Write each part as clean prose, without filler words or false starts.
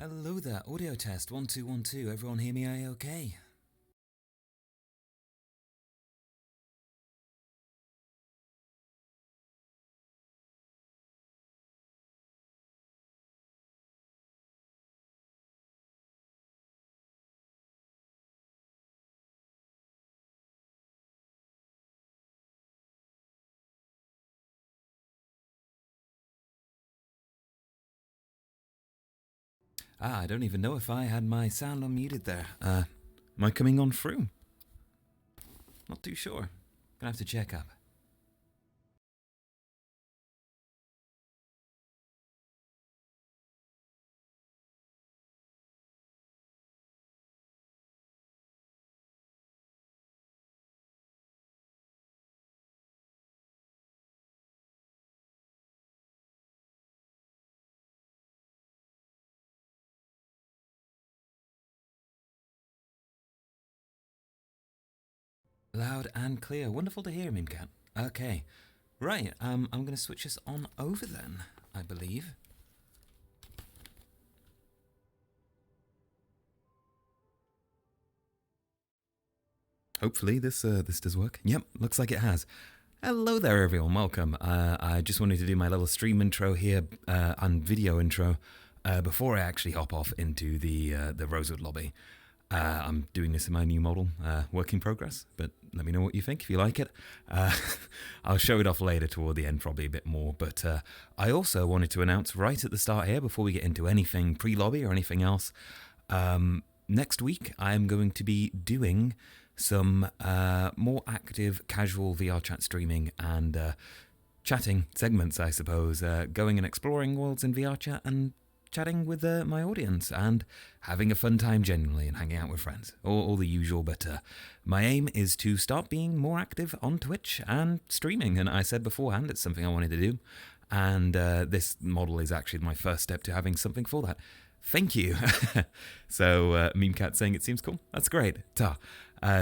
Hello there, audio test 1212. Everyone hear me okay? I don't even know if I had my sound unmuted there. Am I coming on through? Not too sure. Gonna have to check up. Loud and clear. Wonderful to hear, Mimcat. Okay. Right, I'm gonna switch this on over then, I believe. Hopefully this does work. Yep, looks like it has. Hello there, everyone. Welcome. I just wanted to do my little stream intro here and video intro before I actually hop off into the Rosewood lobby. I'm doing this in my new model, work in progress, but let me know what you think if you like it. I'll show it off later toward the end, probably a bit more. But I also wanted to announce right at the start here, before we get into anything pre-lobby or anything else, next week I'm going to be doing some more active casual VRChat streaming and chatting segments, I suppose, going and exploring worlds in VRChat and chatting with my audience and having a fun time genuinely and hanging out with friends. All the usual, but my aim is to start being more active on Twitch and streaming, and I said beforehand it's something I wanted to do, and this model is actually my first step to having something for that. Thank you. So MemeCat saying it seems cool. That's great. Ta.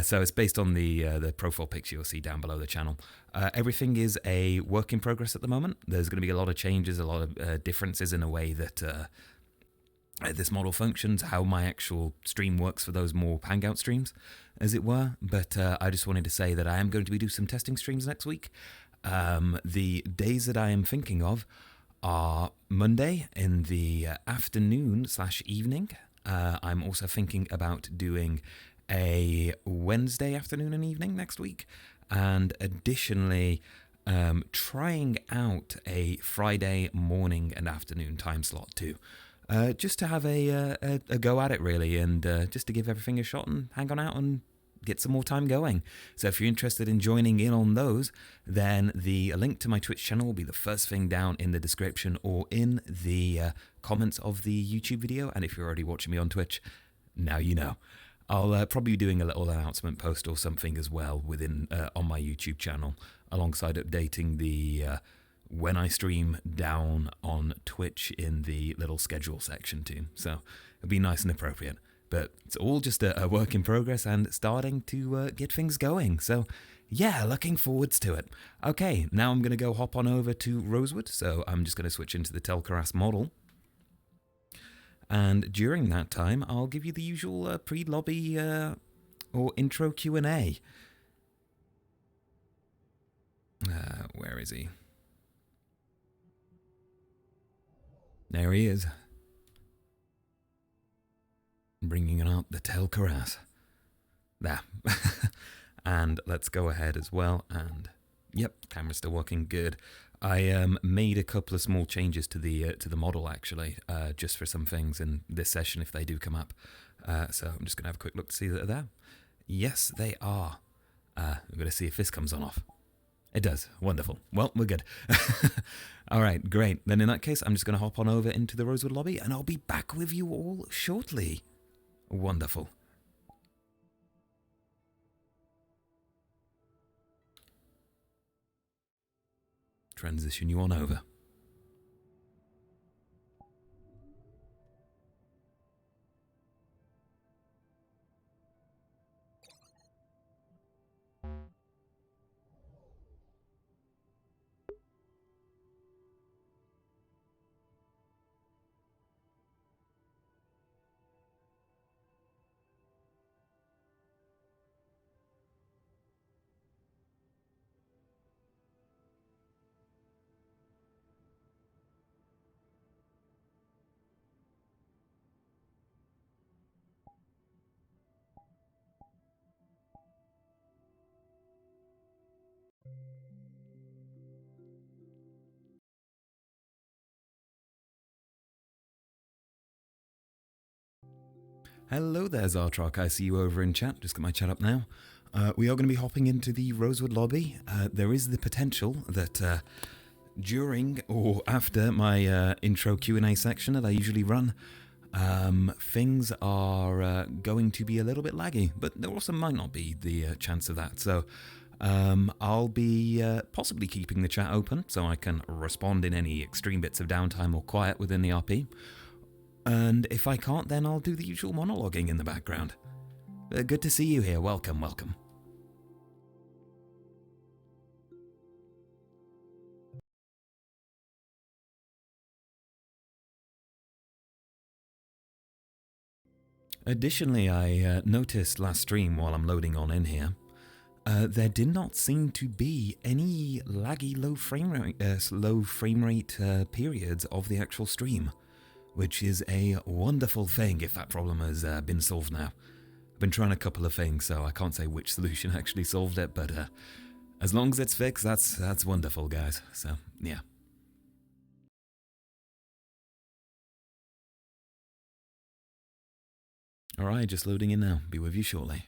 So it's based on the profile picture you'll see down below the channel. Everything is a work in progress at the moment. There's going to be a lot of changes, a lot of differences in the way that this model functions, how my actual stream works for those more hangout streams, as it were. But I just wanted to say that I am going to be doing some testing streams next week. The days that I am thinking of are Monday in the afternoon/evening. I'm also thinking about doing a Wednesday afternoon and evening next week, and additionally trying out a Friday morning and afternoon time slot too, just to have a go at it really, and just to give everything a shot and hang on out and get some more time going. So if you're interested in joining in on those, then the link to my Twitch channel will be the first thing down in the description or in the comments of the YouTube video. And if you're already watching me on Twitch, now you know. I'll probably be doing a little announcement post or something as well within on my YouTube channel, alongside updating the when I stream down on Twitch in the little schedule section too. So it'll be nice and appropriate. But it's all just a work in progress and starting to get things going. So yeah, looking forwards to it. Okay, now I'm going to go hop on over to Rosewood. So I'm just going to switch into the Tel'Kahras model. And during that time, I'll give you the usual pre-lobby or intro Q&A. Where is he? There he is. Bringing out the Tel'Kahras. There. And let's go ahead as well. And yep, camera's still working good. I made a couple of small changes to the model actually, just for some things in this session if they do come up. So I'm just gonna have a quick look to see that they're there. Yes, they are. We're gonna see if this comes on off. It does. Wonderful. Well, we're good. All right, great. Then in that case, I'm just gonna hop on over into the Rosewood lobby, and I'll be back with you all shortly. Wonderful. Transition you on over. Hello there, Zartrock. I see you over in chat. Just got my chat up now. We are going to be hopping into the Rosewood lobby. There is the potential that during or after my intro Q&A section that I usually run, things are going to be a little bit laggy, but there also might not be the chance of that. So I'll be possibly keeping the chat open so I can respond in any extreme bits of downtime or quiet within the RP. And if I can't, then I'll do the usual monologuing in the background. Good to see you here. Welcome, welcome. Additionally, I noticed last stream while I'm loading on in here, there did not seem to be any laggy low frame rate periods of the actual stream, which is a wonderful thing if that problem has been solved now. I've been trying a couple of things, so I can't say which solution actually solved it, but as long as it's fixed, that's wonderful, guys. So, yeah. Alright, just loading in now. Be with you shortly.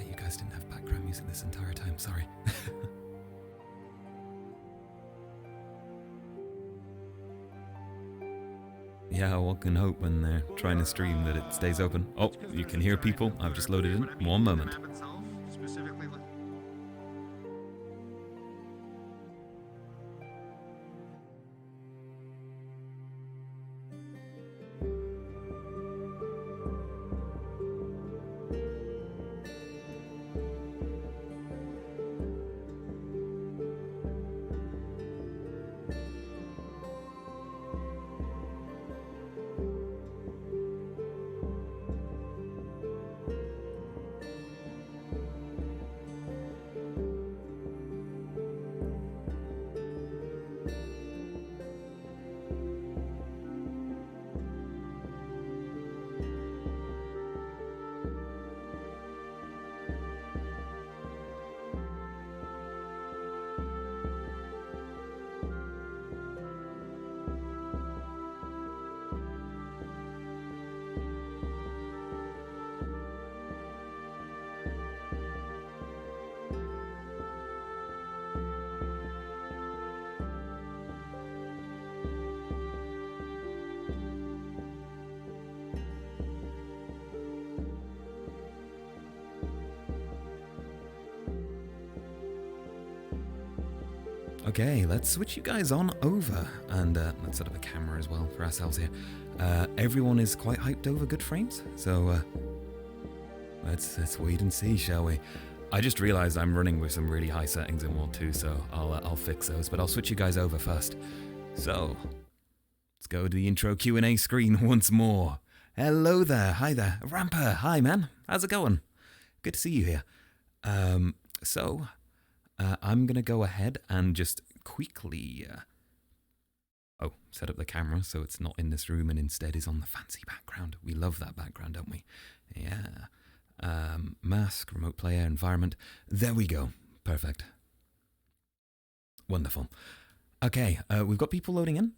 You guys didn't have background music this entire time, sorry. Yeah, one can hope when they're trying to stream that it stays open. Oh, you can hear people. I've just loaded in. One moment. Okay, let's switch you guys on over, and let's set up a camera as well for ourselves here. Everyone is quite hyped over good frames, so let's wait and see, shall we? I just realized I'm running with some really high settings in World 2, so I'll fix those, but I'll switch you guys over first. So, let's go to the intro Q&A screen once more. Hello there, hi there. Ramper, hi man, how's it going? Good to see you here. I'm going to go ahead and just quickly set up the camera so it's not in this room and instead is on the fancy background. We love that background, don't we? Yeah. Mask, remote player, environment. There we go. Perfect. Wonderful. Okay, we've got people loading in,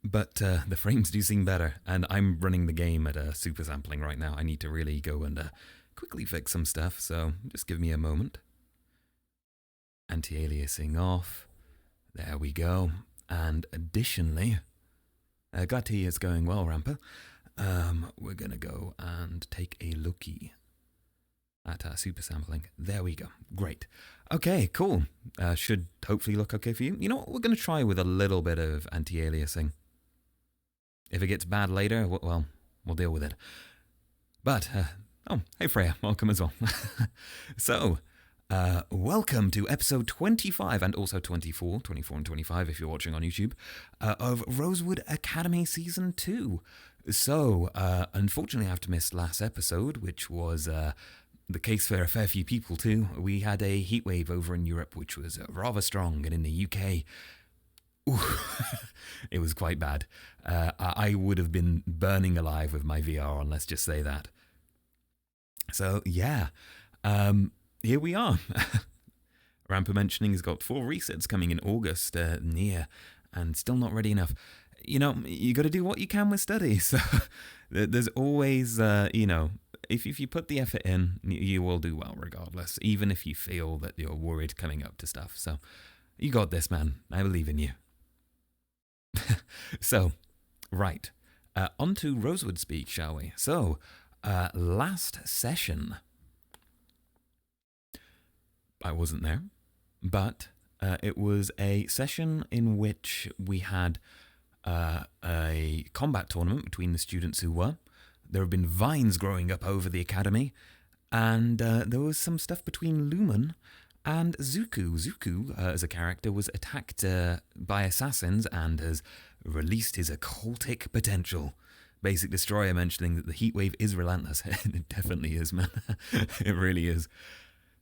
but the frames do seem better, and I'm running the game at a super sampling right now. I need to really go and quickly fix some stuff, so just give me a moment. Anti-aliasing off. There we go. And additionally, glad to hear it's going well, Ramper. We're going to go and take a looky at our super sampling. There we go. Great. Okay, cool. Should hopefully look okay for you. You know what? We're going to try with a little bit of anti-aliasing. If it gets bad later, well, we'll deal with it. But, oh, hey Freya, welcome as well. So, Welcome to episode 25 and also 24 and 25 if you're watching on YouTube, of Rosewood Academy Season 2. So, unfortunately, I have to miss last episode, which was the case for a fair few people too. We had a heatwave over in Europe, which was rather strong, and in the UK, it was quite bad. I would have been burning alive with my VR on, let's just say that. So, yeah. Here we are. Ramper mentioning he's got 4 resets coming in August near, and still not ready enough. You know, you got to do what you can with study. So there's always, if you put the effort in, you will do well regardless, even if you feel that you're worried coming up to stuff. So you got this, man. I believe in you. So, right. On to Rosewood speak, shall we? So, last session, I wasn't there, but it was a session in which we had a combat tournament between the students who were. There have been vines growing up over the academy, and there was some stuff between Lumen and Zuko. Zuko, as a character, was attacked by assassins and has released his occultic potential. Basic Destroyer mentioning that the heatwave is relentless. It definitely is, man. It really is.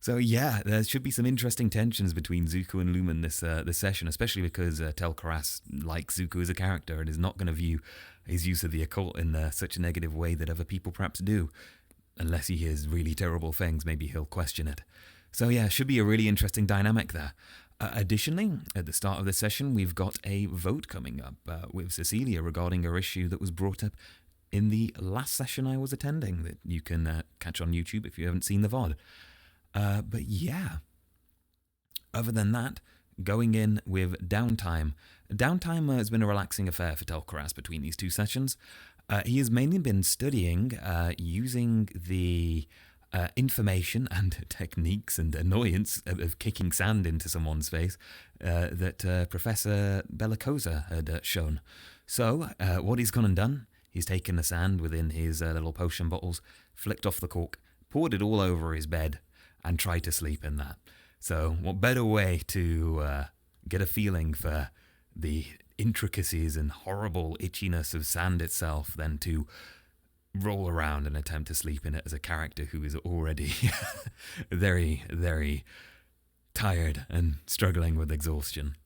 So yeah, there should be some interesting tensions between Zuko and Lumen this session, especially because Tel'Kahras likes Zuko as a character and is not going to view his use of the occult in such a negative way that other people perhaps do. Unless he hears really terrible things, maybe he'll question it. So yeah, should be a really interesting dynamic there. Additionally, at the start of the session, we've got a vote coming up with Cecilia regarding her issue that was brought up in the last session I was attending that you can catch on YouTube if you haven't seen the VOD. But yeah, other than that, going in with Downtime. Downtime has been a relaxing affair for Tel'Kahras between these 2 sessions. He has mainly been studying using the information and techniques and annoyance of kicking sand into someone's face that Professor Bellicosa had shown. So what he's gone and done, he's taken the sand within his little potion bottles, flicked off the cork, poured it all over his bed, and try to sleep in that. So what better way to get a feeling for the intricacies and horrible itchiness of sand itself than to roll around and attempt to sleep in it as a character who is already very, very tired and struggling with exhaustion.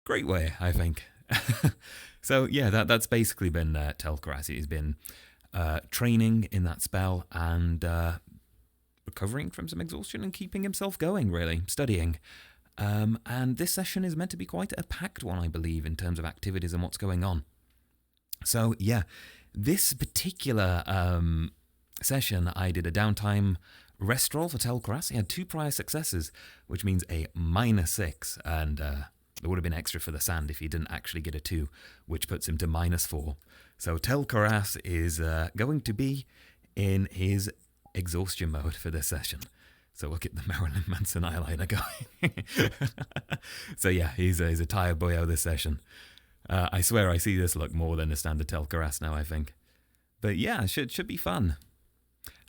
Great way, I think. So yeah, that's basically been Tel'Kahras. He's been training in that spell and recovering from some exhaustion and keeping himself going, really, studying. And this session is meant to be quite a packed one, I believe, in terms of activities and what's going on. So, yeah, this particular session, I did a downtime rest roll for Tel'Kahras. He had 2 prior successes, which means a -6, and there would have been extra for the sand if he didn't actually get a 2, which puts him to -4. So Tel'Kahras is going to be in his exhaustion mode for this session. So we'll get the Marilyn Manson eyeliner going. So yeah, he's a tired boyo this session. I swear I see this look more than a standard Tel'Kahras now, I think. But yeah, should be fun.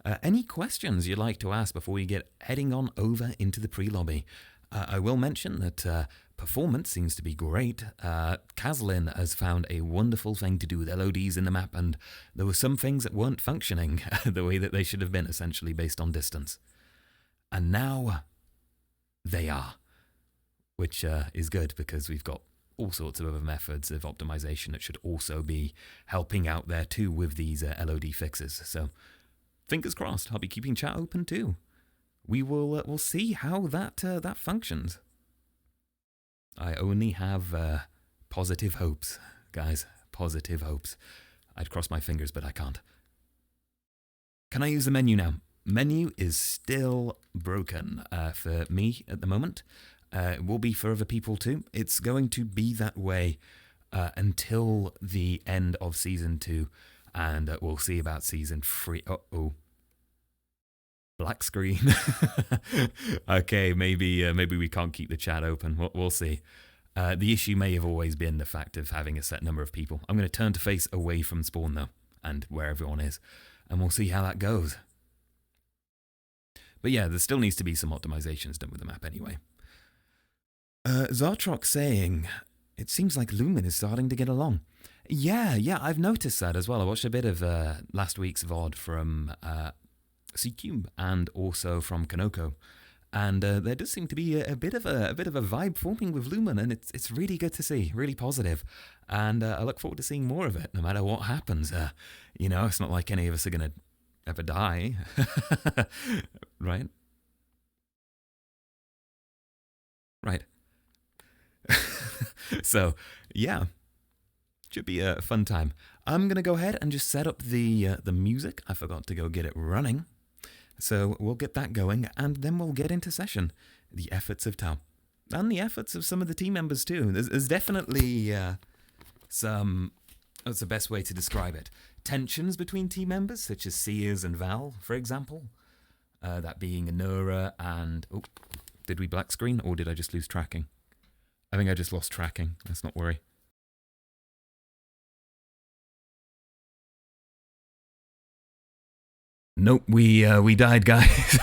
Any questions you'd like to ask before we get heading on over into the pre-lobby? I will mention that performance seems to be great. Kaslin has found a wonderful thing to do with LODs in the map, and there were some things that weren't functioning the way that they should have been, essentially based on distance. And now they are, which is good because we've got all sorts of other methods of optimization that should also be helping out there too with these LOD fixes. So fingers crossed, I'll be keeping chat open too. We'll see how that functions. I only have positive hopes, guys. Positive hopes. I'd cross my fingers, but I can't. Can I use the menu now? Menu is still broken for me at the moment. It will be for other people too. It's going to be that way until the end of Season 2, and we'll see about Season 3. Uh-oh. Black screen. Okay, maybe we can't keep the chat open. We'll see. The issue may have always been the fact of having a set number of people. I'm going to turn to face away from spawn though, and where everyone is, and we'll see how that goes. But yeah, there still needs to be some optimizations done with the map anyway. Zartrok saying, it seems like Lumen is starting to get along. Yeah, I've noticed that as well. I watched a bit of last week's VOD from CQ and also from Kanoko. And there does seem to be a bit of a vibe forming with Lumen, and it's really good to see, really positive. And I look forward to seeing more of it, no matter what happens. It's not like any of us are going to ever die, right? Right. So, yeah, should be a fun time. I'm going to go ahead and just set up the music. I forgot to go get it running. So we'll get that going, and then we'll get into session. The efforts of Tao. And the efforts of some of the team members too. There's definitely some, what's the best way to describe it? Tensions between team members, such as Sears and Val, for example. That being Anura and... Oh, did we black screen, or did I just lose tracking? I think I just lost tracking. Let's not worry. Nope, we died, guys.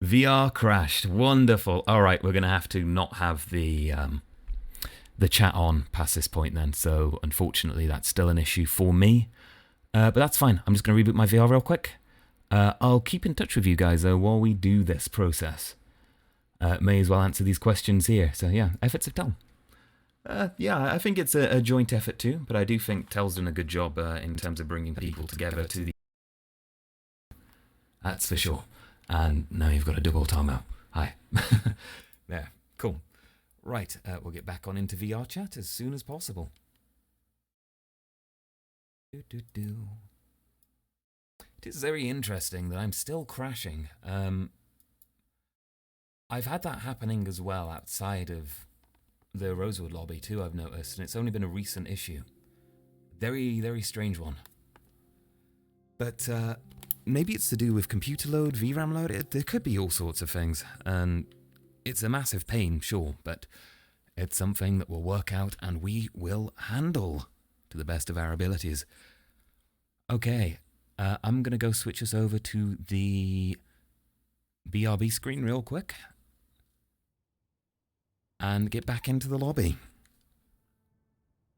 VR crashed. Wonderful. All right, we're gonna have to not have the chat on past this point then. So unfortunately, that's still an issue for me. But that's fine. I'm just gonna reboot my VR real quick. I'll keep in touch with you guys though while we do this process. May as well answer these questions here. So yeah, efforts of Tel. Yeah, I think it's a joint effort too, but I do think Tel's done a good job in terms of bringing people together to the... That's for sure. And now you've got a double Tomo. Hi. There, cool. Right, we'll get back on into VRChat as soon as possible. It is very interesting that I'm still crashing. I've had that happening as well outside of the Rosewood lobby too, I've noticed, and it's only been a recent issue. Very, very strange one. But maybe it's to do with computer load, VRAM load, there could be all sorts of things, and it's a massive pain, sure, but it's something that we'll work out and we will handle to the best of our abilities. Okay, I'm going to go switch us over to the BRB screen real quick and get back into the lobby.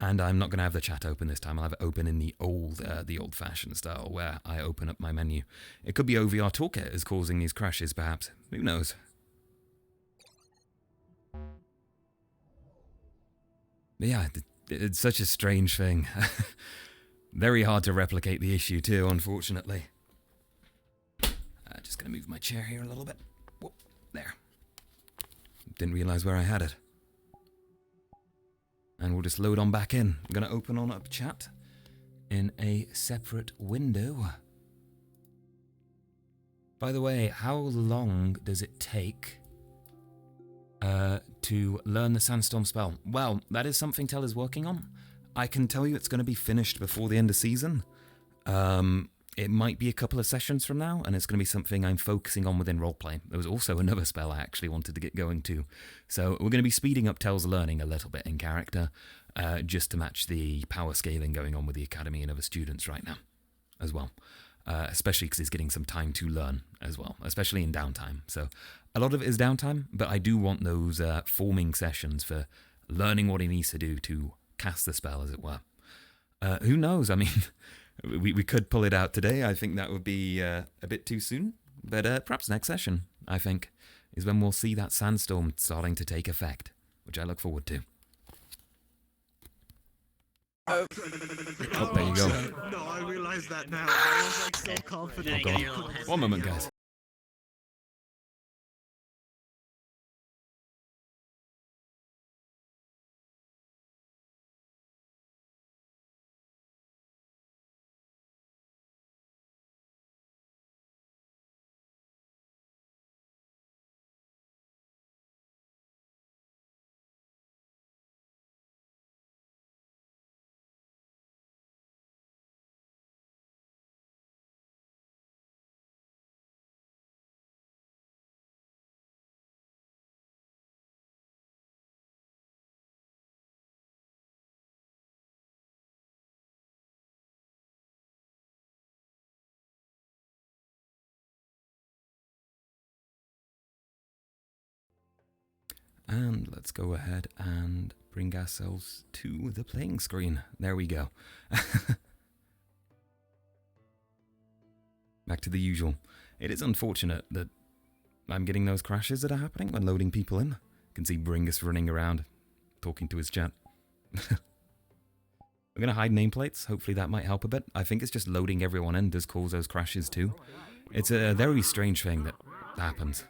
And I'm not going to have the chat open this time. I'll have it open in the old-fashioned style where I open up my menu. It could be OVR Toolkit is causing these crashes, perhaps. Who knows? But yeah, it's such a strange thing. Very hard to replicate the issue too, unfortunately. Just going to move my chair here a little bit. Whoop, there. Didn't realize where I had it. And we'll just load on back in. I'm going to open on up chat in a separate window. By the way, how long does it take to learn the Sandstorm spell? Well, that is something Tel is working on. I can tell you it's going to be finished before the end of season. It might be a couple of sessions from now, and it's going to be something I'm focusing on within roleplay. There was also another spell I actually wanted to get going to. So we're going to be speeding up Tel's learning a little bit in character, just to match the power scaling going on with the Academy and other students right now as well. Especially because he's getting some time to learn as well, especially in downtime. So a lot of it is downtime, but I do want those forming sessions for learning what he needs to do to cast the spell, as it were. Who knows? I mean... We could pull it out today. I think that would be a bit too soon. But perhaps next session, I think, is when we'll see that sandstorm starting to take effect, which I look forward to. Oh, there you go. No, I realise that now. I was like so confident. Oh, God. One moment, guys. And let's go ahead and bring ourselves to the playing screen. There we go. Back to the usual. It is unfortunate that I'm getting those crashes that are happening when loading people in. You can see Bringus running around, talking to his chat. We're going to hide nameplates. Hopefully that might help a bit. I think it's just loading everyone in does cause those crashes too. It's a very strange thing that happens.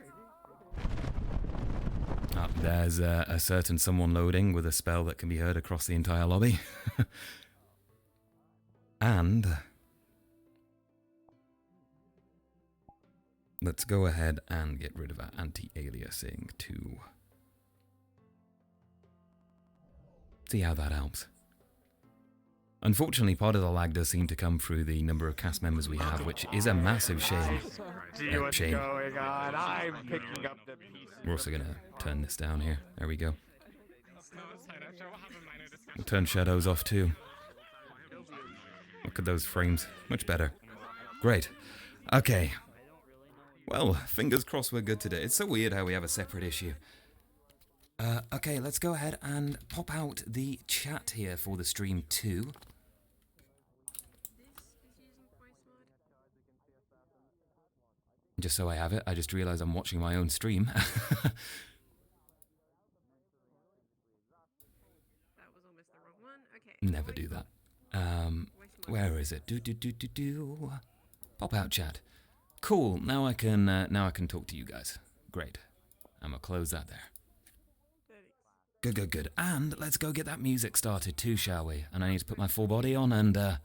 There's a certain someone loading with a spell that can be heard across the entire lobby. And let's go ahead and get rid of our anti-aliasing too. See how that helps. Unfortunately, part of the lag does seem to come through the number of cast members we have, which is a massive shame. Shame. We're also going to turn this down here. There we go. We'll turn shadows off too. Look at those frames. Much better. Great. Okay. Well, fingers crossed we're good today. It's so weird how we have a separate issue. Okay, let's go ahead and pop out the chat here for the stream too. Just so I have it, I just realised I'm watching my own stream. That was almost the wrong one. Okay. Never do that. Where is it? Pop out chat. Cool. Now I can talk to you guys. Great. I'm gonna close that there. Good. And let's go get that music started too, shall we? And I need to put my full body on and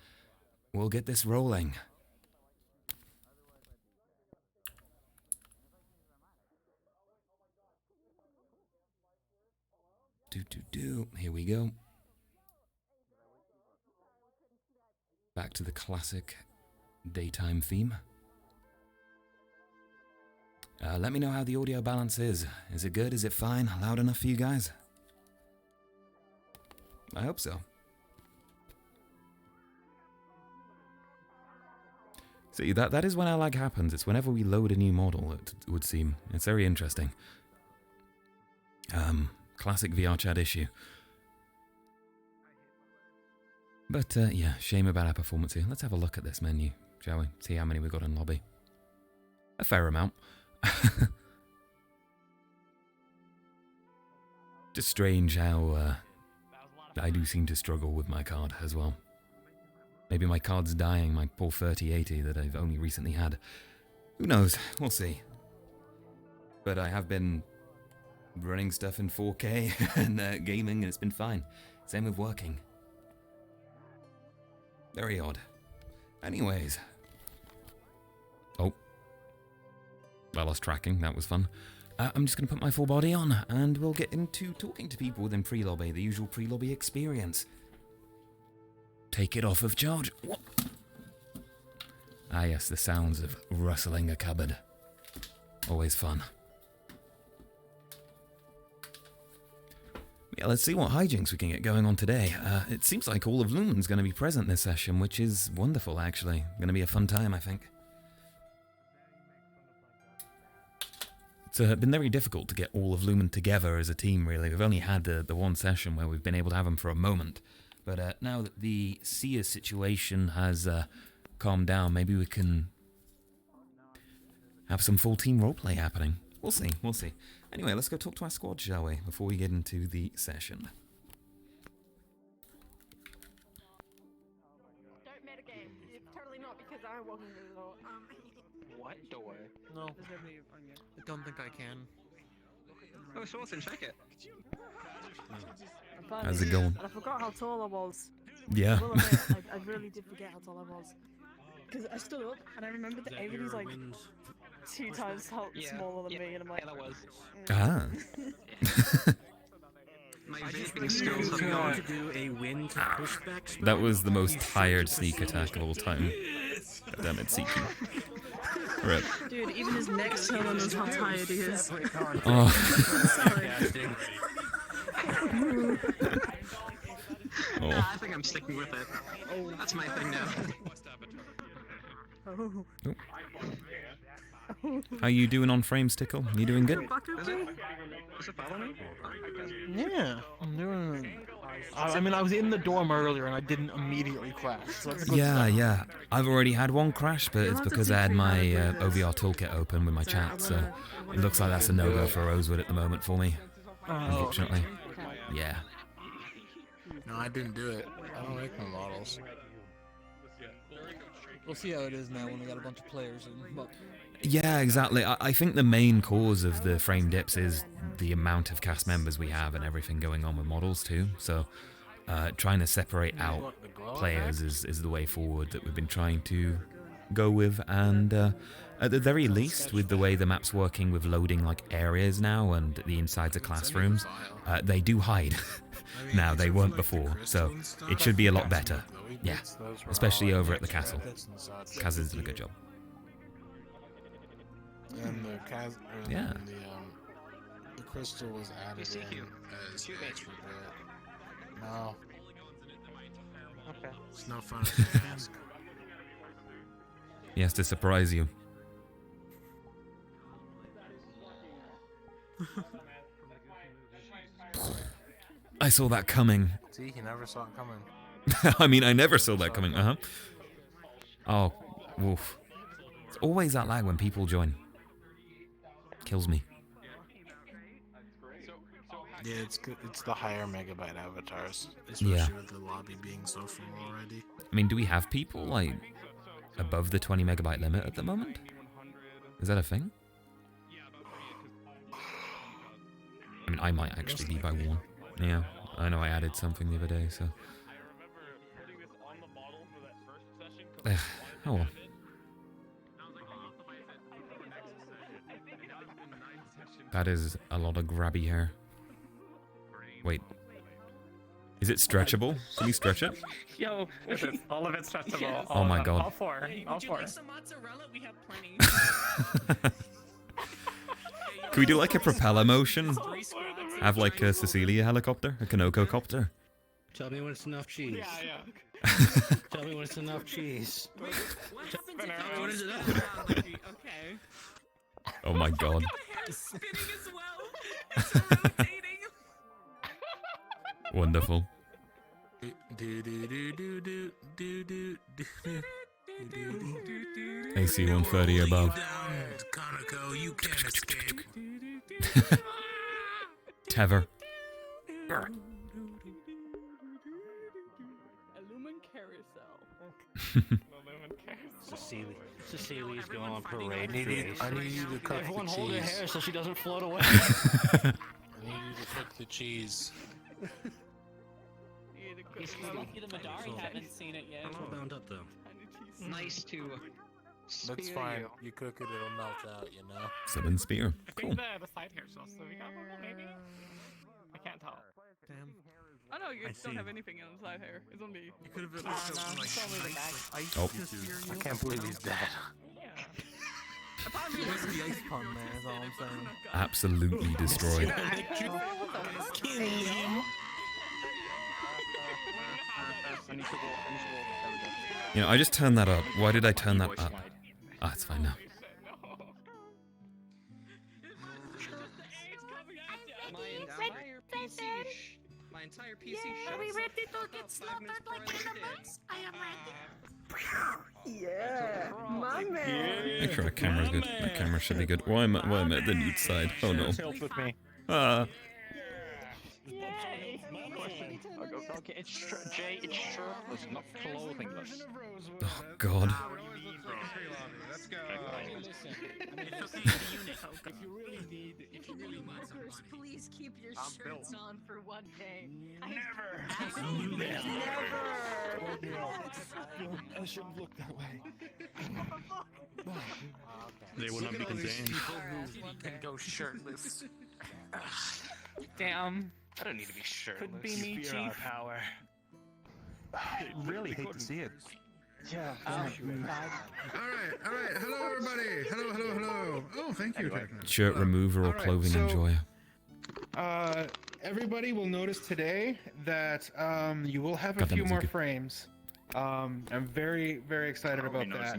we'll get this rolling. Here we go. Back to the classic daytime theme. Let me know how the audio balance is. Is it good? Is it fine? Loud enough for you guys? I hope so. See, that is when our lag happens. It's whenever we load a new model, it would seem. It's very interesting. Classic VRChat issue. But, yeah, shame about our performance here. Let's have a look at this menu, shall we? See how many we've got in lobby. A fair amount. Just strange how I do seem to struggle with my card as well. Maybe my card's dying, my poor 3080 that I've only recently had. Who knows? We'll see. But I have been running stuff in 4K and gaming, and it's been fine. Same with working. Very odd. Anyways. Oh. I lost tracking. That was fun. I'm just going to put my full body on, and we'll get into talking to people within Prelobby, the usual Prelobby experience. Take it off of charge. What? Ah yes, the sounds of rustling a cupboard. Always fun. Yeah, let's see what hijinks we can get going on today. It seems like all of Lumen's going to be present this session, which is wonderful, actually. Going to be a fun time, I think. It's been very difficult to get all of Lumen together as a team, really. We've only had the one session where we've been able to have them for a moment. But now that the Seer situation has calmed down, maybe we can have some full team roleplay happening. We'll see, we'll see. Anyway, let's go talk to our squad, shall we, before we get into the session. Don't metagame. It's totally not because I wasn't as well. What door? No. There's nobody on you. I don't think I can. Oh, Swarton, check it. How's it going? And I forgot how tall I was. Yeah. I will admit, I really did forget how tall I was. Because I stood up and I remembered that everybody's like 2 times smaller than me, and I'm like, Yeah, that was. Ah. My vaping skills have gone to do a wind pushback. That was the most tired sneak attack of all time. God damn it, Seeky. Rip. dude, even his neck's telling us how tired he is. Oh. Sorry. Nah, I think I'm sticking with it. Oh, that's my thing now. Oh. How you doing on frames, Tickle? You doing good? Back okay? Yeah, I'm doing. I mean, I was in the dorm earlier and I didn't immediately crash. So that's a good Yeah, start. yeah. I've already had one crash, but it's because I had my OVR toolkit open with my chat, so it looks like that's a no-go for Rosewood at the moment for me, unfortunately. Yeah. No, I didn't do it. I don't make my models. We'll see how it is now when we got a bunch of players in. But Yeah, exactly. I think the main cause of the frame dips is the amount of cast members we have and everything going on with models too. So trying to separate out players is the way forward that we've been trying to go with. And at the very least, with the way the map's working with loading like areas now and the insides of classrooms, they do hide. Now, they weren't before, so it should be a lot better. Yeah, especially over at the castle. Kaz has done a good job. and Yeah. the crystal was added in as extra bit. No. Okay. It's no fun to ask. He has to surprise you. I saw that coming. See, he never saw it coming. I mean, I never saw that coming. Oh, woof. It's always that lag when people join. Kills me. Yeah, it's good. It's the higher megabyte avatars, especially with the lobby being so full already. I mean, do we have people, like, above the 20 megabyte limit at the moment? Is that a thing? I mean, I might actually be by one. Yeah, I know I added something the other day, so... oh well. That is a lot of grabby hair. Wait. Is it stretchable? Can we stretch it? Yo, all of it's stretchable. Yes. Oh my god. All four. All Would you four. like some mozzarella? We have plenty. Can we do like a propeller motion? Have like a Cecilia helicopter? A Kanoko copter? Tell me when it's enough cheese. Yeah. Tell me when it's enough cheese. Wait, what happens Spinner. if you What is do it? technology? Okay. Oh my god. My hair is spinning as well. It's rotating. Wonderful. AC 130 above. Kaneko, you can't escape. Tever. Illumin carousel. Cecilia's going on parade. I need you to cook Everyone the hold her cheese. hair so she doesn't float away. I need you to cook the cheese. Lucky the Madari haven't seen it yet. I'm all bound up though. Nice to That's spear fine. you. You cook it, it'll melt out, you know? Summon spear. I Cool. think the side hair's supposed to be gone, maybe? I can't tell. Damn. Oh no, you I don't see. have anything on the side hair. It's on me. You could have at least no, like it's only the back. ice Oh. to steer you. I can't believe he's dead. Apparently, That's the ice pun, man, is all I'm saying. Absolutely destroyed. You know, I just turned that up. Why did I turn that up? Ah, it's fine now. My entire PC shuts. Are we ready to get slaughtered like animals? I am ready. Yeah, my man. Make sure my camera's good. My camera should be good. Why am I at the nude side? Oh no. With me. Ah. Yay! Okay, it's Jay, it's shirtless, not clothingless. Oh god. Let's go. Workers, please keep your shirts on for one day. Never. I shouldn't look that way. They will not be contained. Who can go shirtless. Damn. I don't need to be shirtless. Could be me, Fear our Chief. power. Really hate to see it. Yeah. Alright. Hello, everybody. Hello. Oh, thank you, Techno. Shirt remover or Alright, clothing so- enjoyer. Everybody will notice today that you will have a Goddamn, few it's more good. frames. I'm very excited about that.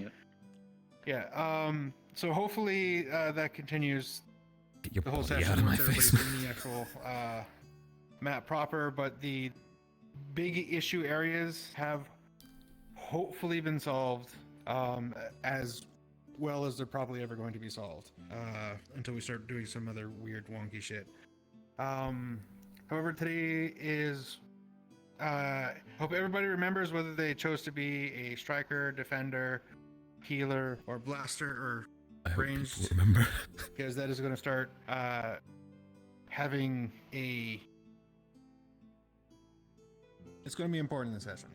Yeah. So hopefully that continues Get your the whole body session out of my once face. everybody's in the actual map proper, but the big issue areas have hopefully been solved as well as they're probably ever going to be solved until we start doing some other weird wonky shit. However, today is hope everybody remembers whether they chose to be a striker, defender, healer, or blaster, or I hope ranged, people remember. because that is going to start having a. It's going to be important in the session.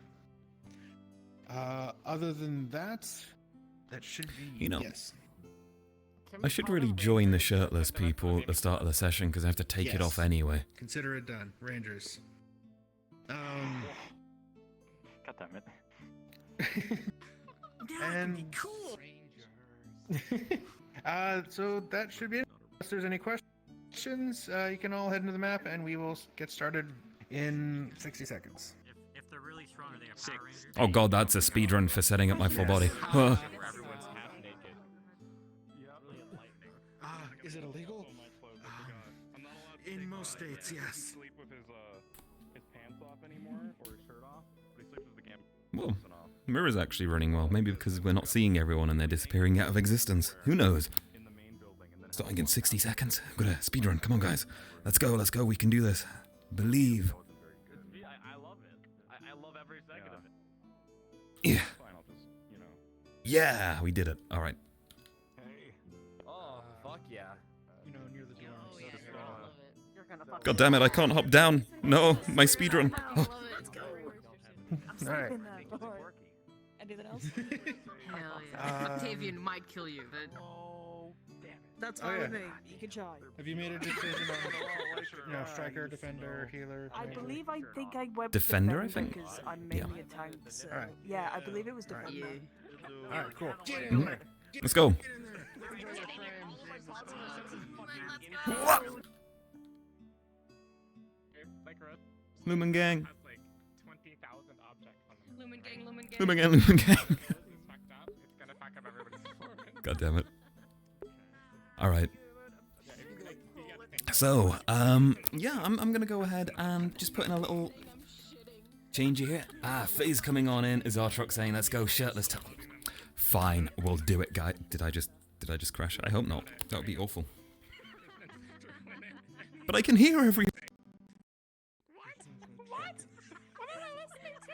Other than that, that should be. You know, yes. I should really join the shirtless people at the start of the session because I have to take it off anyway. Consider it done, Rangers. God damn it. And so that should be it. If there's any questions, you can all head into the map and we will get started in 60 seconds. If they're really strong, are they a Power Ranger? Oh god, that's a speedrun for setting up my full body. Everyone's half naked. Is it illegal? In most states, yes. Sleep with his pants off anymore or his shirt off, but he sleeps with the game. Well, Mirror's actually running well. Maybe because we're not seeing everyone and they're disappearing out of existence. Who knows? In the main building, and then Starting in 60 seconds. I've got a speedrun. Come on, guys. Let's go. Let's go. We can do this. Believe. I love it. I love every second of it. Yeah. Fine, I'll just, Yeah, we did it. All right. Hey. Oh, fuck yeah. You know, near the door. Oh, yeah, I love it. You're gonna fuck God damn it, I can't hop down. No, my speedrun. I Oh. love it. Let's go. I'm All right. sleeping there before. Anything else? Hell yeah. Um, Octavian might kill you, but That's Oh, fine yeah. with me. You can try. Have you made a decision on, striker, defender, healer? I ranger? believe I think I went Defender, I with think? because I'm Yeah. mainly a tank. So Alright. yeah, I believe it was Alright. defender. yeah. All right, cool. Mhm. Let's go. What? Lumen gang. Has like 20,000 objects on them. Lumen gang, Lumen gang. Lumen gang, Lumen gang. It's fucked up. It's gonna fuck up everybody's performance. God damn it. All right. So, yeah, I'm gonna go ahead and just put in a little change here. Faye's coming on in. Is our truck saying, "Let's go shirtless"? Fine, we'll do it, guy. Did I just crash? I hope not. That would be awful. But I can hear everything. What? What am I listening to?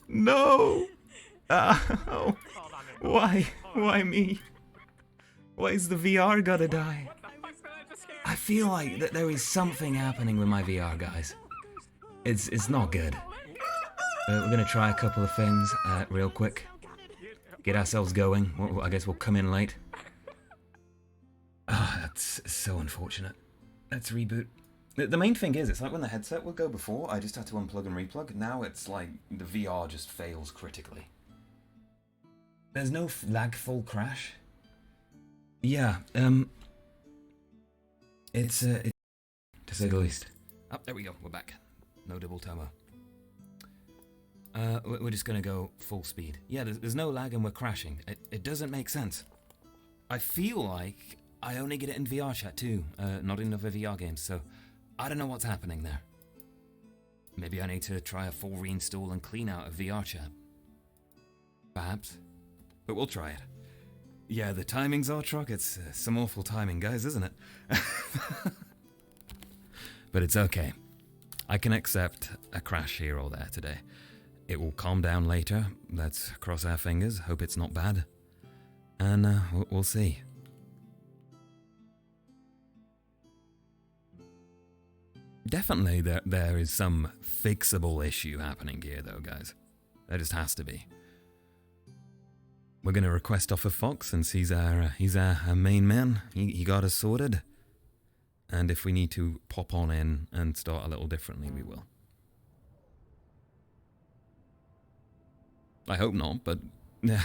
No. Oh. Why? Why me? Why is the VR gotta die? I feel like that there is something happening with my VR, guys. It's not good. We're gonna try a couple of things real quick. Get ourselves going. I guess we'll come in late. Ah, that's so unfortunate. Let's reboot. The main thing is, it's like when the headset would go before, I just had to unplug and replug. Now it's like the VR just fails critically. There's no lag full crash. Yeah, it's to say the least. Oh, there we go, we're back. No double turbo. We're just gonna go full speed. Yeah, there's no lag and we're crashing. It doesn't make sense. I feel like I only get it in VRChat too, not in other VR games, so I don't know what's happening there. Maybe I need to try a full reinstall and clean out of VRChat. Perhaps. But we'll try it. Yeah, the timing's our truck. It's some awful timing, guys, isn't it? But it's okay. I can accept a crash here or there today. It will calm down later. Let's cross our fingers. Hope it's not bad. And we'll see. Definitely there is some fixable issue happening here, though, guys. There just has to be. We're going to request off of Fox, since he's our main man. He got us sorted. And if we need to pop on in and start a little differently, we will. I hope not, but yeah.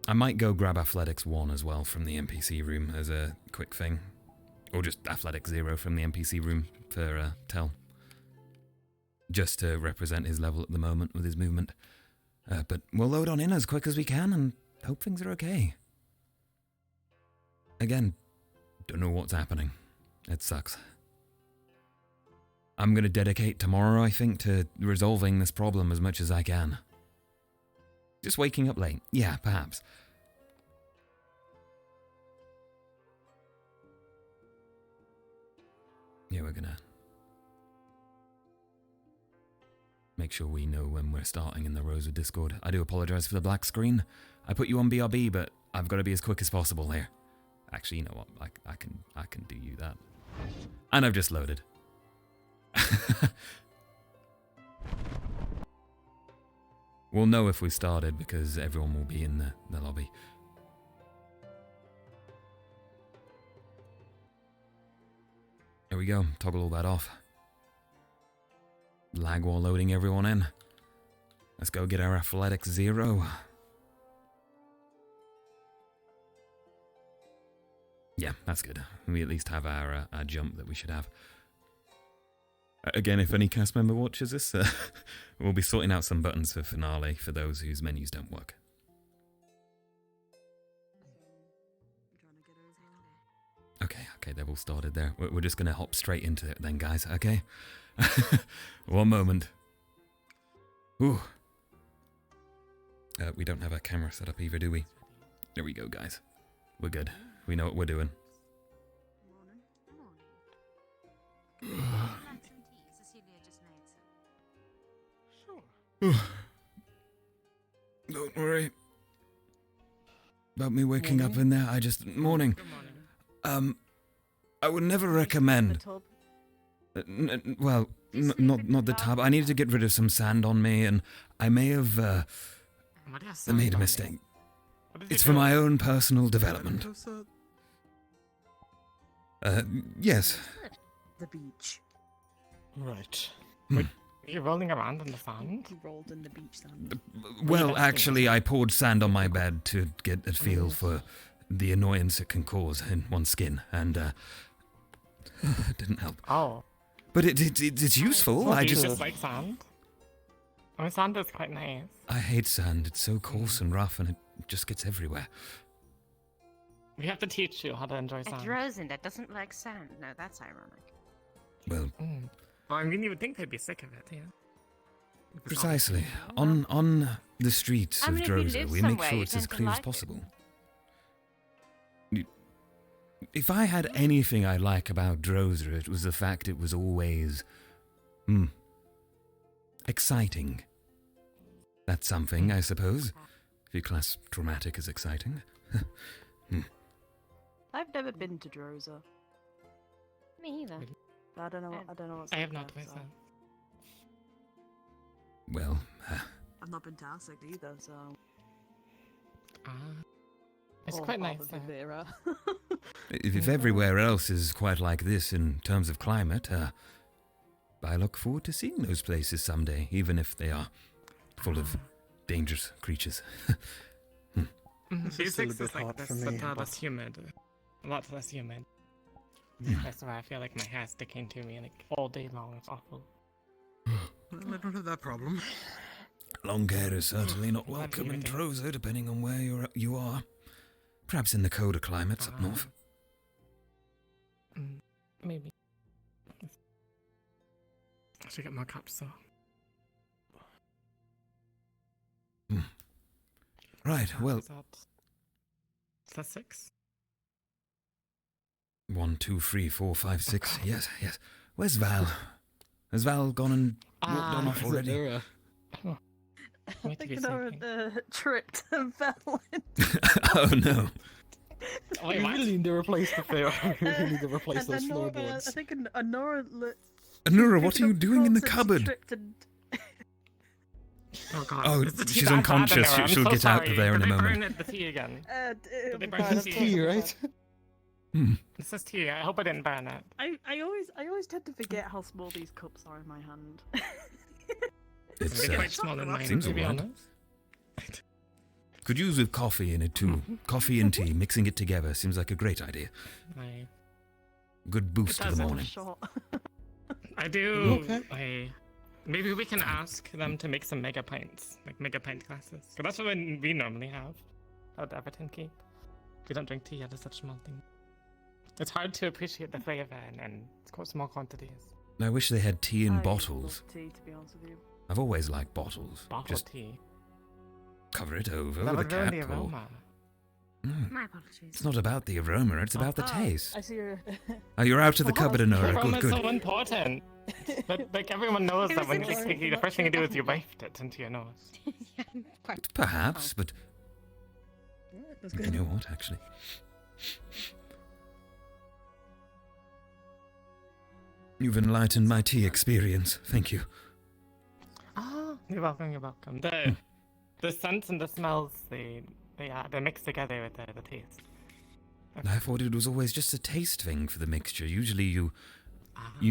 I might go grab Athletics 1 as well from the NPC room as a quick thing. Or just Athletics 0 from the NPC room for Tel. Just to represent his level at the moment with his movement. But we'll load on in as quick as we can and hope things are okay. Again, don't know what's happening. It sucks. I'm gonna dedicate tomorrow, I think, to resolving this problem as much as I can. Just waking up late. Yeah, perhaps. Yeah, we're gonna make sure we know when we're starting in the Rosewood Discord. I do apologize for the black screen. I put you on BRB, but I've got to be as quick as possible here. Actually, you know what? I can do you that. And I've just loaded. We'll know if we started because everyone will be in the lobby. There we go. Toggle all that off. Lag while loading everyone in. Let's go get our athletics 0. Yeah, that's good. We at least have our jump that we should have. Again, if any cast member watches this, we'll be sorting out some buttons for finale for those whose menus don't work. Okay, they've all started there. We're just going to hop straight into it then, guys, okay? One moment. Ooh. We don't have a camera set up either, do we? There we go, guys. We're good. We know what we're doing. Don't worry about me waking up in there. Morning. I would never recommend. Well, not the tub. I needed to get rid of some sand on me, and I may have made a mistake. It's for my own personal development. Yes. The beach. Right. You're rolling around in the sand? You rolled in the beach sand. Well, actually, I poured sand on my bed to get a feel for the annoyance it can cause in one's skin, and it didn't help. Oh. But it's useful. I just like sand. I mean, sand is quite nice. I hate sand. It's so coarse and rough, and it just gets everywhere. We have to teach you how to enjoy sand. It's Rosen that doesn't like sand. No, that's ironic. Well, well, I mean, you would think they'd be sick of it, yeah. Precisely. On the streets of Droza, we make sure it's as clear as possible. If I had anything I like about Droza, it was the fact it was always exciting. That's something, I suppose, if you class dramatic as exciting. I've never been to Droza. Me either. I don't know what's I have like not there, myself. Well, I've not been to Asik either, so. It's quite nice there. if everywhere else is quite like this in terms of climate, I look forward to seeing those places someday, even if they are full of dangerous creatures. It's a bit hot for me, but less humid. A lot less humid. Yeah. That's why I feel like my hair's sticking to me like all day long. It's awful. Well, I don't have that problem. Long hair is certainly not welcome in Droza, depending on where you are. Perhaps in the colder climates up north. Maybe. I should get more cups, though. Right, well. Is that 6? 1, 2, 3, 4, 5, 6. Yes. Where's Val? Has Val gone and walked on off already? I think the trip to Berlin. Oh no. We really need to replace the floor. We really need to replace those floorboards. I think Anora. Anora, what are you doing in the cupboard? Oh god. Oh, she's unconscious. She'll get sorry. out of there in a moment. Burn the tea again. This is tea, right? This is tea. I hope I didn't burn it. I always tend to forget how small these cups are in my hand. It's quite small in mine, seems to be alright. honest. Could use with coffee in it too. Coffee and tea, mixing it together seems like a great idea. Good boost to the morning. I do. Okay. Maybe we can ask them to make some mega pints, like mega pint glasses. Because that's what we normally have. How did Everton keep? We don't drink tea at such small thing. It's hard to appreciate the flavor and it's quite small quantities. I wish they had tea in I bottles. love tea, to be honest with you. I've always liked bottles. Bottled Just tea. cover it over That with a would ruin cap. the Or... aroma. My apologies. It's not about the aroma, it's about the taste. I see you're... Oh, you're out of the cupboard, The Honora. aroma Good, is good. so important. But like everyone knows It that was when you interesting. sticky, the first thing you do is you waft it into your nose. Yeah, quite. Perhaps, but Alright, that's you good. know what, actually? You've enlightened my tea experience. Thank you. Ah, you're welcome. You're welcome. The scents and the smells they mix together with the taste. I thought it was always just a taste thing for the mixture. Usually you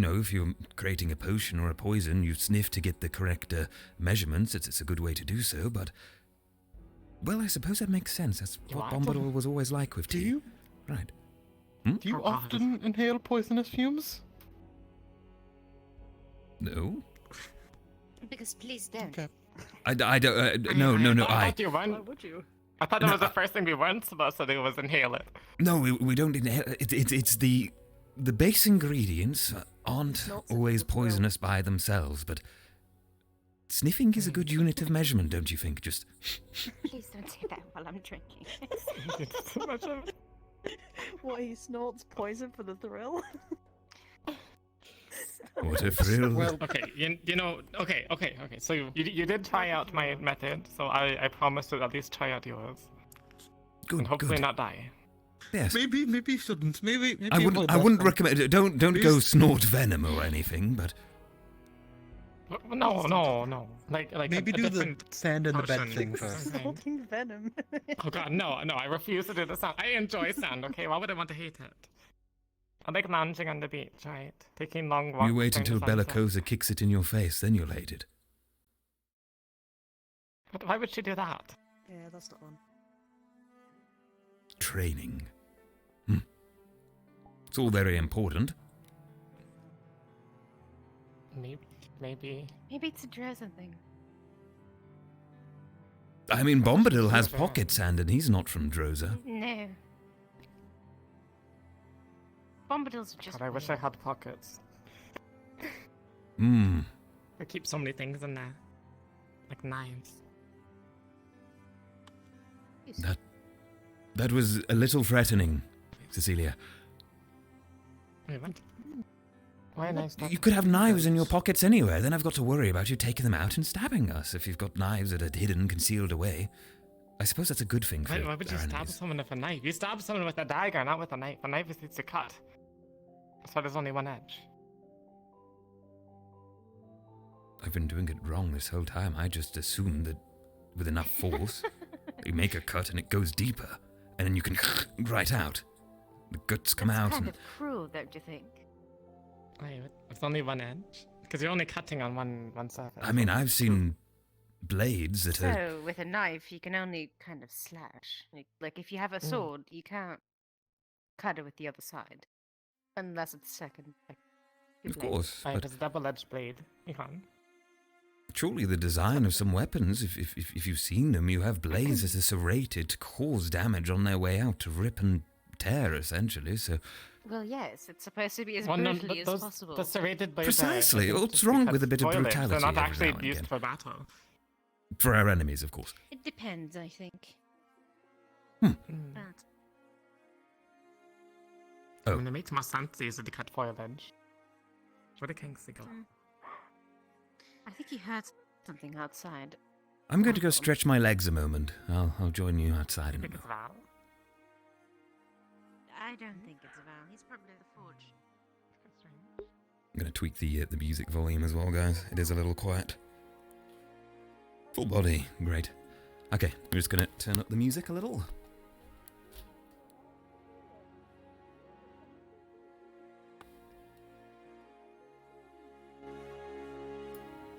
know, if you're creating a potion or a poison, you sniff to get the correct measurements. It's a good way to do so, but... Well, I suppose that makes sense. That's what Bombadil was always like with tea. Do you? Right. Do you often inhale poisonous fumes? No? Because please don't. Okay. I don't... no. Why would you? I thought that No, was the first thing we weren't supposed to do was inhale it. No, we don't inhale... It's the base ingredients aren't always poisonous by themselves, but... Sniffing is a good unit of measurement, don't you think? Just... Please don't say that while I'm drinking. What, he snorts poison for the thrill? What a thrill. Well, okay, you know, okay. So you did try out my method, so I promise to at least try out yours. Good, and hopefully good. not die. Yes. Maybe you shouldn't. Maybe I wouldn't recommend it. Don't go Please. snort venom or anything, but... No. Like Maybe a do the different sand in the bed potion. thing first. Snorting venom. Oh god, no, I refuse to do the sand. I enjoy sand, okay? Why would I want to hate it? I like lounging on the beach, right? Taking long walks. You wait until during the sunset. Bellicosa kicks it in your face, then you'll hate it. But why would she do that? Yeah, that's not one. Training. It's all very important. Maybe. Maybe it's a Dresden thing. I mean, Bombadil has pocket sand and he's not from Droza. No. Bombadils are just. God, I wish I had pockets. Hmm. I keep so many things in there. Like knives. That was a little threatening, Cecilia. Wait, what? Why knives? You could have knives in your pockets anywhere, then I've got to worry about you taking them out and stabbing us if you've got knives that are hidden, concealed away. I suppose that's a good thing for Why would you our stab enemies. someone with a knife? You stab someone with a dagger, not with a knife. A knife is needs to cut. That's why there's only one edge. I've been doing it wrong this whole time. I just assumed that with enough force, you make a cut and it goes deeper, and then you can right out. The guts come out. Kind And of cruel, don't you think? Wait, it's only one edge? Because you're only cutting on one surface. I mean, I've seen blades that are... So, with a knife, you can only kind of slash. Like if you have a sword, you can't cut it with the other side. Unless it's second. Like, two Of blades. course, Right, but it's a double-edged blade. You can. surely the design of some weapons, if you've seen them, you have blades that are serrated to cause damage on their way out, to rip and tear, essentially, so... Well, yes, it's supposed to be as Well, no, brutally but as those, possible. the serrated blades Precisely. are What's just wrong because with a bit of spoilers. brutality They're not every actually now and used again? for battle. For our enemies, of course. It depends, I think. Mm. But Oh. I mean, it makes more sense to use the cut foil edge. Where the kings go? I think you heard something outside. I'm going to go stretch my legs a moment. I'll join you outside in a think moment. it's Val. I don't think it's Val. He's probably the forge. I'm going to tweak the music volume as well, guys. It is a little quiet. Full body. Great. Okay, we're just going to turn up the music a little.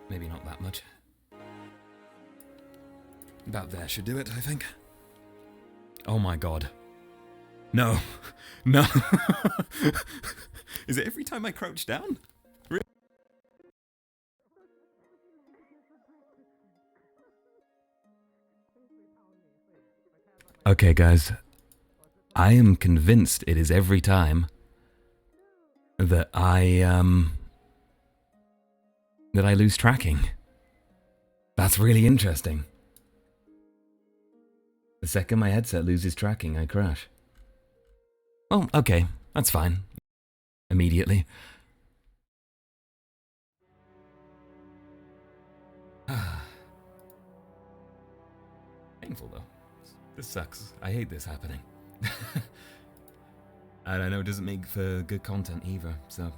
Maybe not that much. About there should do it, I think. Oh my god. No. No. Is it every time I crouch down? Okay, guys. I am convinced it is every time that I lose tracking. That's really interesting. The second my headset loses tracking, I crash. Oh, okay. That's fine. Immediately. Painful, though. This sucks. I hate this happening. And I know it doesn't make for good content either, so...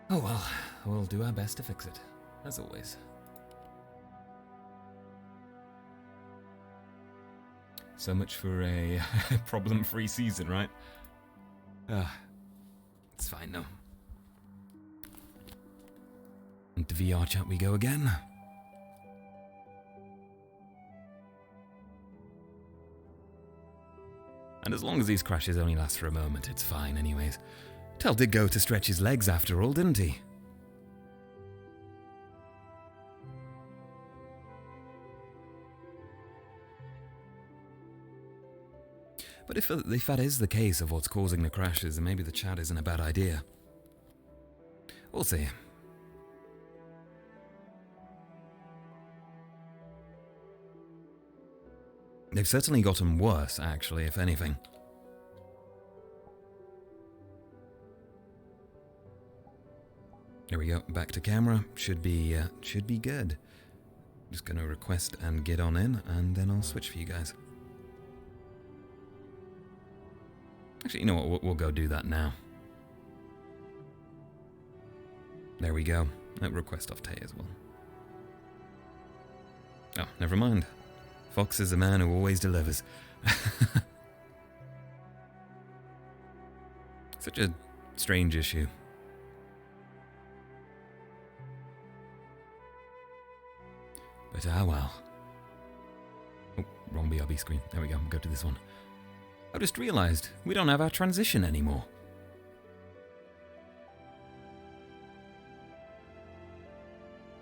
Oh well, we'll do our best to fix it, as always. So much for a problem-free season, right? It's fine, though. Into VRChat we go again. And as long as these crashes only last for a moment, it's fine anyways. Tel did go to stretch his legs after all, didn't he? But if that is the case of what's causing the crashes, then maybe the chat isn't a bad idea. We'll see. They've certainly gotten worse, actually, if anything. There we go, back to camera. Should be good. Just gonna request and get on in, and then I'll switch for you guys. Actually, you know what? We'll go do that now. There we go. Request off Tay as well. Oh, never mind. Fox is a man who always delivers. Such a strange issue. But well. Oh, wrong BRB screen. There we go. Go to this one. I just realised we don't have our transition anymore.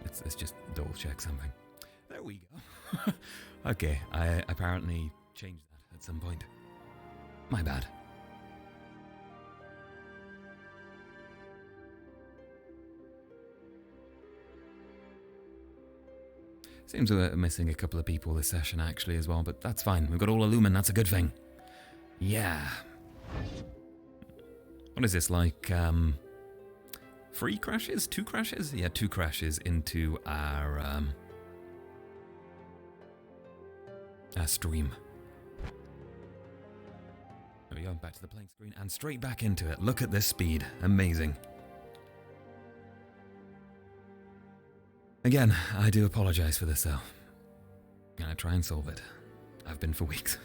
Let's just double check something. There we go. Okay, I apparently changed that at some point. My bad. Seems we're missing a couple of people this session actually as well, but that's fine. We've got all Illumin, that's a good thing. Yeah. What is this, like, 3 crashes? 2 crashes? Yeah, 2 crashes into our stream. There we go, back to the playing screen and straight back into it. Look at this speed. Amazing. Again, I do apologize for this though. And I try and solve it. I've been for weeks.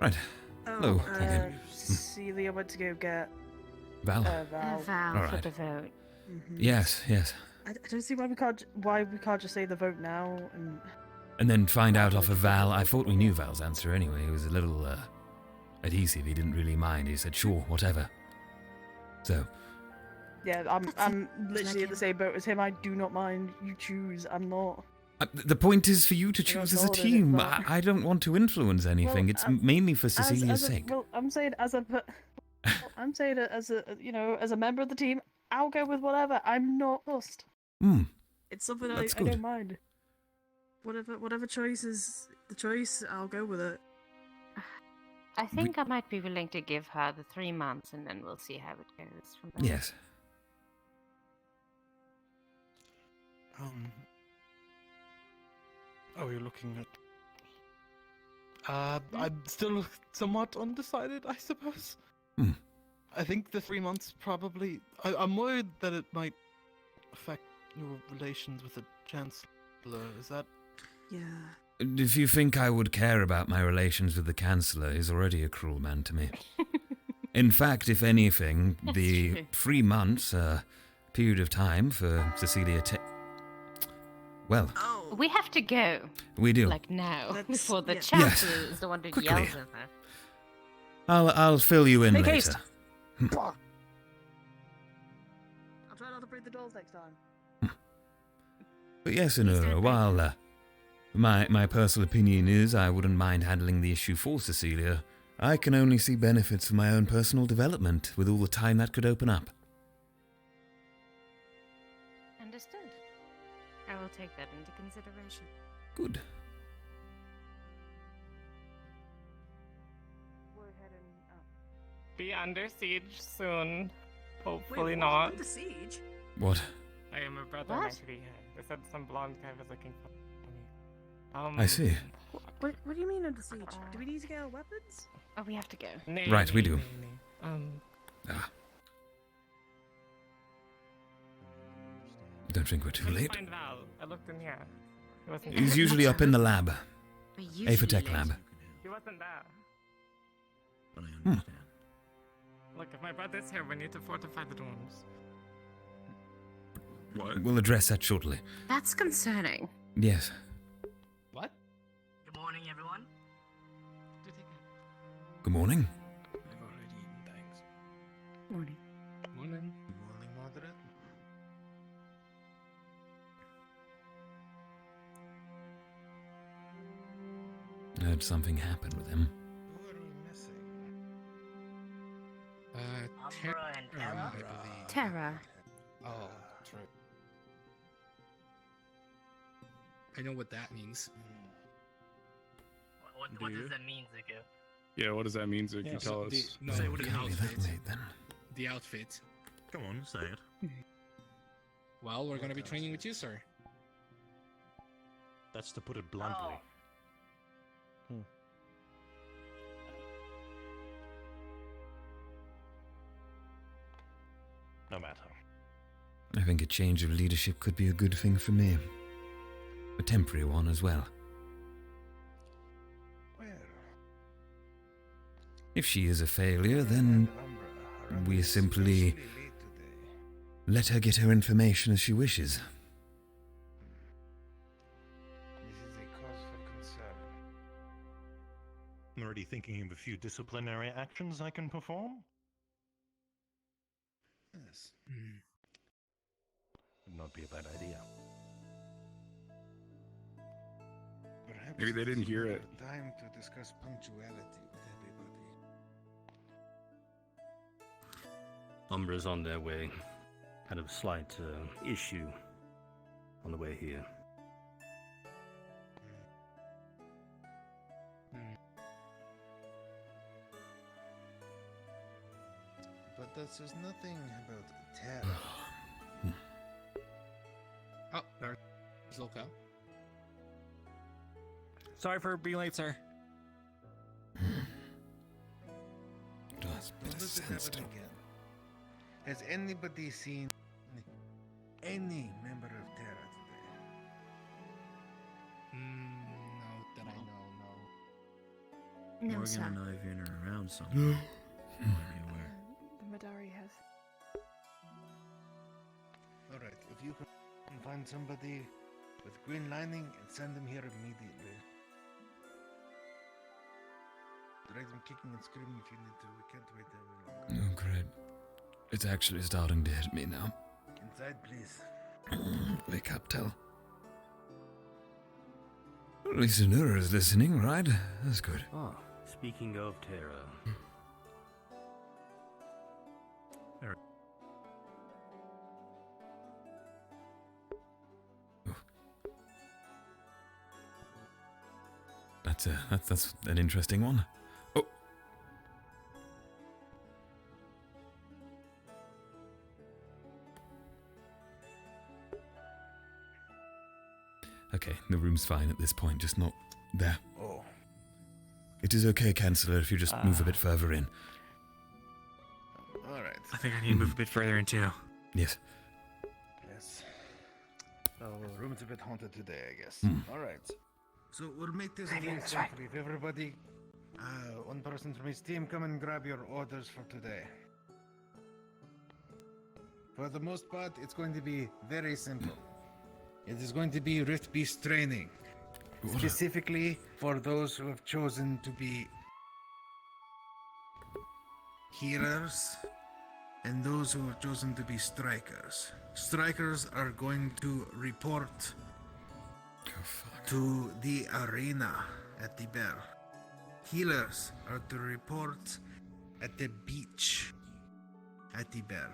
Right. Hello. Celia went to go get Val. Val All for right. the vote. Yes, yes. I don't see why we can't just say the vote now And then find out off of Val. I thought we knew Val's answer anyway. He was a little adhesive. He didn't really mind. He said, "Sure, whatever." So. Yeah, I'm literally in the same boat as him. I do not mind. You choose. I'm not. The point is for you to choose as a team. I don't want to influence anything. It's mainly for Cecilia's sake. Well, I'm saying as a as a member of the team, I'll go with whatever. I'm not fussed. It's something I don't mind. Whatever choice is the choice, I'll go with it. I think I might be willing to give her the 3 months, and then we'll see how it goes from there. Yes. Oh, you're looking at... I'm still somewhat undecided, I suppose. I think the 3 months probably... I'm worried that it might affect your relations with the Chancellor. Is that... Yeah. If you think I would care about my relations with the Chancellor, he's already a cruel man to me. In fact, if anything, the 3 months period of time for Cecilia Well, We have to go. we do. Like now, Let's- before the yeah. chancellor Yes. is the one who Quickly. yells at her. I'll fill you in Make later. haste. I'll try not to break the doors next time. But yes, Anura, while my personal opinion is I wouldn't mind handling the issue for Cecilia, I can only see benefits for my own personal development with all the time that could open up. Understood. I will take that into consideration. Good. We're heading up. Be under siege soon. Hopefully Wait, not. Under siege? What? I am a brother What? meant to be here. They said some blonde guy was looking for me. I see. What do you mean under siege? Do we need to get our weapons? Oh, we have to go. Nay, Right, we nay, do. nay, nay. Ah. Don't think we're too Where'd you late. find Val? I looked in here. He wasn't He's there. usually up in the lab. We're usually Aphotech late. lab. He wasn't there. But I understand. Look, if my brother's here, we need to fortify the dorms. What? We'll address that shortly. That's concerning. Yes. What? Good morning, everyone. Good morning. I've already eaten, thanks. Morning. Morning. Morning, moderate. I heard something happened with him. Who are we missing? Umbra and Terra. I believe. Terra. Oh, that's right. I know what that means. What does that mean, Zuko? Yeah, what does that mean, Zuko? Yeah, Tell us. No, Say what the it Can't be that outfit. late then. The outfit. Come on, say it. Well, we're gonna be training with you, sir. That's to put it bluntly. No matter. I think a change of leadership could be a good thing for me. A temporary one as well. If she is a failure, then we simply let her get her information as she wishes. This is a cause for concern. I'm already thinking of a few disciplinary actions I can perform. Yes. Would not be a bad idea. Perhaps Maybe they didn't this is hear a it. good time to discuss punctuality with everybody. Umbra's on their way. Had a slight issue on the way here. But that says nothing about Terra. Oh, there's Loka. Sorry for being late, sir. Does Well, bit of this is sense to- happening again. Has anybody seen any member of Terra today? No, that I know, no. No, Morgan sir. and I have been around somewhere. Anywhere. The Madari has. Alright, if you can find somebody with green lining and send them here immediately. Drag them kicking and screaming if you need to. We can't wait any longer. Oh, great. It's actually starting to hit me now. Inside, please. Wake up, Tel. At least Anura is listening, right? That's good. Ah, speaking of Terra. That's an interesting one. Oh. Okay, the room's fine at this point, just not there. Oh. It is okay, Chancellor, if you just move a bit further in. Alright. I think I need to move a bit further in too. Yes. Yes. Oh, the room's a bit haunted today, I guess. Hmm. Alright. So we'll make this a little simply. If everybody, one person from his team, come and grab your orders for today. For the most part, it's going to be very simple. It is going to be Rift Beast training. Specifically for those who have chosen to be healers and those who have chosen to be strikers. Strikers are going to report to the arena at the bear. Healers are to report at the beach at the bear.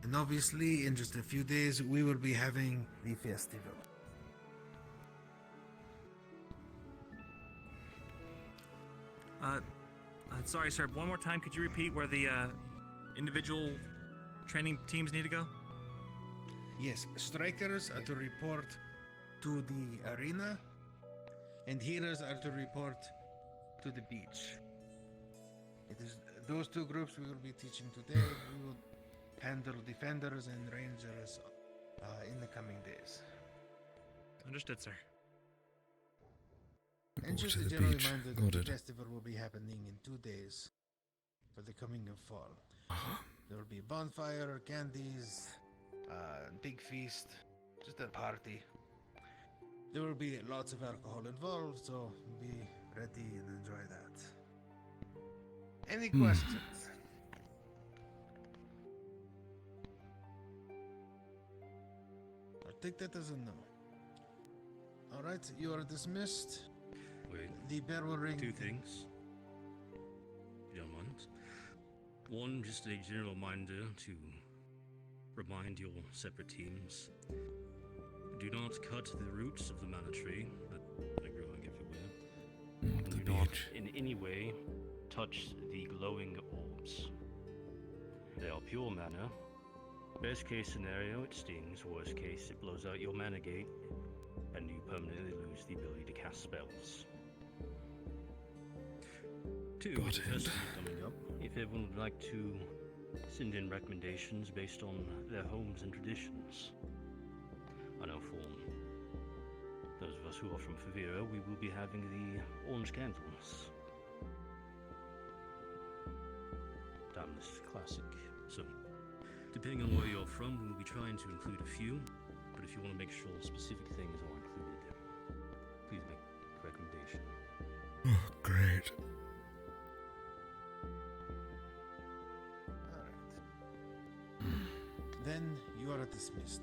And obviously, in just a few days, we will be having the festival. Sorry, sir. One more time, could you repeat where the individual training teams need to go? Yes, strikers are to report to the arena, and healers are to report to the beach. It is those two groups we will be teaching today. We will handle defenders and rangers in the coming days. Understood, sir. And just a general reminder that the festival will be happening in 2 days for the coming of fall. There will be a bonfire, candies, big feast, just a party. There will be lots of alcohol involved, so be ready and enjoy that. Any questions? I'll take that as a no. Alright, you are dismissed. Wait. The bell will ring. 2 things. If you don't mind. One, just a general reminder to remind your separate teams. Do not cut the roots of the mana tree that are growing everywhere. Do not in any way touch the glowing orbs. They are pure mana. Best case scenario, it stings. Worst case, it blows out your mana gate, and you permanently lose the ability to cast spells. 2, with the festival coming up, if everyone would like to send in recommendations based on their homes and traditions. I know for those of us who are from Favira, we will be having the orange candles. Timeless classic. So, depending on where you're from, we will be trying to include a few, but if you want to make sure specific things are included, please make a recommendation. Oh, great. Then you are dismissed.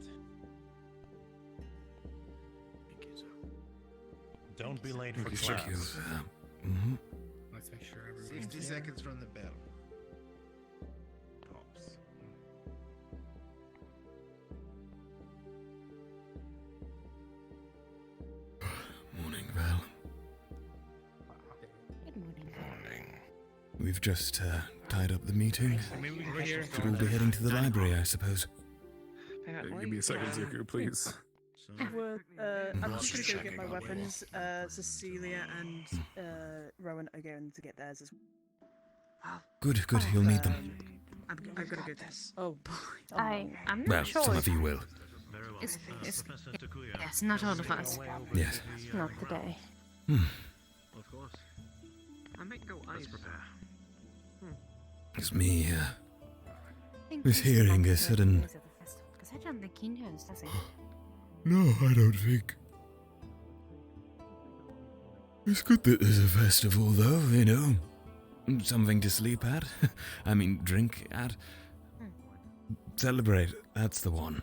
Thank you, sir. Don't be late for Thank you, class. thank you. Let's make sure everyone's 60 here. seconds from the bell. Tops. Morning, Val. Good morning. We've just tied up the meeting. Maybe we can catch here. up Should all be heading to the library, I suppose. Give me a second, Zuko, please. I'm just gonna go get my weapons. Cecilia and Rowan are going to get theirs as well. Good, good, you'll need them. I'm gonna go test. Oh boy. I'm not Well, sure. some of you will. It's, yes, not all of us. Yes. Not today. Of course. I might go ice. Let's prepare. It's me, was hearing a sudden... Because I don't think he knows, does he? No, I don't think. It's good that there's a festival, though, you know. Something to sleep at. I mean, drink at. Celebrate, that's the one.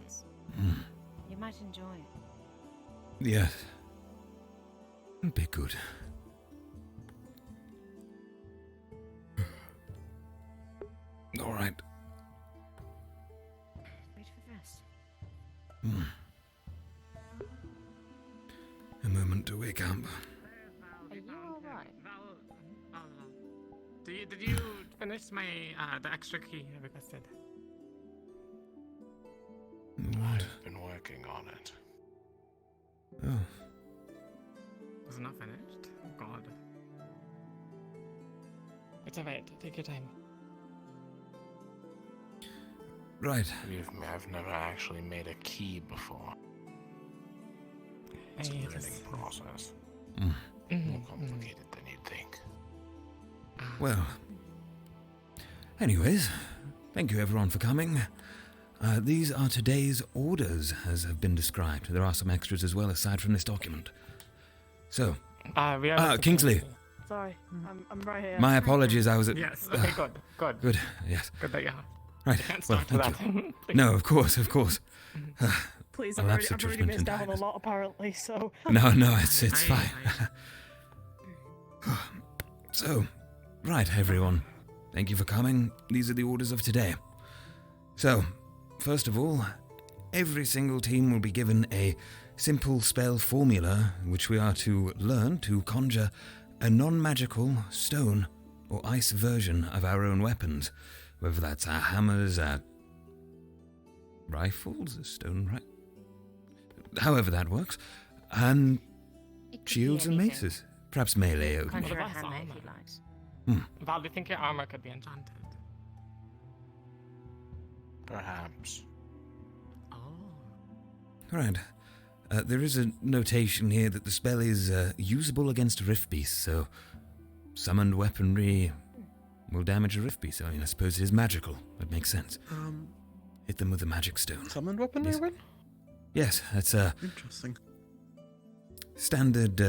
Yes. You might enjoy it. Yes. Be good. All right. Wait for the rest. A moment to wake up. Are you alright? Did you finish my the extra key I requested? What? I've been working on it. Oh. Was it not finished? Oh God. It's alright. Take your time. Right. I've never actually made a key before. It's a learning process. More complicated than you'd think. Well. Anyways, thank you everyone for coming. These are today's orders, as have been described. There are some extras as well, aside from this document. So, Kingsley. Sorry, I'm right here. My apologies, I was at... Yes, okay, good. Good, yes. Good that you have. Right, Can't well, stop thank for you. that. No, of course. Please, Well, I've that's already judgment missed out on and- a lot, apparently, so... No, it's fine. So, right, everyone. Thank you for coming. These are the orders of today. So, first of all, every single team will be given a simple spell formula, which we are to learn to conjure a non-magical stone or ice version of our own weapons, whether that's our hammers, our rifles, a stone however that works, and shields and maces. Perhaps melee. Conjure a hammer if he likes. Val, do you think your armor could be enchanted? Perhaps. Right. There is a notation here that the spell is usable against rift beasts, so summoned weaponry will damage a rift beast. So I suppose it is magical. That makes sense. Hit them with a magic stone. Summoned weaponry, Yes. Will? Yes, that's Interesting. standard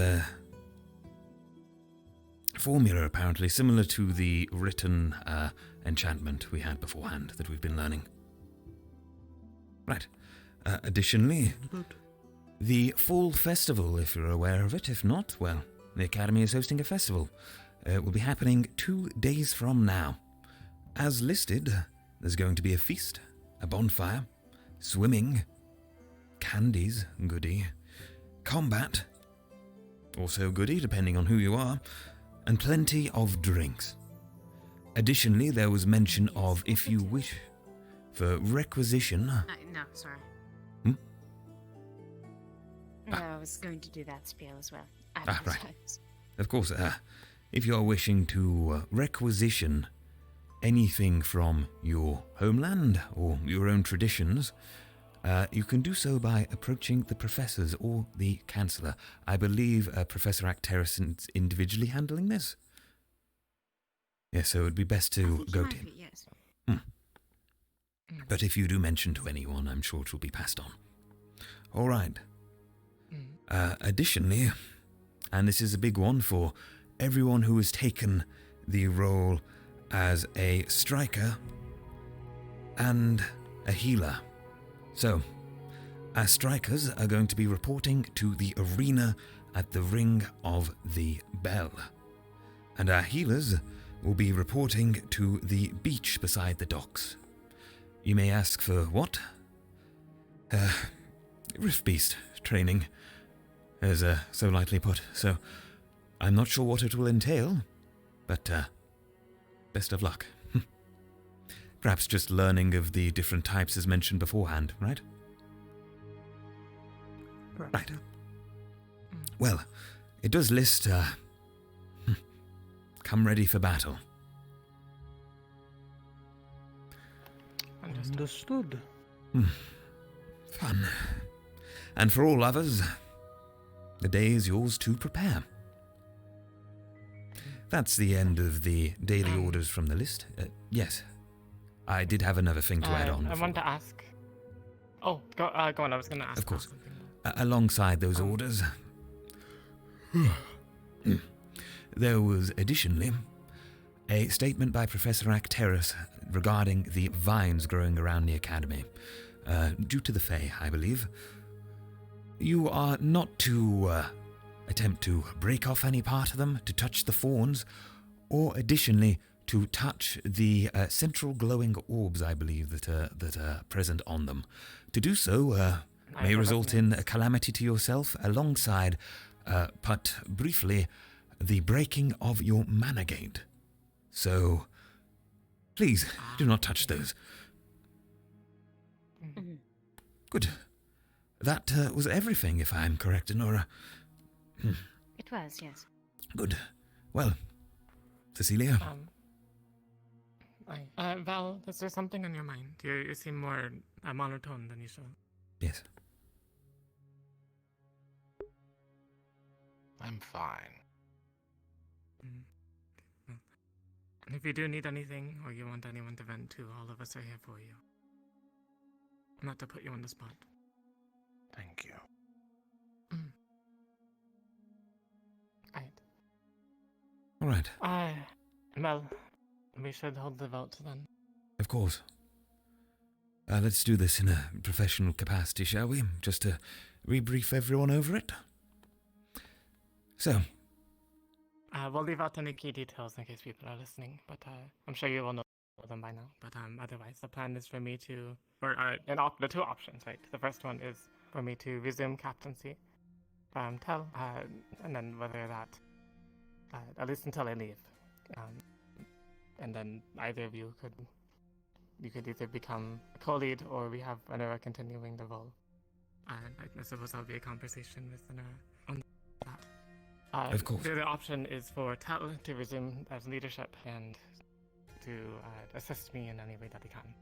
formula, apparently, similar to the written enchantment we had beforehand that we've been learning. Right. Additionally, the Fall Festival, if you're aware of it. If not, well, the Academy is hosting a festival. It will be happening 2 days from now. As listed, there's going to be a feast, a bonfire, swimming, candies, goodie, combat, also goodie depending on who you are, and plenty of drinks. Additionally, there was mention of, if you wish, for requisition. No, sorry. No, I was going to do that spiel as well. Right. Of course, if you're wishing to requisition anything from your homeland or your own traditions, you can do so by approaching the professors or the Chancellor. I believe Professor Acteris is individually handling this. Yes, so it would be best to go to him. Yes. But if you do mention to anyone, I'm sure it will be passed on. All right. Additionally, and this is a big one for everyone who has taken the role as a striker and a healer. So, our strikers are going to be reporting to the arena at the Ring of the Bell, and our healers will be reporting to the beach beside the docks. You may ask for what? Rift Beast training, as so lightly put. So, I'm not sure what it will entail, but best of luck. Perhaps just learning of the different types as mentioned beforehand, right? Right. Well, it does list, come ready for battle. Understood. Fun. And for all others, the day is yours to prepare. That's the end of the daily orders from the list. Yes. I did have another thing to add on. I want to ask. Oh, go on. I was going to ask. Of course. Alongside those orders, there was additionally a statement by Professor Acteris regarding the vines growing around the academy. Due to the Fae, I believe. You are not to attempt to break off any part of them, to touch the thorns, or additionally to touch the central glowing orbs, I believe, that are present on them. To do so may result in a calamity to yourself, alongside, but briefly, the breaking of your mana gate. So, please, do not touch those. Good. That was everything, if I'm correct, Nora. It was, yes. Good. Well, Cecilia? Val, is there something on your mind? You seem more monotone than you should. Yes. I'm fine. And if you do need anything, or you want anyone to vent to, all of us are here for you. Not to put you on the spot. Thank you. Right. All right. Well, we should hold the vote then. Of course. Let's do this in a professional capacity, shall we? Just to rebrief everyone over it. So. We'll leave out any key details in case people are listening, but I'm sure you will know them by now. But otherwise, the plan is for me to, the two options, right? The first one is for me to resume captaincy, and then whether that, at least until I leave, and then either of you could either become a co-lead or we have Anura continuing the role. I suppose that'll be a conversation with Anura on that. Of course. The other option is for Tel to resume as leadership and to assist me in any way that he can.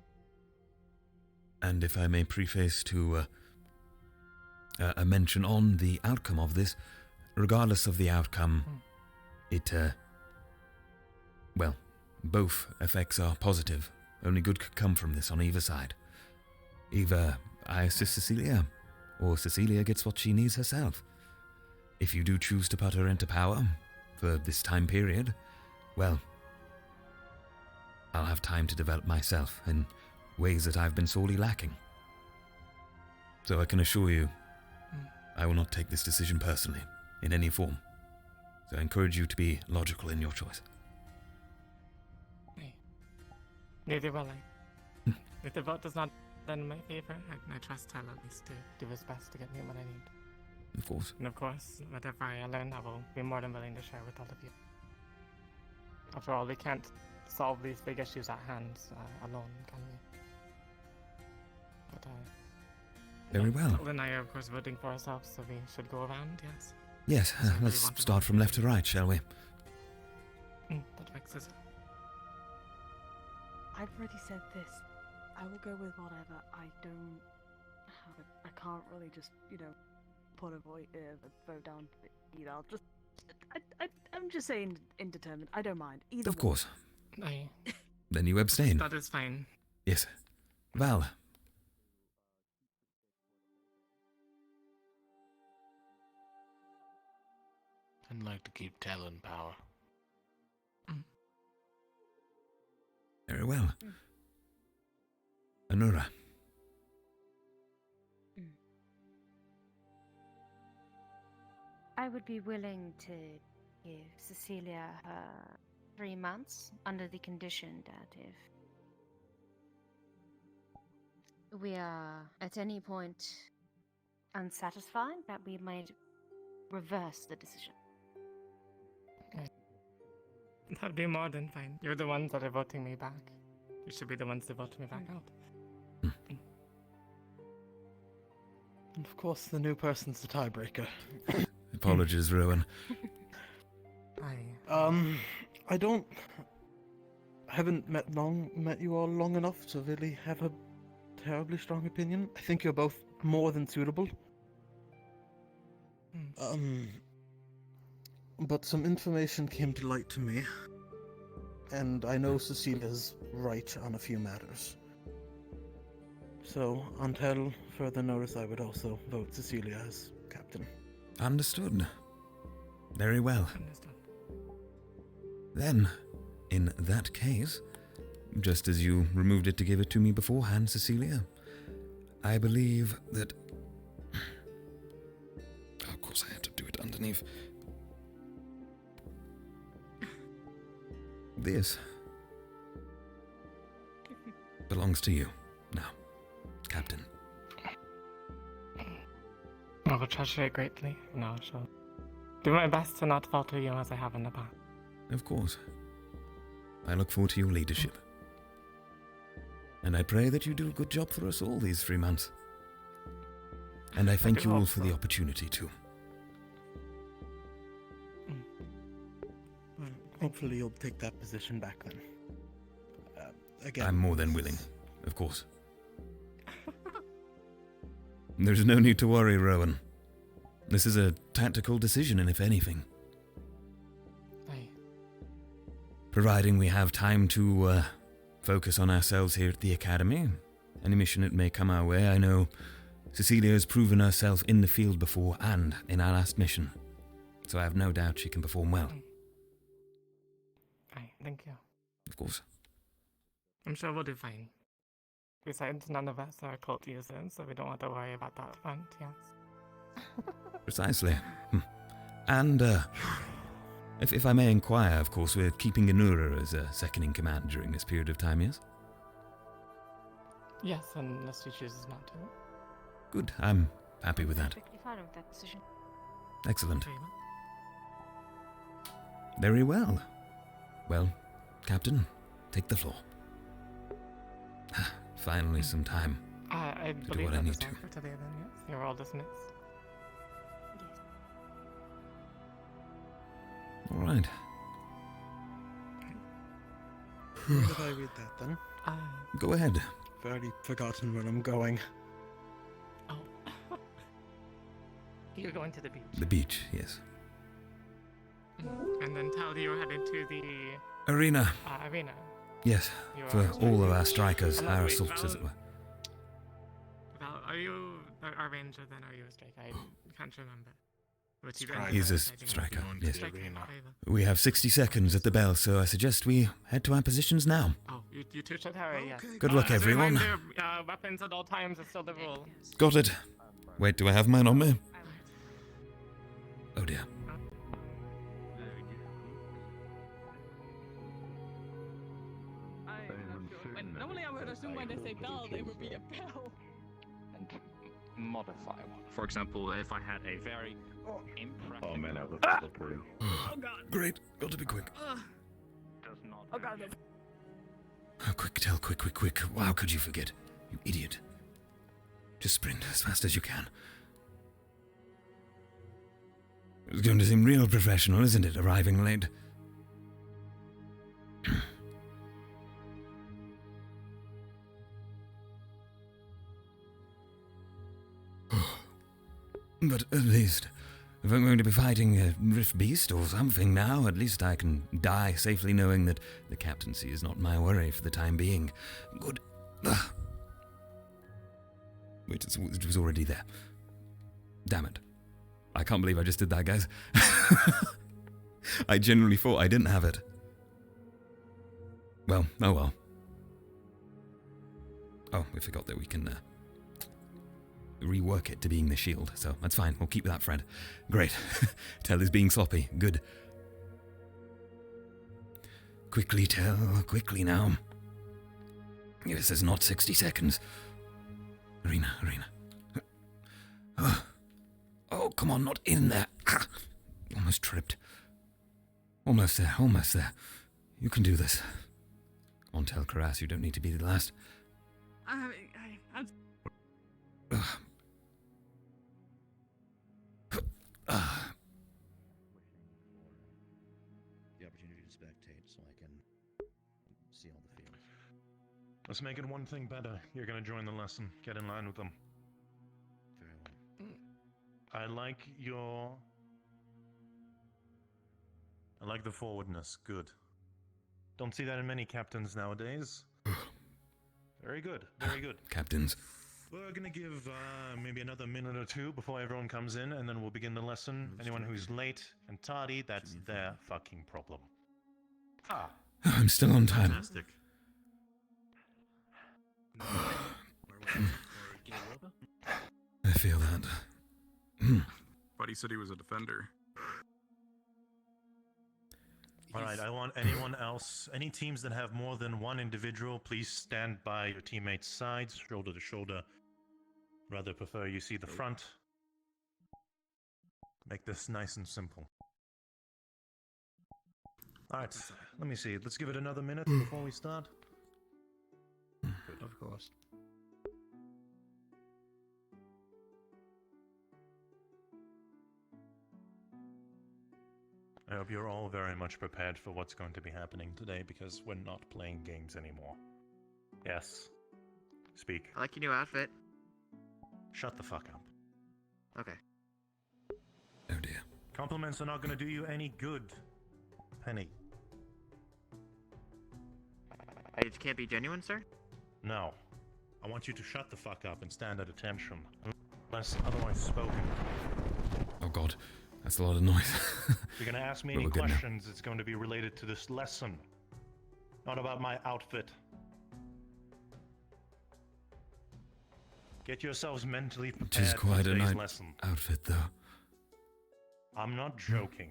And if I may preface to a mention on the outcome of this, regardless of the outcome, both effects are positive. Only good could come from this on either side. Either I assist Cecilia, or Cecilia gets what she needs herself. If you do choose to put her into power for this time period, well, I'll have time to develop myself in ways that I've been sorely lacking. So I can assure you, I will not take this decision personally, in any form. So I encourage you to be logical in your choice. Neither will I. If the vote does not lend in my favor, I trust Tel at least to do his best to get me what I need. Of course. And of course, whatever I learn, I will be more than willing to share with all of you. After all, we can't solve these big issues at hand alone, can we? But, very well. Tel and I are, of course, voting for ourselves, so we should go around, yes? Yes, let's start from left to right, shall we? That makes sense. I've already said this. I will go with whatever. I don't have it. I can't really just, put a vote down. I'll just. I'm just saying indeterminate. I don't mind. Either Of course. Aye. Then you abstain. That is fine. Yes. Val. I'd like to keep Tel in power. Very well. Anura. I would be willing to give Cecilia her 3 months under the condition that if we are at any point unsatisfied, that we might reverse the decision. That'd be more than fine. You're the ones that are voting me back. You should be the ones to vote me back out. And of course, the new person's the tiebreaker. Apologies, Rowan. I haven't met you all long enough to really have a terribly strong opinion. I think you're both more than suitable. But some information came to light to me, and I know Cecilia's right on a few matters. So, until further notice, I would also vote Cecilia as captain. Understood. Very well. Understood. Then, in that case, just as you removed it to give it to me beforehand, Cecilia, I believe that... Of course I had to do it underneath. This belongs to you now, Captain. I will treasure it greatly, and I shall do my best to not falter you as I have in the past. Of course. I look forward to your leadership. And I pray that you do a good job for us all these 3 months. And I thank you all for the opportunity too. Hopefully you'll take that position back then. Again, I'm more than willing, of course. There's no need to worry, Rowan. This is a tactical decision, and if anything, providing we have time to focus on ourselves here at the Academy, any mission that may come our way. I know Cecilia has proven herself in the field before and in our last mission, so I have no doubt she can perform well. Aye, thank you. Of course. I'm sure we'll do fine. Besides, none of us are cult users, so we don't have to worry about that front, yes. Precisely. And, if I may inquire, of course, we're keeping Ganura as a second-in-command during this period of time, yes? Yes, unless she chooses not to. Good, I'm happy with that. Perfectly fine with that decision. Excellent. Very well. Well, Captain, take the floor. Finally, some time I to do believe what I that need is to. all for today then, yes? You're all dismissed. All right. Did I read that then? Go ahead. I've already forgotten where I'm going. Oh. You're going to the beach. The beach, yes. And then tell you're headed to the... Arena. Arena. Yes, You for are all of our strikers, Oh, our wait, assaults, as it were. Val, are you a ranger then? Are you a striker? I can't remember. But you don't He's a striker, yes. We have 60 seconds at the bell, so I suggest we head to our positions now. Oh, you two should hurry, yes. Good luck, As a everyone. reminder, weapons at all times is still the rule. Got it. Wait, do I have mine on me? Oh dear. Normally I would assume when they say bell, there would be a bell. And modify one. For example, if I had a very impractical... Oh man, I looked at for you. Oh god. Great, got to be quick. Does not... Oh god. Oh, quick, Tel, quick. How could you forget? You idiot. Just sprint as fast as you can. It's going to seem real professional, isn't it, arriving late? But at least, if I'm going to be fighting a rift beast or something now, at least I can die safely knowing that the captaincy is not my worry for the time being. Good. Ugh. Wait, it was already there. Damn it. I can't believe I just did that, guys. I genuinely thought I didn't have it. Well, oh well. Oh, we forgot that we can rework it to being the shield, so that's fine. We'll keep that, Fred. Great. Tel is being sloppy. Good. Quickly, Tel. Quickly now. This is not 60 seconds. Arena. Oh, come on, not in there. Ah, almost tripped. Almost there. You can do this. Come on, Tel'Kahras, you don't need to be the last. I'm... The opportunity to spectate so I can see all the fields. Let's make it one thing better. You're gonna join the lesson. Get in line with them. Very well. I like the forwardness. Good. Don't see that in many captains nowadays. Very good. Captains. We're gonna give maybe another minute or two before everyone comes in, and then we'll begin the lesson. Anyone who's late and tardy, that's their fucking problem. I'm still on time. Fantastic. I feel that. Buddy said he was a defender. Alright, I want anyone else, any teams that have more than one individual, please stand by your teammates' sides, shoulder to shoulder. Rather prefer you see the front. Make this nice and simple. Alright, let me see. Let's give it another minute before we start. Of course. I hope you're all very much prepared for what's going to be happening today, because we're not playing games anymore. Yes. Speak. I like your new outfit. Shut the fuck up. Okay. Oh dear. Compliments are not going to do you any good, Penny. I just can't be genuine, sir? No. I want you to shut the fuck up and stand at attention, unless otherwise spoken. Oh god, that's a lot of noise. If you're gonna ask me But any we're good now. questions, it's going to be related to this lesson, not about my outfit. Get yourselves mentally Which prepared is for quite a today's nice lesson. outfit, though. I'm not joking.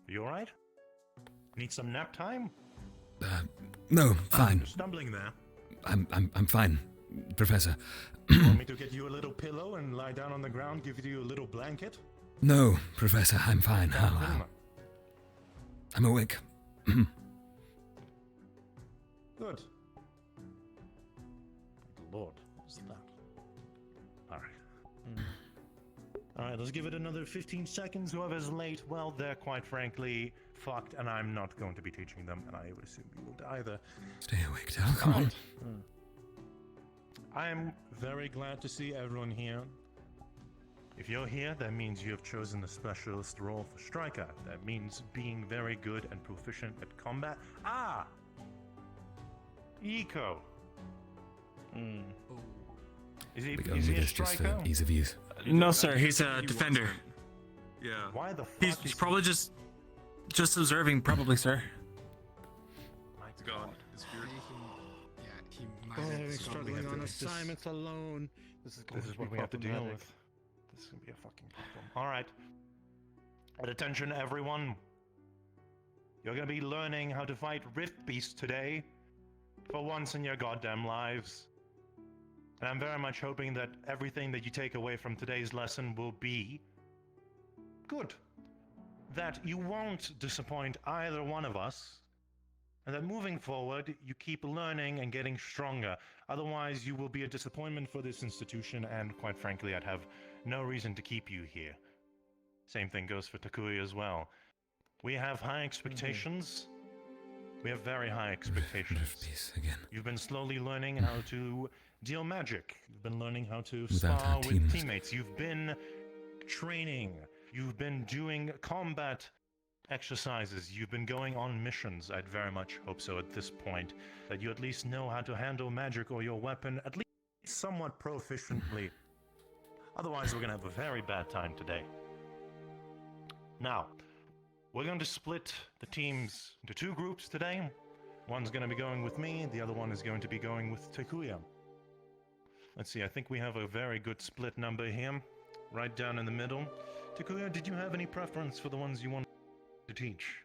You alright? Need some nap time? No, fine. You're stumbling there. I'm fine, Professor. Want me to get you a little pillow and lie down on the ground, give you a little blanket? No, Professor, I'm fine. I'm awake. Good. Lord, what's that? Alright. Alright, let's give it another 15 seconds. Whoever's late, well, they're quite frankly fucked, and I'm not going to be teaching them, and I would assume you won't either. Stay awake, Del. Come on. I am very glad to see everyone here. If you're here, that means you have chosen the specialist role for Striker. That means being very good and proficient at combat. Ah! Eco. Is he We're going a with this just striker? for ease of use. No, sir. He's a defender. Yeah. Why the fuck? He's probably just observing, probably, sir. My God. He might Oh, have he's so struggling we have on to- assignments alone. This is what we have to deal with. This is gonna be a fucking problem. Alright. At attention, everyone. You're gonna be learning how to fight Rift Beasts today. For once in your goddamn lives. And I'm very much hoping that everything that you take away from today's lesson will be good. That you won't disappoint either one of us. And that moving forward, you keep learning and getting stronger. Otherwise, you will be a disappointment for this institution, and quite frankly, I'd have no reason to keep you here. Same thing goes for Takuya as well. We have high expectations. We have very high expectations. Again. You've been slowly learning how to deal magic. You've been learning how to Without spar our with teams. teammates. You've been training. You've been doing combat exercises. You've been going on missions. I'd very much hope so at this point. That you at least know how to handle magic or your weapon at least somewhat proficiently. Otherwise, we're going to have a very bad time today. Now, we're going to split the teams into two groups today. One's going to be going with me, the other one is going to be going with Takuya. Let's see, I think we have a very good split number here, right down in the middle. Takuya, did you have any preference for the ones you want to teach?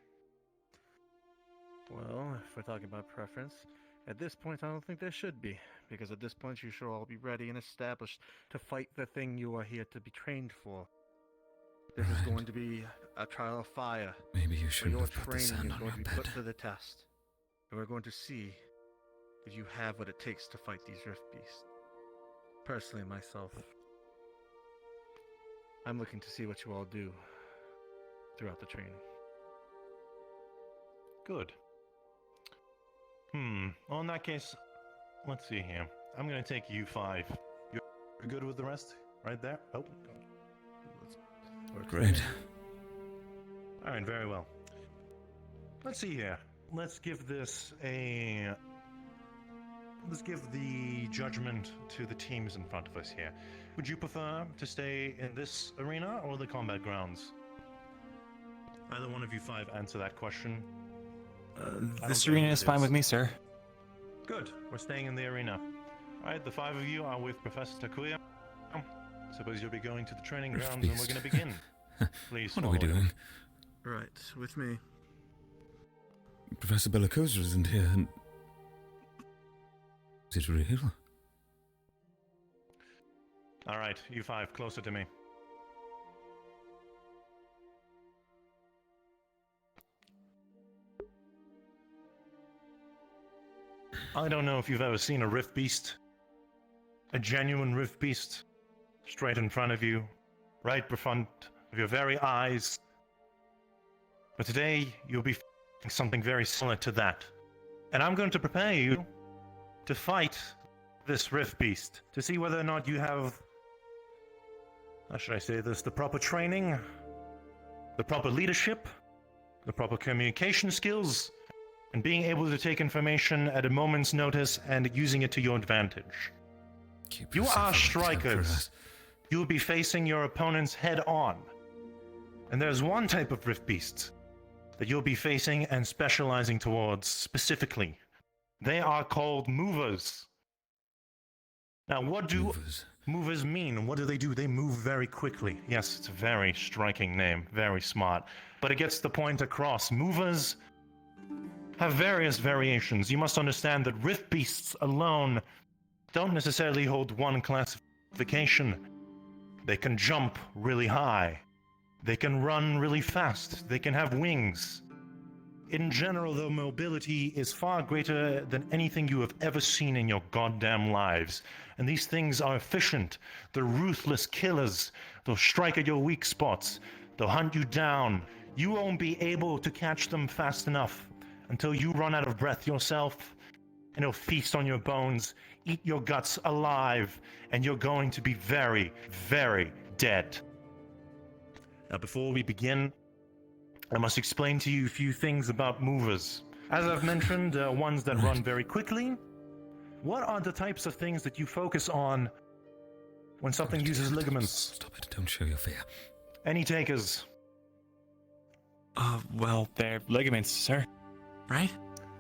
Well, if we're talking about preference, at this point I don't think there should be, because at this point you should all be ready and established to fight the thing you are here to be trained for. This is going to be a trial of fire. Maybe you where shouldn't your have put the training sand is on going your to be bed. put to the test. And we're going to see if you have what it takes to fight these Rift Beasts. Personally, myself, I'm looking to see what you all do throughout the training. Good. Well, in that case, let's see here. I'm going to take you 5. You're good with the rest? Right there? Oh. Great. Alright, very well. Let's see here. Let's give this a... Let's give the judgment to the teams in front of us here. Would you prefer to stay in this arena or the combat grounds? Either one of you 5 answer that question. This arena is fine with me, sir. Good. We're staying in the arena. Alright, the 5 of you are with Professor Takuya. Suppose you'll be going to the training Rift grounds and we're Beast. going to begin. Please What are we follow me. doing? Right, with me. Professor Bellicosa isn't here. And... Is it real? Alright, you 5, closer to me. I don't know if you've ever seen a Rift Beast. A genuine Rift Beast. Straight in front of you. Right in front of your very eyes. But today, you'll be facing something very similar to that. And I'm going to prepare you to fight this Rift Beast. To see whether or not you have... How should I say this? The proper training, the proper leadership, the proper communication skills, and being able to take information at a moment's notice and using it to your advantage. You are strikers. You'll be facing your opponents head on. And there's one type of Rift Beasts that you'll be facing and specializing towards specifically. They are called movers. Now, what do movers mean? What do? They move very quickly. Yes, it's a very striking name, very smart. But it gets the point across. Movers have various variations. You must understand that Rift Beasts alone don't necessarily hold one classification. They can jump really high. They can run really fast. They can have wings. In general, their mobility is far greater than anything you have ever seen in your goddamn lives. And these things are efficient. They're ruthless killers. They'll strike at your weak spots. They'll hunt you down. You won't be able to catch them fast enough until you run out of breath yourself, and they'll feast on your bones, eat your guts alive, and you're going to be very, very dead. Now, before we begin, I must explain to you a few things about movers. As I've mentioned, ones that run very quickly. What are the types of things that you focus on when something uses ligaments? Stop it, don't show your fear. Any takers? Well, they're ligaments, sir. Right?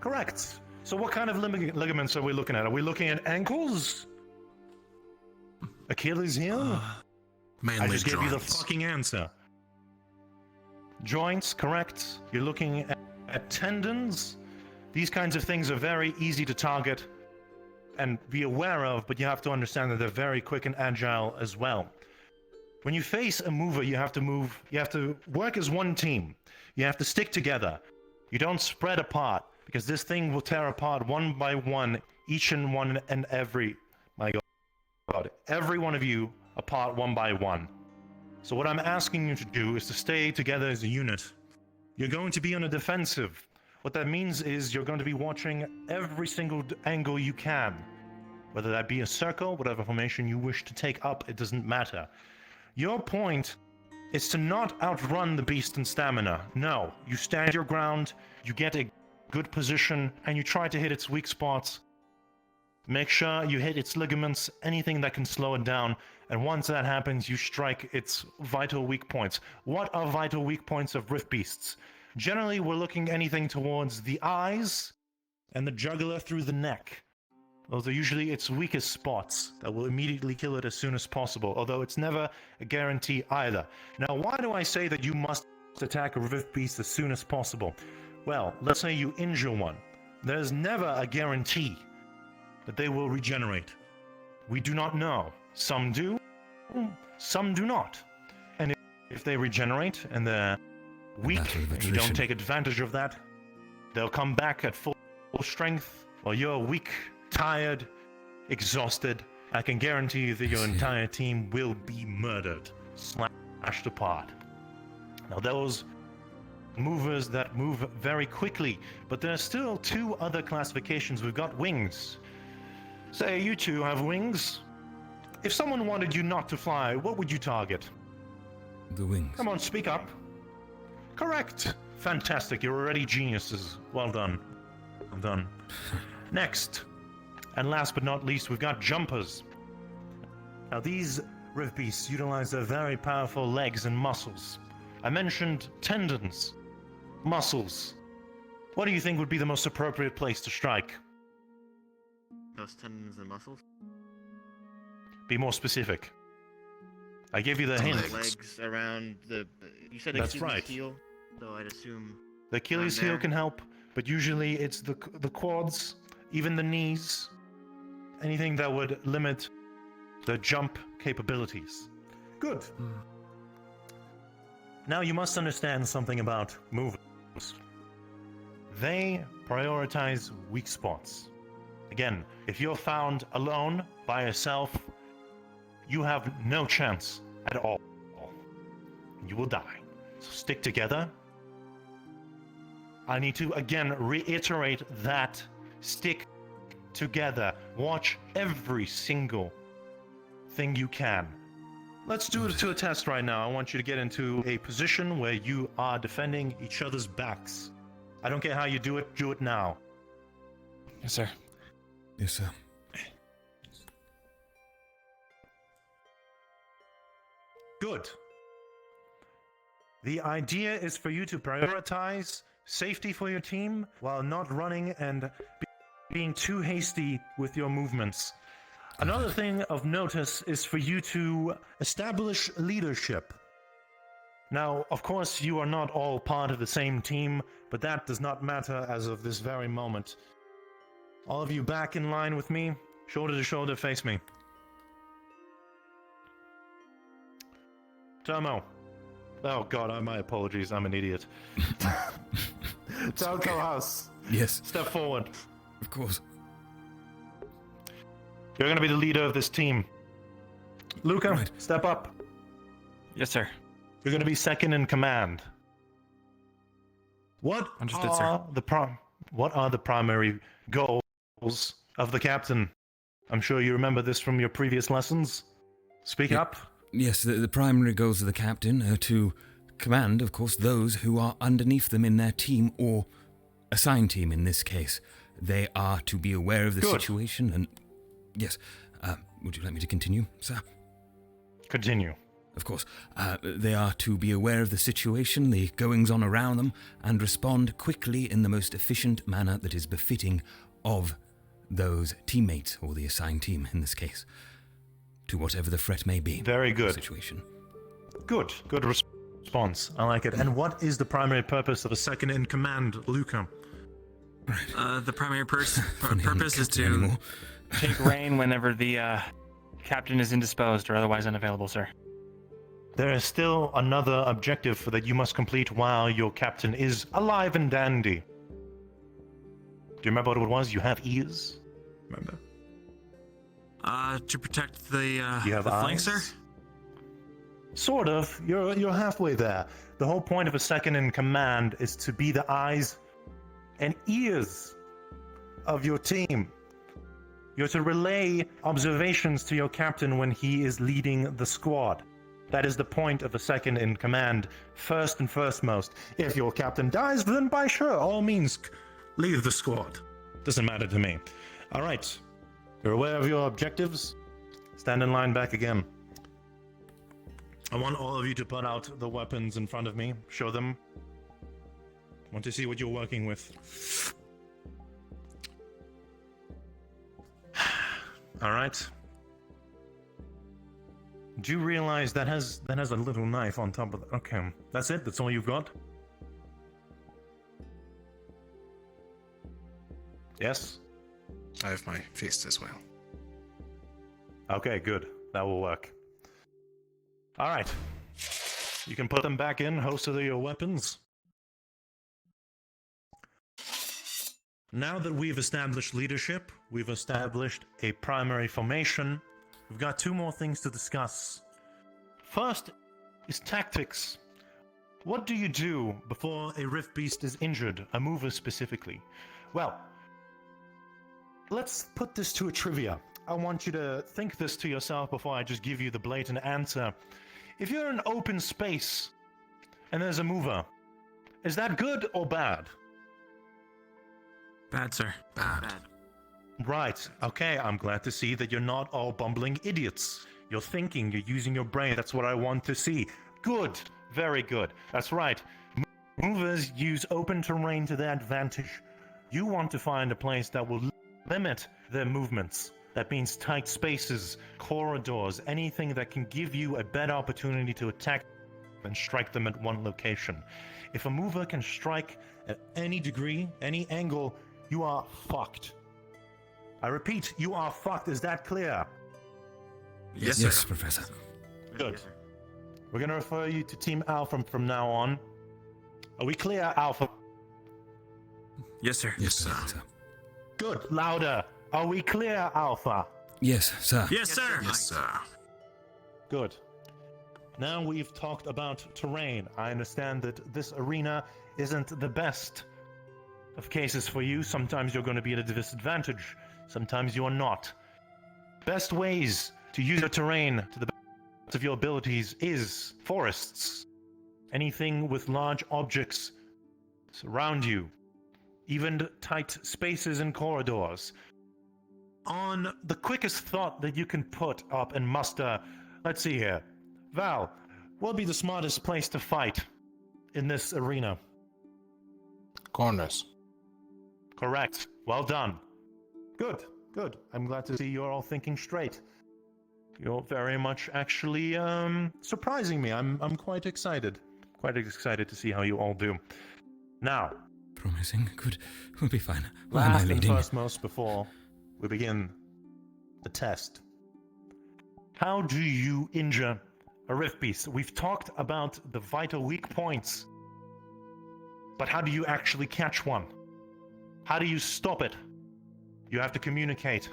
Correct. So what kind of ligaments are we looking at? Are we looking at ankles? Achilles heel? Mainly I just gave you the joints. fucking answer. Joints, correct. You're looking at tendons. These kinds of things are very easy to target and be aware of, but you have to understand that they're very quick and agile as well. When you face a mover, you have to work as one team. You have to stick together. You don't spread apart, because this thing will tear apart one by one, each and one and every, my God, every one of you apart one by one. So what I'm asking you to do is to stay together as a unit. You're going to be on a defensive. What that means is you're going to be watching every single angle you can. Whether that be a circle, whatever formation you wish to take up, it doesn't matter. Your point is to not outrun the beast in stamina. No, you stand your ground, you get a good position, and you try to hit its weak spots. Make sure you hit its ligaments, anything that can slow it down, and once that happens, you strike its vital weak points. What are vital weak points of Rift Beasts? Generally, we're looking anything towards the eyes and the jugular through the neck. Those are usually its weakest spots that will immediately kill it as soon as possible, although it's never a guarantee either. Now, why do I say that you must attack a Rift Beast as soon as possible? Well, let's say you injure one. There's never a guarantee that they will regenerate. We do not know. Some do, some do not. And if they regenerate and they're weak and you don't take advantage of that, they'll come back at full strength while you're weak, tired, exhausted. I can guarantee you that your entire team will be murdered, slashed apart. Now those movers that move very quickly, but there are still two other classifications. We've got wings. Say you two have wings. If someone wanted you not to fly, what would you target? The wings. Come on, speak up. Correct. Fantastic. You're already geniuses. Well done. Well done. Next, and last but not least, we've got jumpers. Now these Rift Beasts utilize their very powerful legs and muscles. I mentioned tendons, muscles. What do you think would be the most appropriate place to strike? Those tendons and muscles? Be more specific. I gave you the hint. Legs around the... You said That's Achilles right. heel, so I'd assume... The Achilles heel can help, but usually it's the quads, even the knees, anything that would limit the jump capabilities. Good. Now you must understand something about movers. They prioritize weak spots. Again, if you're found alone, by yourself, you have no chance at all. You will die. So stick together. I need to again reiterate that. Stick together. Watch every single thing you can. Let's do it to a test right now. I want you to get into a position where you are defending each other's backs. I don't care how you do it now. Yes, sir. Yes, sir. Good. The idea is for you to prioritize safety for your team while not running and being too hasty with your movements. Another thing of notice is for you to establish leadership. Now, of course, you are not all part of the same team, but that does not matter as of this very moment. All of you back in line with me, shoulder to shoulder, face me. Tomo. Oh god, my apologies, I'm an idiot. Tel'Kahras. Yes. Step forward. Of course. You're gonna be the leader of this team. Luca, step up. Yes, sir. You're gonna be second in command. What Understood, are the primary goals of the captain? I'm sure you remember this from your previous lessons. Speak up. Yes, the primary goals of the captain are to command, of course, those who are underneath them in their team or assigned team in this case. They are to be aware of the situation and... Yes. Would you like me to continue, sir? Continue. Of course. They are to be aware of the situation, the goings-on around them, and respond quickly in the most efficient manner that is befitting of those teammates, or the assigned team in this case, to whatever the threat may be. Very good. Situation. Good response. I like it. And what is the primary purpose of a second in command, Luca? The primary purpose is to take reign whenever the captain is indisposed or otherwise unavailable, sir. There is still another objective that you must complete while your captain is alive and dandy. Do you remember what it was? You have ears? Remember? To protect the eyes? flank, sir? Sort of. You're halfway there. The whole point of a second in command is to be the eyes and ears of your team. You're to relay observations to your captain when he is leading the squad. That is the point of a second in command, first and firstmost. If your captain dies, then by sure, all means, leave the squad. Doesn't matter to me. All right. You're aware of your objectives? Stand in line back again. I want all of you to put out the weapons in front of me. Show them. I want to see what you're working with. All right. Do you realize that has a little knife on top of that? Okay, that's it? That's all you've got? Yes? I have my fist as well. Okay, good. That will work. All right. You can put them back in, host of your weapons. Now that we've established leadership, we've established a primary formation, we've got two more things to discuss. First is tactics. What do you do before a Rift Beast is injured, a mover specifically? Well, let's put this to a trivia. I want you to think this to yourself before I just give you the blatant answer. If you're in open space and there's a mover, is that good or bad? Bad, sir. Bad. Right. Okay, I'm glad to see that you're not all bumbling idiots. You're thinking, you're using your brain. That's what I want to see. Good. Very good. That's right. Movers use open terrain to their advantage. You want to find a place that will limit their movements. That means tight spaces, corridors, anything that can give you a better opportunity to attack and strike them at one location. If a mover can strike at any degree, any angle, you are fucked. I repeat, you are fucked. Is that clear? Yes, sir. Yes, Professor. Good. We're going to refer you to Team Alpha from now on. Are we clear, Alpha? Yes, sir. Yes, sir. Good. Louder. Are we clear, Alpha? Yes, sir. Yes, sir. Yes, sir. Good. Now we've talked about terrain. I understand that this arena isn't the best of cases for you. Sometimes you're going to be at a disadvantage. Sometimes you are not. Best ways to use your terrain to the best of your abilities is forests. Anything with large objects surround you. even tight spaces and corridors. On the quickest thought that you can put up and muster, let's see here. Val, what would be the smartest place to fight in this arena? Corners. Correct. Well done. Good, good. I'm glad to see you're all thinking straight. You're very much actually surprising me. I'm quite excited. Quite excited to see how you all do. Now, promising. Good. We'll be fine. Why am I last and leading? firstmost before we begin the test. How do you injure a rift beast? We've talked about the vital weak points. But how do you actually catch one? How do you stop it? You have to communicate.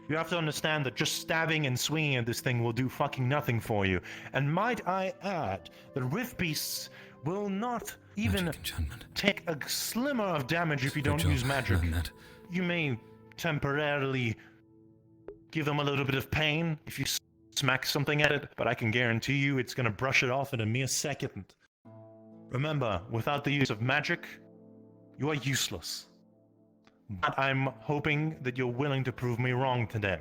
You have to understand that just stabbing and swinging at this thing will do fucking nothing for you. And might I add, that rift beasts will not even take a slimmer of damage if you don't use magic. You may temporarily give them a little bit of pain if you smack something at it, but I can guarantee you it's going to brush it off in a mere second. Remember, without the use of magic, you are useless. But I'm hoping that you're willing to prove me wrong today.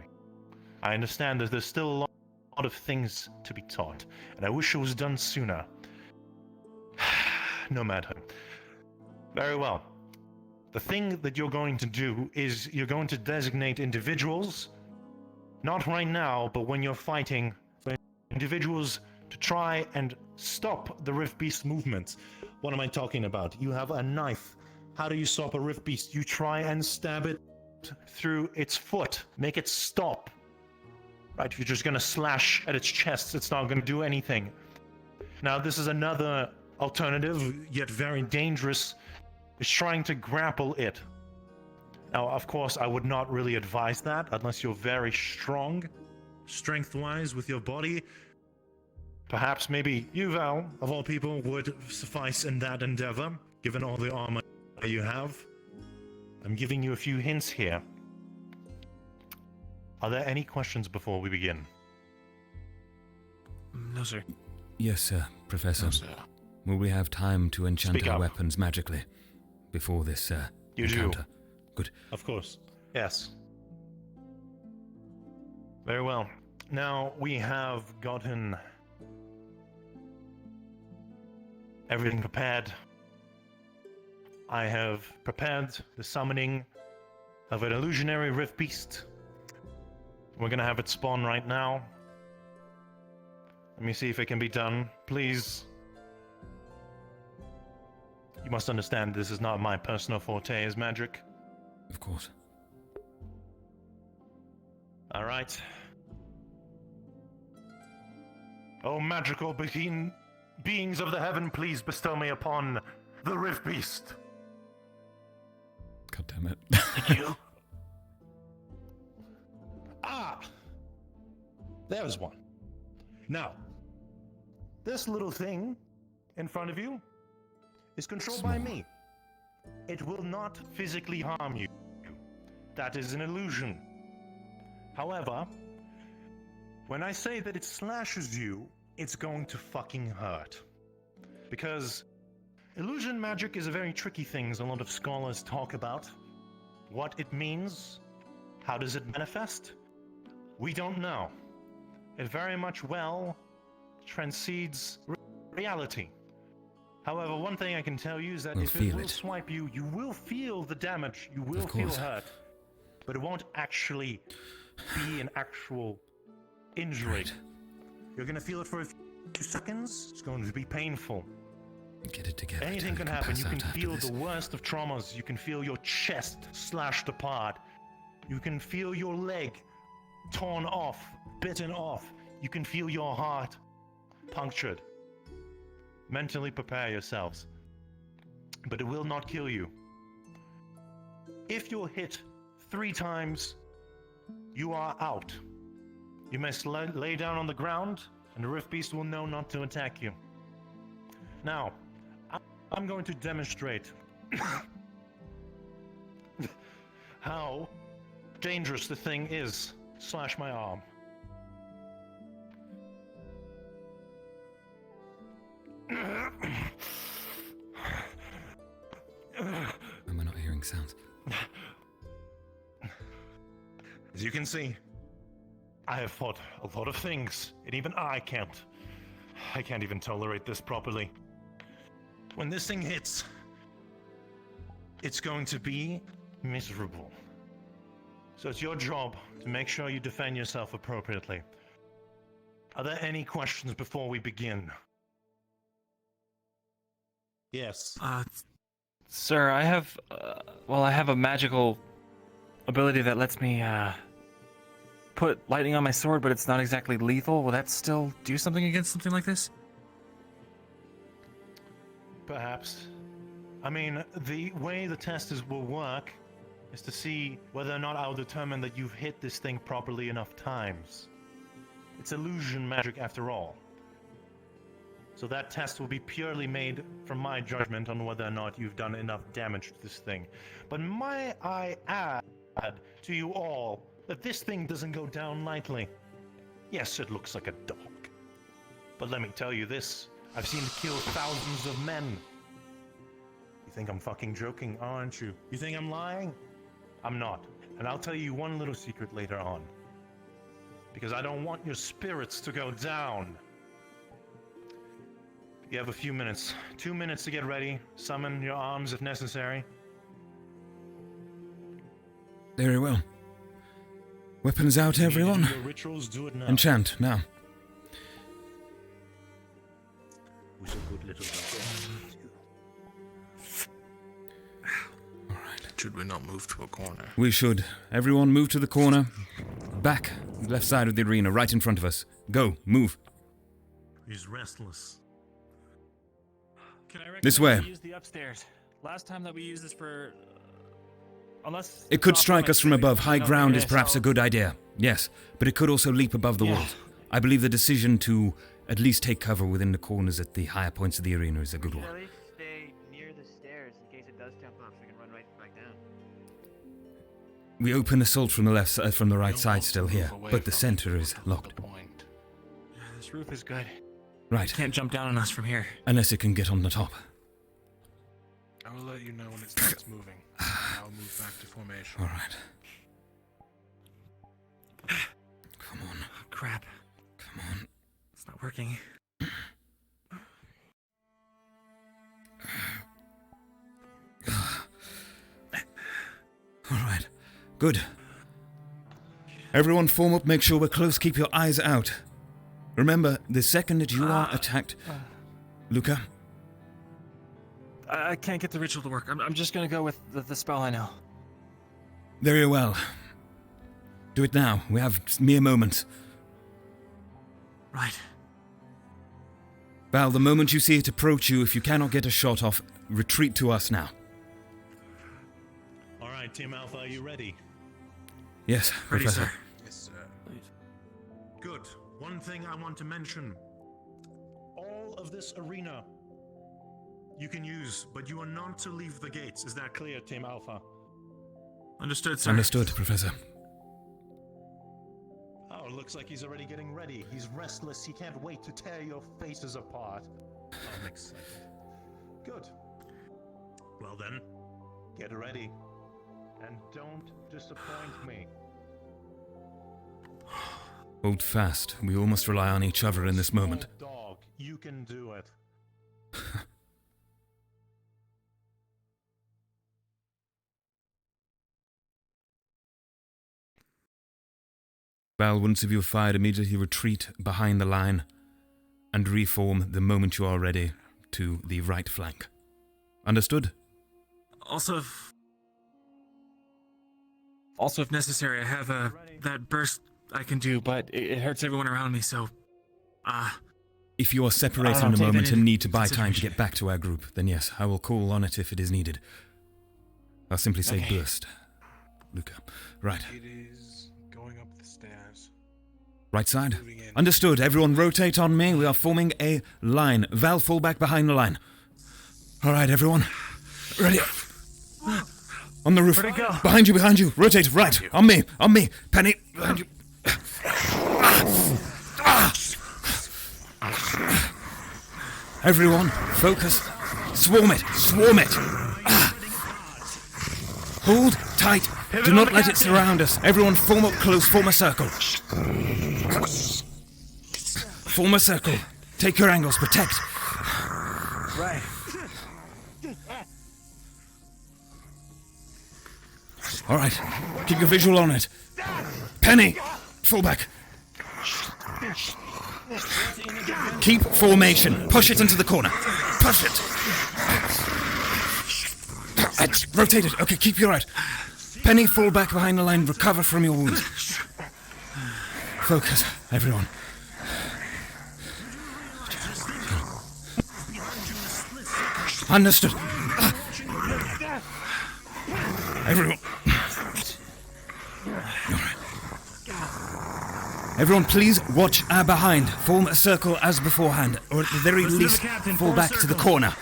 I understand that there's still a lot of things to be taught, and I wish it was done sooner. No matter. Very well. The thing that you're going to do is you're going to designate individuals, not right now, but when you're fighting, for individuals to try and stop the Rift Beast movement. What am I talking about? You have a knife. How do you stop a Rift Beast? You try and stab it through its foot. Make it stop. Right? If you're just going to slash at its chest, it's not going to do anything. Now, this is another alternative, yet very dangerous, is trying to grapple it. Now, of course, I would not really advise that unless you're very strong, strength-wise, with your body. Perhaps maybe you, Val, of all people, would suffice in that endeavor, given all the armor you have. I'm giving you a few hints here. Are there any questions before we begin? No, sir. Yes, sir, Professor. No, sir. Will we have time to enchant Speak our up. weapons magically before this You encounter? do. Good. Of course. Yes. Very well. Now, we have gotten everything prepared. I have prepared the summoning of an illusionary rift beast. We're gonna have it spawn right now. Let me see if it can be done. Please. You must understand this is not my personal forte as magic. Of course. All right. Oh, magical beings of the heaven, please bestow me upon the Rift Beast. God damn it. Thank you. There's one. Now, this little thing in front of you is controlled by me. It will not physically harm you. That is an illusion. However, when I say that it slashes you, it's going to fucking hurt. Because illusion magic is a very tricky thing, as a lot of scholars talk about. What it means, how does it manifest? We don't know. It very much well transcedes reality. However, one thing I can tell you is that We'll if it feel will it. swipe you, you will feel the damage, you will Of feel course. hurt. But it won't actually be an actual injury. Right. You're going to feel it for a few seconds. It's going to be painful. Get it together. Anything Telly, can happen. pass You can out after feel this. the worst of traumas. You can feel your chest slashed apart. You can feel your leg torn off, bitten off. You can feel your heart punctured. Mentally prepare yourselves. But it will not kill you. If you're hit 3 times, you are out. You must lay down on the ground, and the Rift Beast will know not to attack you. Now, I'm going to demonstrate how dangerous the thing is. Slash my arm. Am I not hearing As you can see, I have fought a lot of things, and even I can't even tolerate this properly. When this thing hits, it's going to be miserable. So it's your job to make sure you defend yourself appropriately. Are there any questions before we begin? Yes. Sir, I have, I have a magical ability that lets me, put lightning on my sword, but it's not exactly lethal. Will that still do something against something like this? Perhaps. I mean, the way the testers will work is to see whether or not I'll determine that you've hit this thing properly enough times. It's illusion magic after all. So that test will be purely made from my judgment on whether or not you've done enough damage to this thing. But might I add to you all that this thing doesn't go down lightly. Yes, it looks like a dog. But let me tell you this, I've seen it kill thousands of men. You think I'm fucking joking, aren't you? You think I'm lying? I'm not. And I'll tell you one little secret later on. Because I don't want your spirits to go down. You have a few minutes. 2 minutes to get ready. Summon your arms if necessary. Very well. Weapons out, everyone. Your rituals, do it now. Enchant, now. Who's a good little Should we not move to a corner? We should. Everyone move to the corner. Back, left side of the arena, right in front of us. Go, move. He's restless. Can I recommend This way. we use the upstairs? Last time that we used this for... unless... It could strike us from above. High ground is perhaps a good idea. Yes, but it could also leap above the walls. I believe the decision to at least take cover within the corners at the higher points of the arena is a good one. At least stay near the stairs in case it does jump up, so we can run right back down. We open assault from the left side, from the right side still here, but the center is locked. Yeah, this roof is good. Right. It can't jump down on us from here. Unless it can get on the top. I will let you know when it starts moving. I'll move back to formation. All right. Come on. Crap. Come on. It's not working. All right. Good. Everyone form up, make sure we're close, keep your eyes out. Remember, the second that you are attacked... Luca? I can't get the ritual to work. I'm just gonna go with the spell I know. Very well. Do it now. We have mere moments. Right. Val, the moment you see it approach you, if you cannot get a shot off, retreat to us now. All right, Team Alpha, are you ready? Yes, Ready, Professor. sir. Yes, sir. Good. One thing I want to mention. All of this arena you can use, but you are not to leave the gates. Is that clear, Team Alpha? Understood, sir. Understood, Professor. Oh, it looks like he's already getting ready. He's restless. He can't wait to tear your faces apart. I'm excited. Good. Well then, get ready. And don't disappoint me. Hold fast. We all must rely on each other in this moment. Dog, you can do it. Val, once you have fired, immediately retreat behind the line and reform the moment you are ready to the right flank. Understood? Also, if necessary, I have that burst I can do, but it hurts everyone around me, so... If you are separated in a moment and need to buy time to get back to our group, then yes, I will call on it if it is needed. I'll simply say burst. Luca. Right. It is going up the stairs. Right side? Understood. Everyone rotate on me. We are forming a line. Val, fall back behind the line. All right, everyone. Ready? On the roof. Where'd it go? Behind you. Rotate. Right. On me. Penny, behind you. Everyone, focus. Swarm it. Hold tight. Do not let it surround us. Everyone form up close. Form a circle. Form a circle. Take your angles. Protect. Right. All right. Keep your visual on it. Penny, fall back. Keep formation. Push it into the corner. Push it. It's rotated. Okay, keep your right. Penny, fall back behind the line. Recover from your wounds. Focus, everyone. Understood. Everyone. Everyone, please watch our behind. Form a circle as beforehand, or at the very least, fall back to the corner.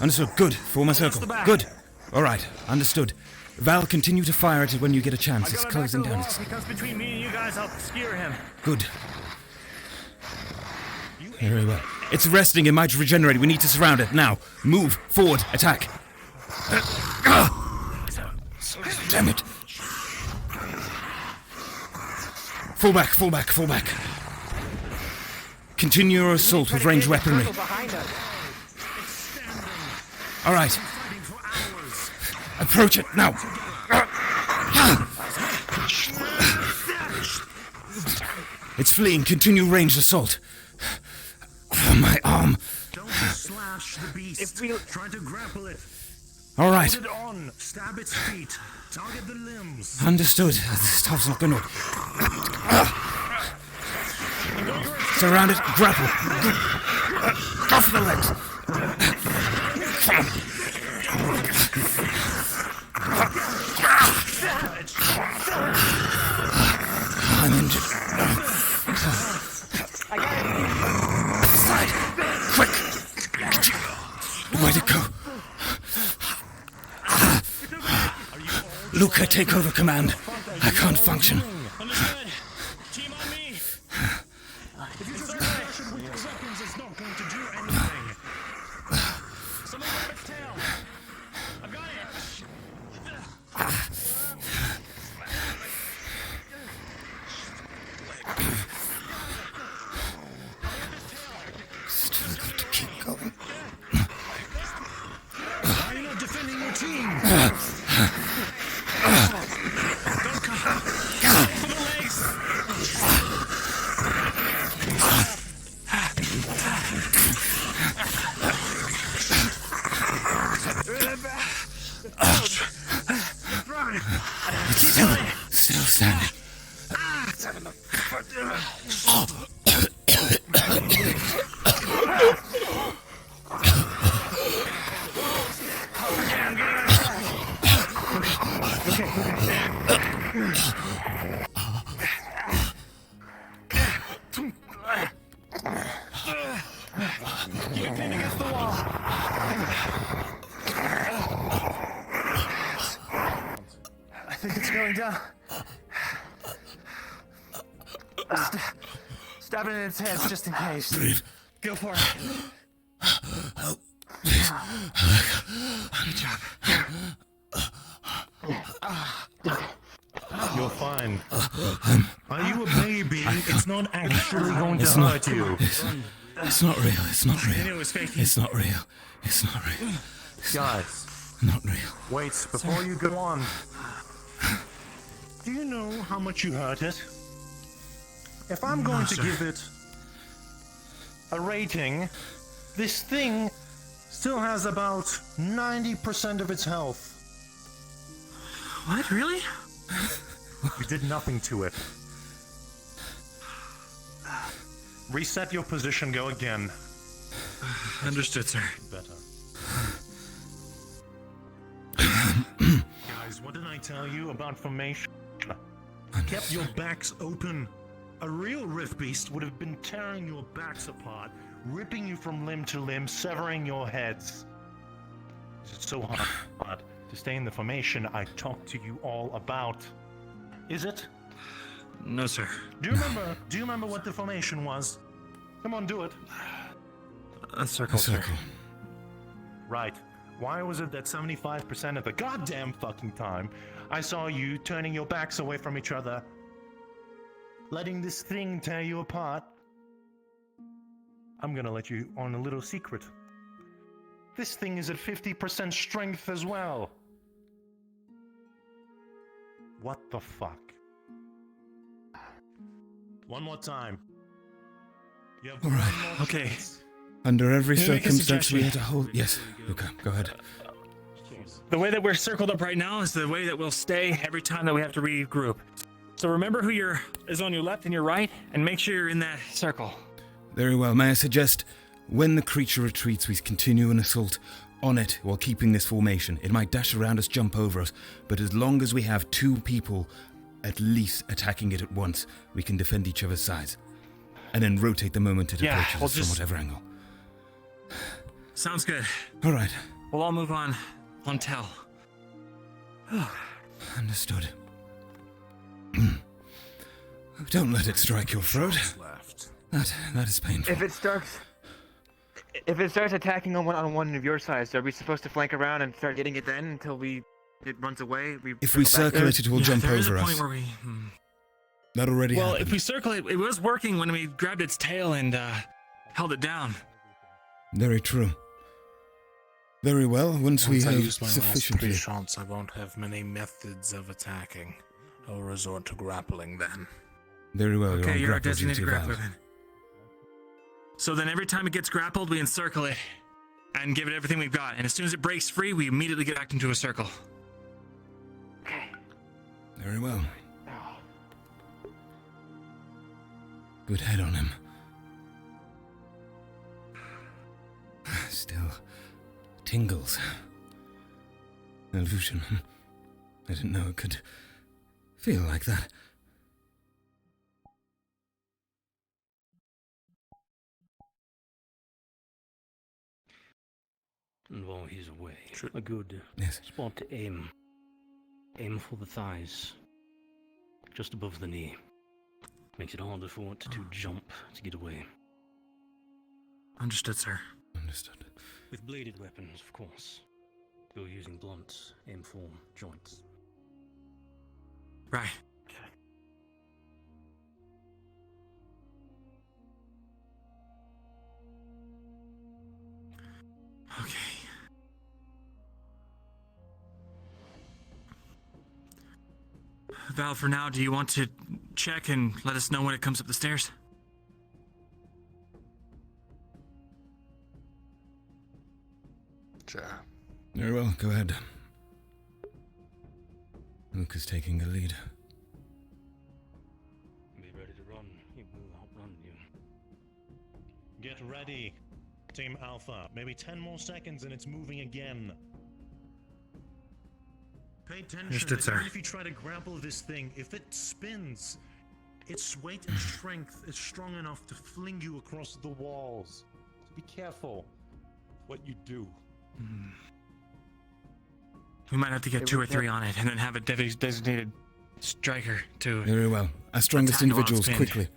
Understood. Good. Form a circle. Good. All right. Understood. Val, continue to fire at it when you get a chance. It's closing down. If he comes between me and you guys, I'll skewer him. Good. Very well. It's resting. It might regenerate. We need to surround it. Now, move. Forward. Attack. Damn it. Fall back, fall back, fall back. Continue your assault with ranged weaponry. All right. Approach it now. It's fleeing. Continue ranged assault. Oh, my arm. Don't slash the beast. Try to grapple it. All right. Put it on. Stab its feet. Target the limbs. Understood. This stuff's not gonna. Surround it. Grapple. Go for the legs. I'm injured. Side. Quick. Where'd it go? Luca, take over command. I can't function. Understood. Team on me. If you just action with your weapons, it's not going to do anything. Someone grab its tail. I got it. Still got to keep going. Why are you not defending your team? Still standing. You're pinned against the wall. I think it's going down. Stab it in its head just in case. Breathe. Go for it. Good job. You're fine. Are you a baby? It's not actually going to hurt you. It's not real. It's not real. It's not real. It's not real. Guys. Not real. Wait, before you go on. Do you know how much you hurt it? If I'm going to give it a rating, this thing still has about 90% of its health. What? Really? You did nothing to it. Reset your position, go again. Understood, sir. Better. Guys, what did I tell you about formation? Kept your backs open. A real Rift Beast would have been tearing your backs apart, ripping you from limb to limb, severing your heads. It's so hard to stay in the formation I talked to you all about. Is it? No, sir. Do you remember what the formation was? Come on, do it. A circle, sir. Right. Why was it that 75% of the goddamn fucking time I saw you turning your backs away from each other, letting this thing tear you apart? I'm gonna let you on a little secret. This thing is at 50% strength as well. What the fuck? One more time. You have All right. one more Okay. chance. Under every Can I make a circumstance, we suggestion? had to hold. Yes, Luca, go ahead. The way that we're circled up right now is the way that we'll stay every time that we have to regroup. So remember who is on your left and your right, and make sure you're in that circle. Very well. May I suggest, when the creature retreats, we continue an assault on it while keeping this formation. It might dash around us, jump over us, but as long as we have 2 people at least attacking it at once, we can defend each other's sides. And then rotate the moment it approaches us from whatever angle. Sounds good. All right. We'll all move on Tel. Understood. Don't let it strike your throat. That is painful. If it starts attacking on one of your sides, are we supposed to flank around and start hitting it then until it runs away? If we circle it, it will jump there is over a us. point where we. That already Well, happened. if we circle it, it was working when we grabbed its tail and held it down. Very true. Very well. Once we I have use my last sufficiently. 3 shots, I won't have many methods of attacking. I'll resort to grappling then. Very well. Okay, you're our grapple duty designated grappler valid. then. So then every time it gets grappled, we encircle it and give it everything we've got. And as soon as it breaks free, we immediately get back into a circle. Very well. Good head on him. Still tingles. Illusion. I didn't know it could feel like that. And while he's away, a good spot to aim. Aim for the thighs, just above the knee. Makes it harder for it to jump to get away. Understood, sir. Understood. With bladed weapons, of course. If you're using blunt, aim for joints. Right. Okay. Val, for now, do you want to check and let us know when it comes up the stairs? Sure. Very well. Go ahead. Luke is taking the lead. Be ready to run. He will outrun you. Get ready, Team Alpha. Maybe 10 more seconds and it's moving again. Pay attention. Understood, that sir. Even if you try to grapple this thing, if it spins, its weight and strength is strong enough to fling you across the walls. So be careful what you do. We might have to get 2 or 3 on it and then have a designated striker to. Very well. Our strongest attack while it's individuals, pinned. quickly.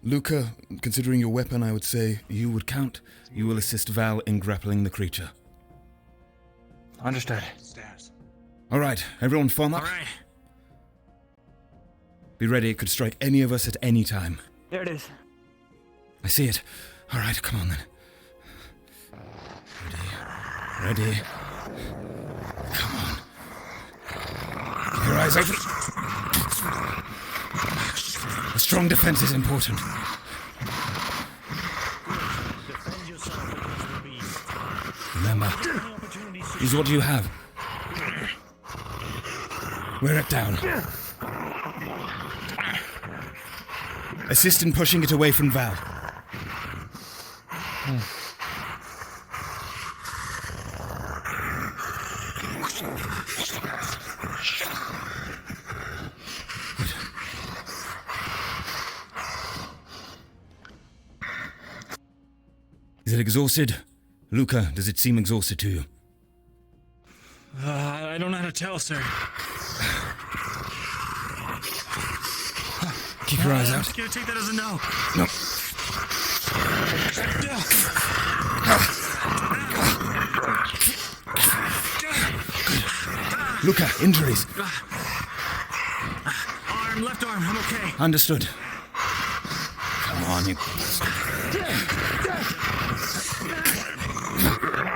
Luca, considering your weapon, I would say you would count. You will assist Val in grappling the creature. Understood. Stairs. All right, everyone form up. All right. Be ready. It could strike any of us at any time. There it is. I see it. All right, come on then. Ready. Come on. Keep your eyes open. A strong defense is important. Defend yourself against the beast. Remember, use what you have. Wear it down. Assist in pushing it away from Val. Is it exhausted? Luca, does it seem exhausted to you? I don't know how to tell, sir. Keep your eyes I'm out. just gonna take that as a no. No. Luca, injuries. Arm, left arm, I'm okay. Understood. Come on, you bastard.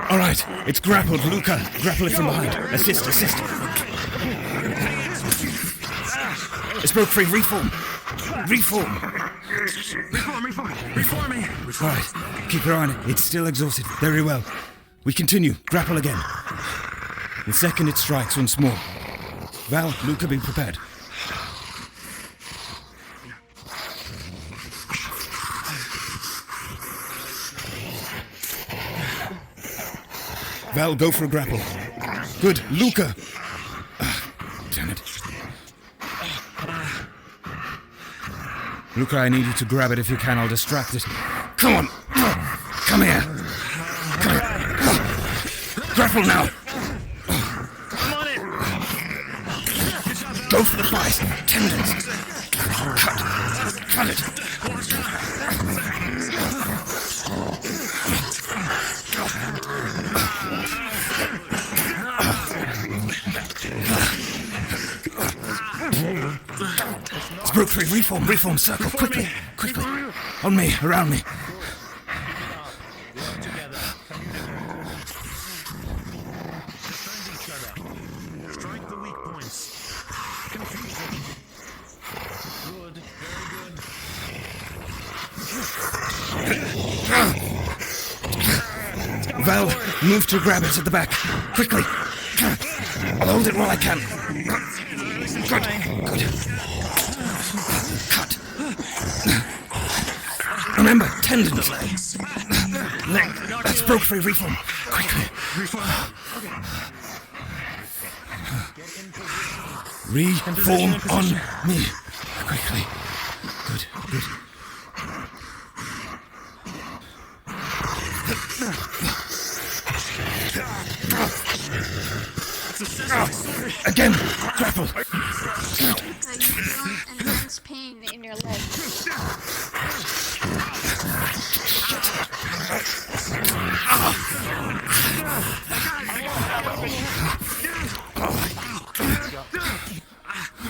All right, it's grappled, Luca. Grapple it from behind. Assist. It's broke free. Reform. Reform me. All right, keep her on it. It's still exhausted. Very well. We continue. Grapple again. The second it strikes once more. Val, Luca, be prepared. Val, go for a grapple. Good, Luca. Damn it. Luca, I need you to grab it if you can. I'll distract it. Come on. Come here. Grapple now. I'm on it. Go for the thighs. Tendons. Cut it. It's broke free. Reform. Circle. Quickly. On me. Around me. Strike the weak points. Confuse them. Good. Very good. Val, move to grab it at the back. Quickly. I'll hold it while I can. Good. Cut. Remember, tendons. Leg. That's broke free. Reform. Quickly. Reform on me. Quickly. Good. Again. Grapple. You feel immense pain in your leg.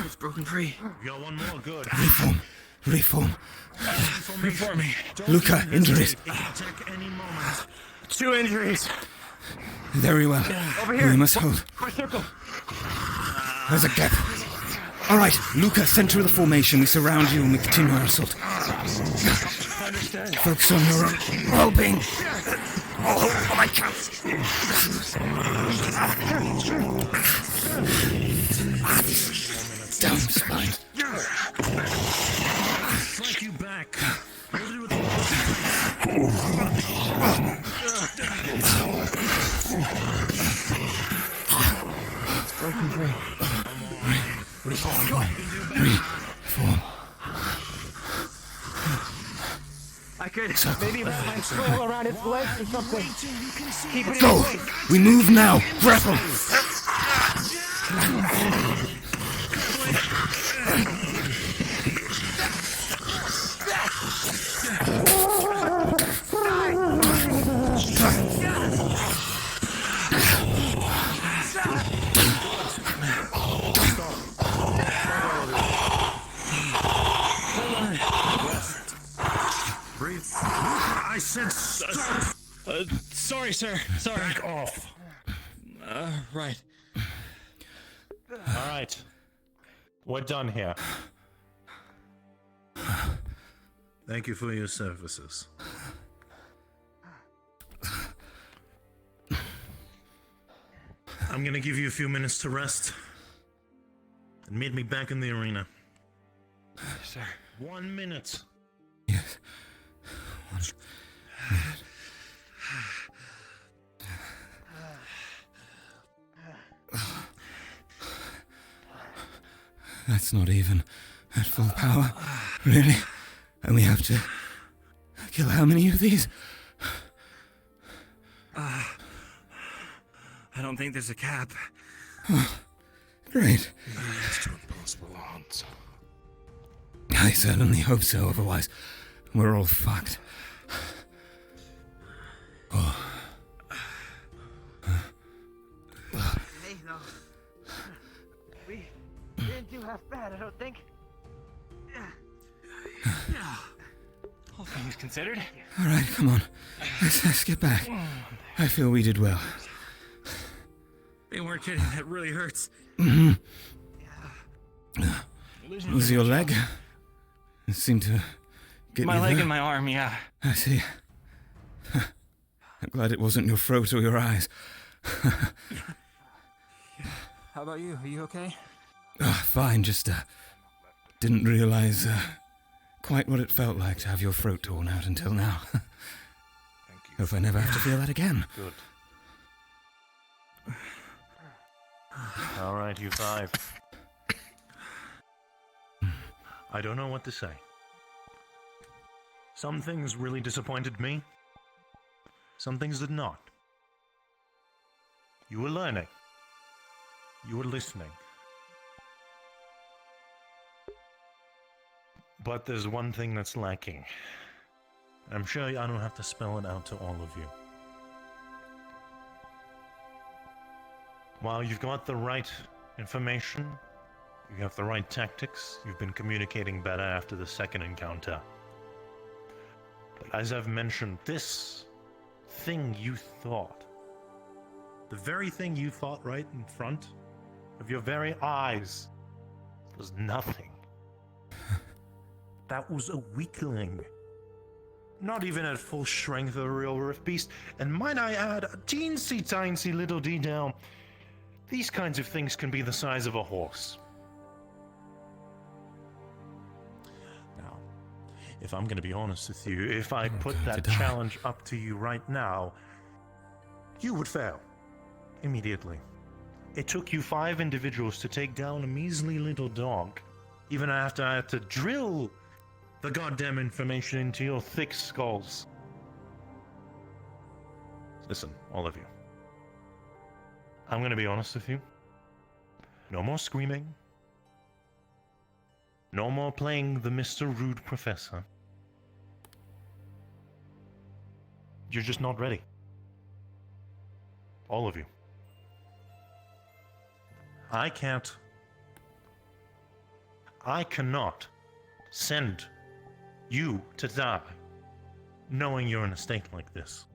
It's broken free. You got one more, good. Reform. Reform me. Luca, injuries. Two injuries. Very well. Over here. We must hold. Circle. There's a gap. All right, Luca, center of the formation. We surround you and we continue our assault. Focus on your own well-being. I'll hold what I can. Down spine. Strike you back. Broken free. Reform. I could maybe wrap my scroll around its legs or something. Keep it Go! in place. We move now! Grapple! I said stop! Sorry, sir. Sorry. Back off. Right. All right. We're done here. Thank you for your services. I'm gonna give you a few minutes to rest. And meet me back in the arena. Sir. 1 minute. Yes. That's not even at full power. Really? And we have to kill how many of these? I don't think there's a cap. Oh, great. It's too impossible odds. I certainly hope so, otherwise we're all fucked. Oh. Hey, no. We didn't do half bad, I don't think. Yeah. All things considered. All right, come on. Let's get back. I feel we did well. They weren't kidding. That really hurts. Mm-hmm. Was your leg? It seemed to get My you leg there. and my arm, yeah. I see. I'm glad it wasn't your throat or your eyes. How about you? Are you okay? Fine, just didn't realize quite what it felt like to have your throat torn out until now. Hope I never have to feel that again. Good. All right, you five. I don't know what to say. Some things really disappointed me. Some things did not. You were learning. You were listening. But there's one thing that's lacking. I'm sure I don't have to spell it out to all of you. While you've got the right information, you have the right tactics, you've been communicating better after the second encounter. But as I've mentioned, this thing you thought, the very thing you thought right in front of your very eyes, was nothing. That was a weakling. Not even at full strength of a real rift beast, and might I add, a teensy-tiny little detail. These kinds of things can be the size of a horse. Now, if I'm going to be honest with you, if I put that challenge up to you right now, you would fail. Immediately. It took you 5 individuals to take down a measly little dog, even after I had to drill the goddamn information into your thick skulls. Listen, all of you. I'm gonna be honest with you. No more screaming. No more playing the Mr. Rude Professor. You're just not ready. All of you. I cannot send you to die knowing you're in a state like this.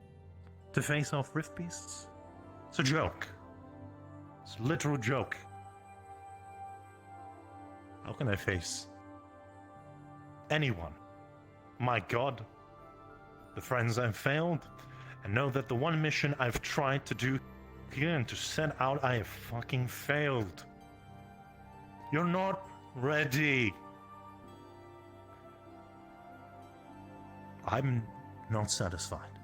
To face off Rift Beasts? It's a joke. It's a literal joke. How can I face anyone? My God. The friends I've failed, and know that the one mission I've tried to do here and to set out, I have fucking failed. You're not ready. I'm not satisfied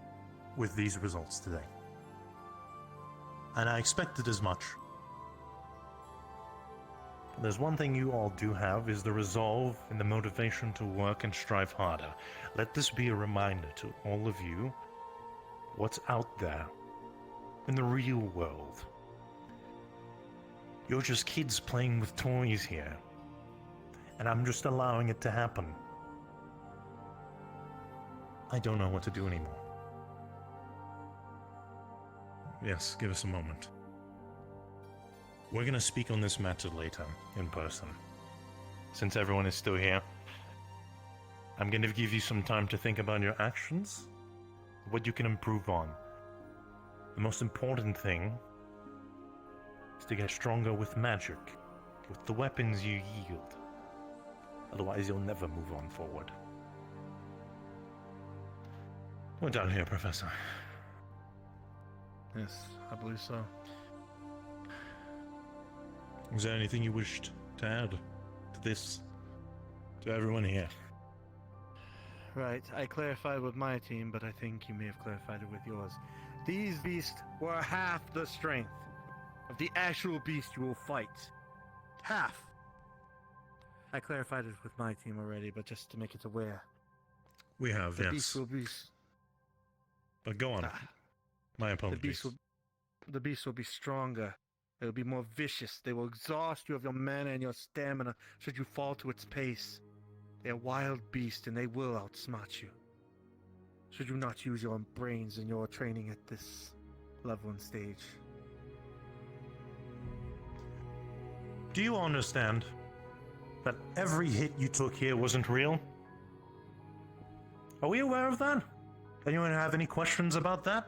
with these results today. And I expected as much. There's one thing you all do have, is the resolve and the motivation to work and strive harder. Let this be a reminder to all of you what's out there in the real world. You're just kids playing with toys here, and I'm just allowing it to happen. I don't know what to do anymore. Yes, give us a moment. We're gonna speak on this matter later, in person. Since everyone is still here, I'm gonna give you some time to think about your actions, what you can improve on. The most important thing is to get stronger with magic, with the weapons you yield. Otherwise, you'll never move on forward. We're done here, Professor. Yes, I believe so. Is there anything you wished to add to this, to everyone here? Right, I clarified with my team, but I think you may have clarified it with yours. These beasts were half the strength of the actual beast you will fight. Half. I clarified it with my team already, but just to make it aware. We have, The yes. beast will be... But go on. My apologies. The beast will be stronger. It will be more vicious. They will exhaust you of your mana and your stamina should you fall to its pace. They are wild beasts and they will outsmart you. Should you not use your brains in your training at this level and stage. Do you understand that every hit you took here wasn't real? Are we aware of that? Anyone have any questions about that?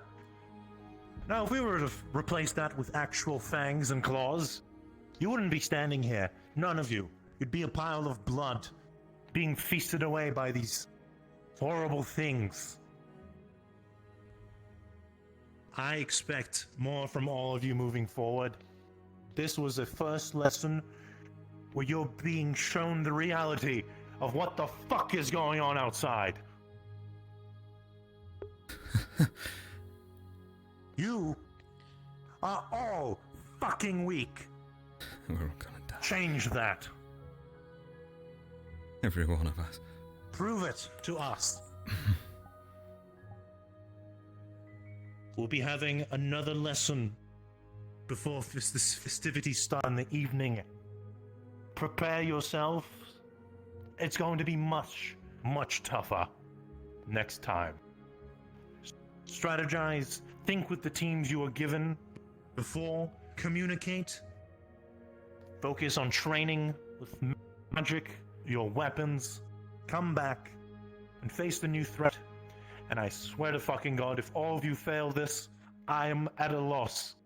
Now, if we were to replace that with actual fangs and claws, you wouldn't be standing here. None of you. You'd be a pile of blood, being feasted away by these horrible things. I expect more from all of you moving forward. This was a first lesson where you're being shown the reality of what the fuck is going on outside. You are all fucking weak. We're all gonna die. Change that. Every one of us. Prove it to us. We'll be having another lesson before this festivities start in the evening. Prepare yourself. It's going to be much, much tougher next time. Strategize. Think with the teams you are given before. Communicate. Focus on training with magic, your weapons. Come back and face the new threat. And I swear to fucking God, if all of you fail this, I am at a loss.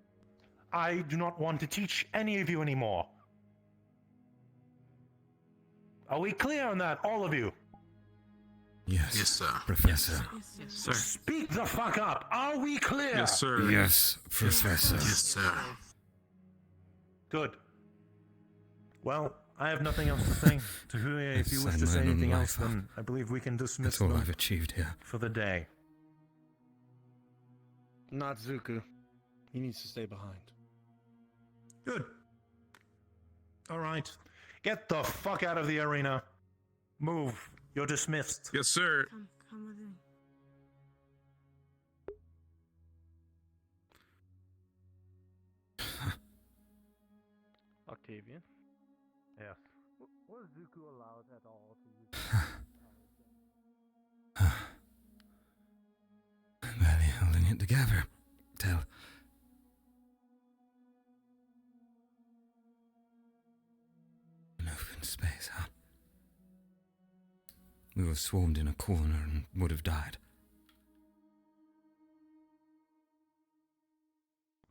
I do not want to teach any of you anymore. Are we clear on that, all of you? Yes. Yes, sir. Professor. Yes, sir. Speak the fuck up. Are we clear? Yes, sir. Yes, Professor. Yes, sir. Good. Well, I have nothing else to say. To who, if you wish to say anything else, then I believe we can dismiss That's all them I've achieved here. for the day. Not Zuku. He needs to stay behind. Good. All right. Get the fuck out of the arena. Move. You're dismissed. Yes, sir. Come with me. Octavian? Yes. Was Zuko allowed at all to use I'm barely holding it together. Tell. An open space, huh? We were swarmed in a corner and would have died.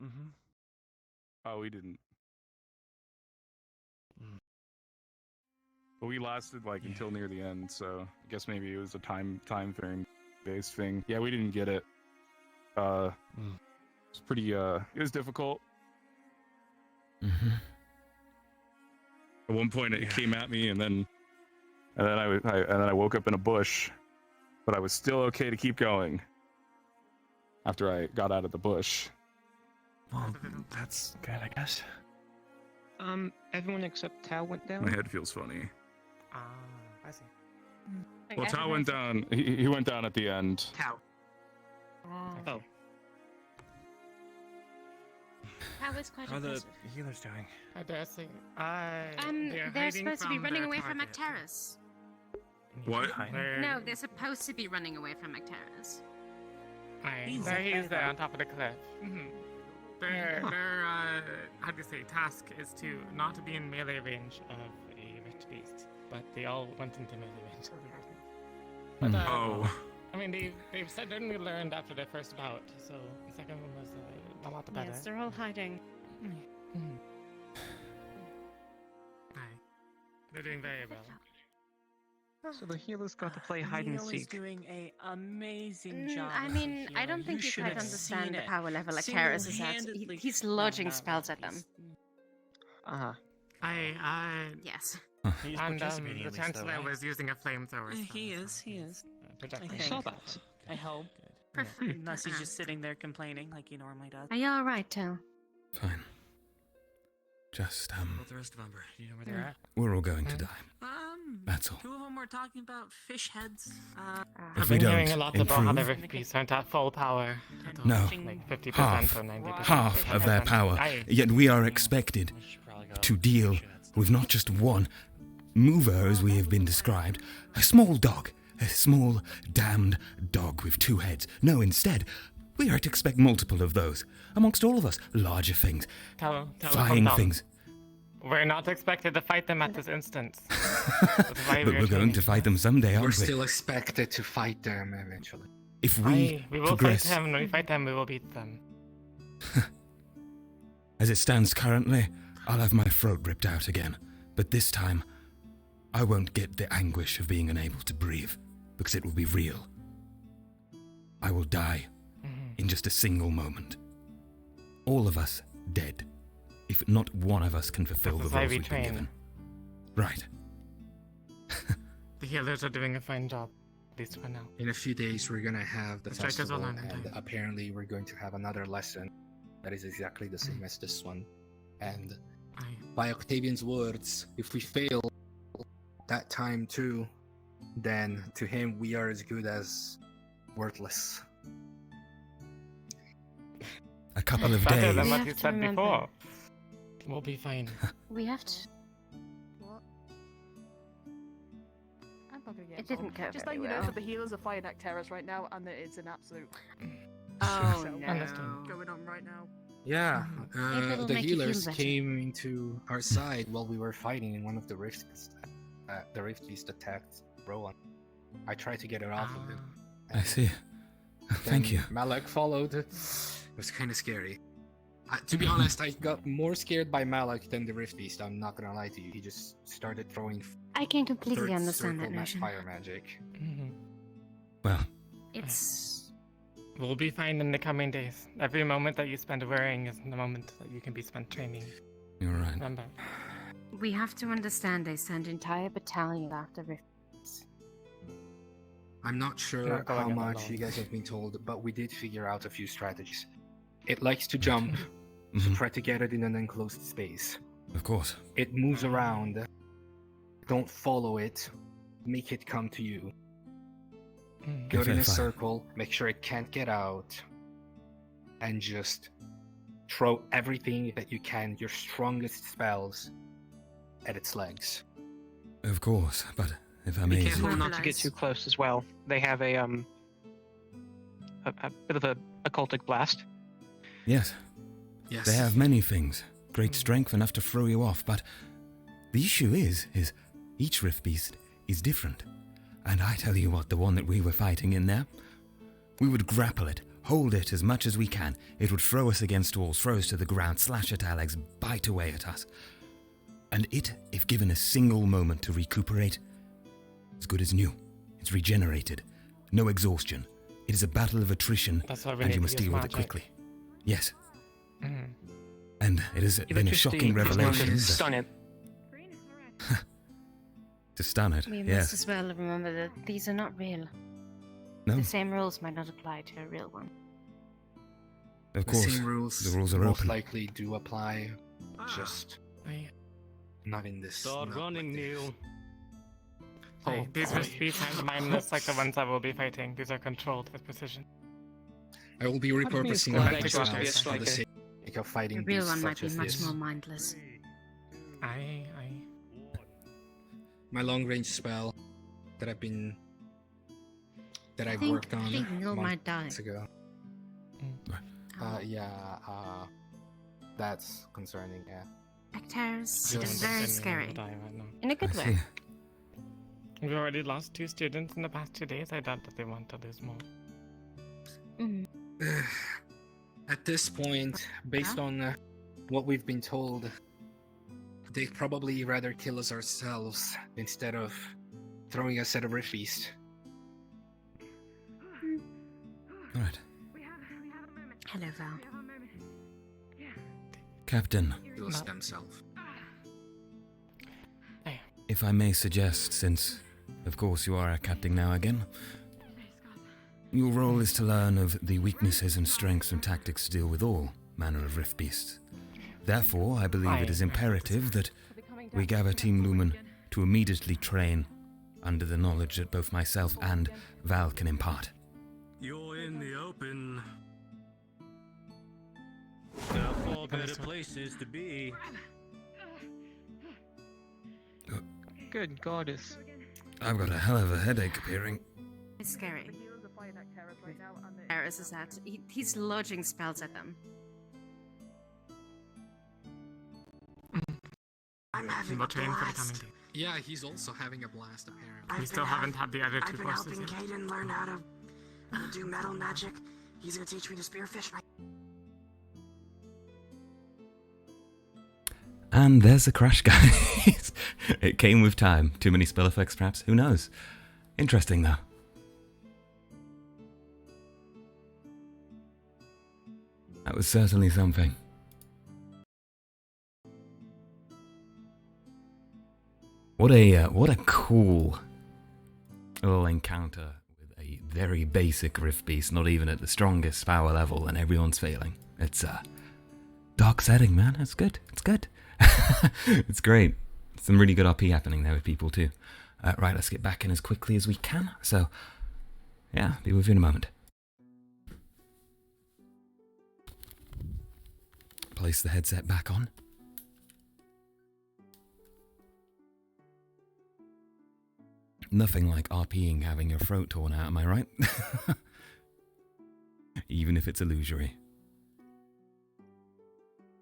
Mm-hmm. Oh, we didn't. But we lasted until near the end, so I guess maybe it was a time frame based thing. Yeah, we didn't get it. It's pretty it was difficult. Mm-hmm. At one point it came at me and then I woke up in a bush, but I was still okay to keep going after I got out of the bush. Well, that's good, I guess. Everyone except Tao went down? My head feels funny. I see. Well, Tao went down. He went down at the end. Tao. Oh. That was quite How are the impressive. healers doing? I dare say. They're supposed to be running away from Tel'Kahras. What? No, they're supposed to be running away from Tel'Kahras. He's there on top of the cliff. Their how do you say, task is to not be in melee range of a rich beast, but they all went into melee range of the But, I mean, they've certainly learned after their first bout, so the second one was a lot better. Yes, they're all hiding. They're doing very well. So the healers got to play hide and Neil is seek. doing an amazing job. I as a mean, I healer. don't think you should quite have understand seen the it. power level like Tel'Kahras is at. Single-handedly- He's No, lodging not spells like at them. Yes. And the Chancellor was using a flamethrower. He is. Projectile. I saw that. I hope. Unless he's just sitting there complaining like he normally does. Are you alright, Tel? Fine. Just, About the rest of Umber, do you know where they're at? we're all going to die. That's all. Two of them were talking about fish heads. If I've we been don't hearing a lot about how the improve- Rift Beasts aren't at full power. No, Like 50% half, or 90%. half of their power, yet we are expected to deal with not just one mover as we have been described, a small dog, a small damned dog with two heads. No, instead, we are to expect multiple of those, amongst all of us, larger things, Tell him, flying calm down. things. We're not expected to fight them at this instance. That's why But we're going to fight them someday, aren't We're we? still expected to fight them eventually. If we we will progress, fight them. When we fight them, we will beat them. as it stands currently, I'll have my throat ripped out again. But this time, I won't get the anguish of being unable to breathe, because it will be real. I will die in just a single moment. All of us dead, if not one of us can fulfill the roles we've been given. Right. The healers are doing a fine job, at least for now. In a few days, we're gonna have the Strikers festival, will learn in and time. apparently we're going to have another lesson that is exactly the same as this one. And by Octavian's words, if we fail that time too, then to him we are as good as worthless. A couple of Better days. than We what have you to said remember. before. We'll be fine. We have to. I'm not gonna get It didn't involved. go Just very letting you know well. that the healers are fighting Tel'Kahras right now, and that it's an absolute Oh shit show no. going on right now. Yeah, If it'll the make you feel healers better. came into our side while we were fighting in one of the rifts. The rift beast attacked Rowan. I tried to get it off of him. I see. Thank Then you. Malak followed. It was kind of scary. To be honest, I got more scared by Malak than the rift beast. I'm not gonna lie to you. He just started throwing. I can completely third understand that circle notion. fire magic. Well, It's We'll be fine in the coming days. Every moment that you spend worrying is the moment that you can be spent training. you're right. Remember. we have to understand they sent entire battalion after rifts. I'm not sure Not going how in much alone. you guys have been told, but we did figure out a few strategies. It likes to jump, so Mhm. try to get it in an enclosed space. Of course. It moves around. Don't follow it. Make it come to you. Go Okay, in a fine. circle, make sure it can't get out, and just throw everything that you can, your strongest spells, at its legs. Of course, but if I Be may, careful not to get too close as well. They have a bit of a occultic blast. yes. Yes. They have many things. Great strength enough to throw you off, but the issue is each rift beast is different. And I tell you what, the one that we were fighting in there, we would grapple it, hold it as much as we can. It would throw us against walls, throw us to the ground, slash at our legs, bite away at us. And it, if given a single moment to recuperate, as good as new. It's regenerated. No exhaustion. It is a battle of attrition, That's why we and need you to must use deal with it magic. quickly. Yes. Mhm. And it has been a shocking revelation To that- stun it. to stun it. We must Yes. as well remember that these are not real. No. The same rules might not apply to a real one. Of The course. same rules, The rules are most open. likely do apply, just not in this. Start not running, Neil. Hey, these rift beasts aren't mindless like the ones I will be fighting. These are controlled with precision. I will be What do you mean repurposing squad them actually supposed to be a myself for the striker? sake of fighting The real beasts one might such be as much this. more mindless. Aye. My long range spell that I've think- worked on I think Neil might die. months ago. That's concerning. Yeah. Tel'Kahras Just- is very scary. In a good I way. see. We've already lost 2 students in the past 2 days. I doubt that they want to lose more. Mhm. At this point, based on what we've been told, they'd probably rather kill us ourselves instead of throwing us at a rift feast. All right. Hello, Val. Captain, Kills themselves. if I may suggest, since, of course, you are a captain now again, your role is to learn of the weaknesses and strengths and tactics to deal with all manner of rift beasts. Therefore, I believe it is imperative that we gather Team Lumen to immediately train under the knowledge that both myself and Val can impart. You're in the open. There are far better places to be. Good goddess. I've got a hell of a headache appearing. It's scary. Tel'Kahras is at. He's lodging spells at them. I'm having a blast. Yeah, he's also having a blast apparently. We still haven't had the other two I've been courses helping yet. Caden learn how to do metal magic. He's gonna teach me to spearfish. And there's the crash, guys. It came with time. Too many spell effects, perhaps? Who knows? Interesting, though. That was certainly something. What a cool little encounter with a very basic Rift Beast, not even at the strongest power level, and everyone's failing. It's a dark setting, man. It's good. It's good. It's great. Some really good RP happening there with people too. Right, let's get back in as quickly as we can. So, yeah, be with you in a moment. Place the headset back on. Nothing like RPing having your throat torn out, am I right? Even if it's illusory.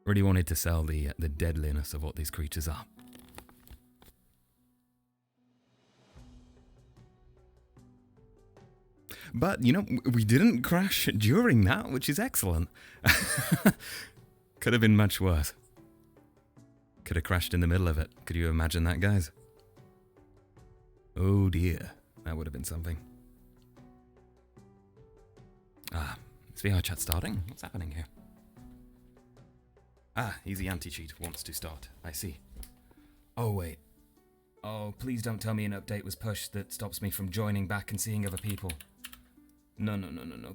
Really wanted to sell the deadliness of what these creatures are. But, you know, we didn't crash during that, which is excellent. Could have been much worse. Could have crashed in the middle of it. Could you imagine that, guys? Oh dear, that would have been something. Is VRChat starting? What's happening here? Easy anti-cheat wants to start. I see. Oh, wait. Oh, please don't tell me an update was pushed that stops me from joining back and seeing other people. No,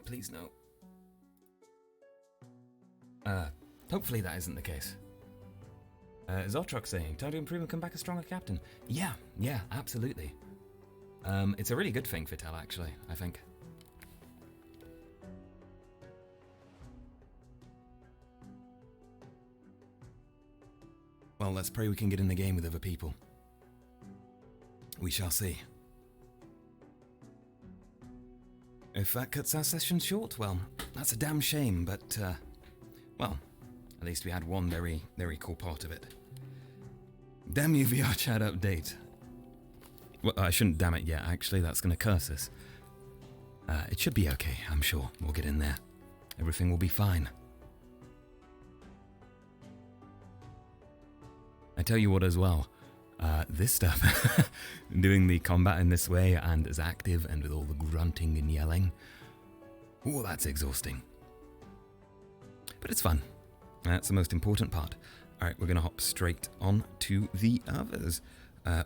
please no. Hopefully that isn't the case. Zotrok saying, time to improve and come back a stronger captain. Yeah, absolutely. It's a really good thing for Tel, actually, I think. Well, let's pray we can get in the game with other people. We shall see. If that cuts our session short, well, that's a damn shame, but, well, at least we had one very, very cool part of it. Damn you, VRChat update. Well, I shouldn't damn it yet, actually, that's gonna curse us. It should be okay, I'm sure. We'll get in there. Everything will be fine. I tell you what as well, this stuff, doing the combat in this way and as active and with all the grunting and yelling, oh, that's exhausting. But it's fun. That's the most important part. Alright, we're going to hop straight on to the others.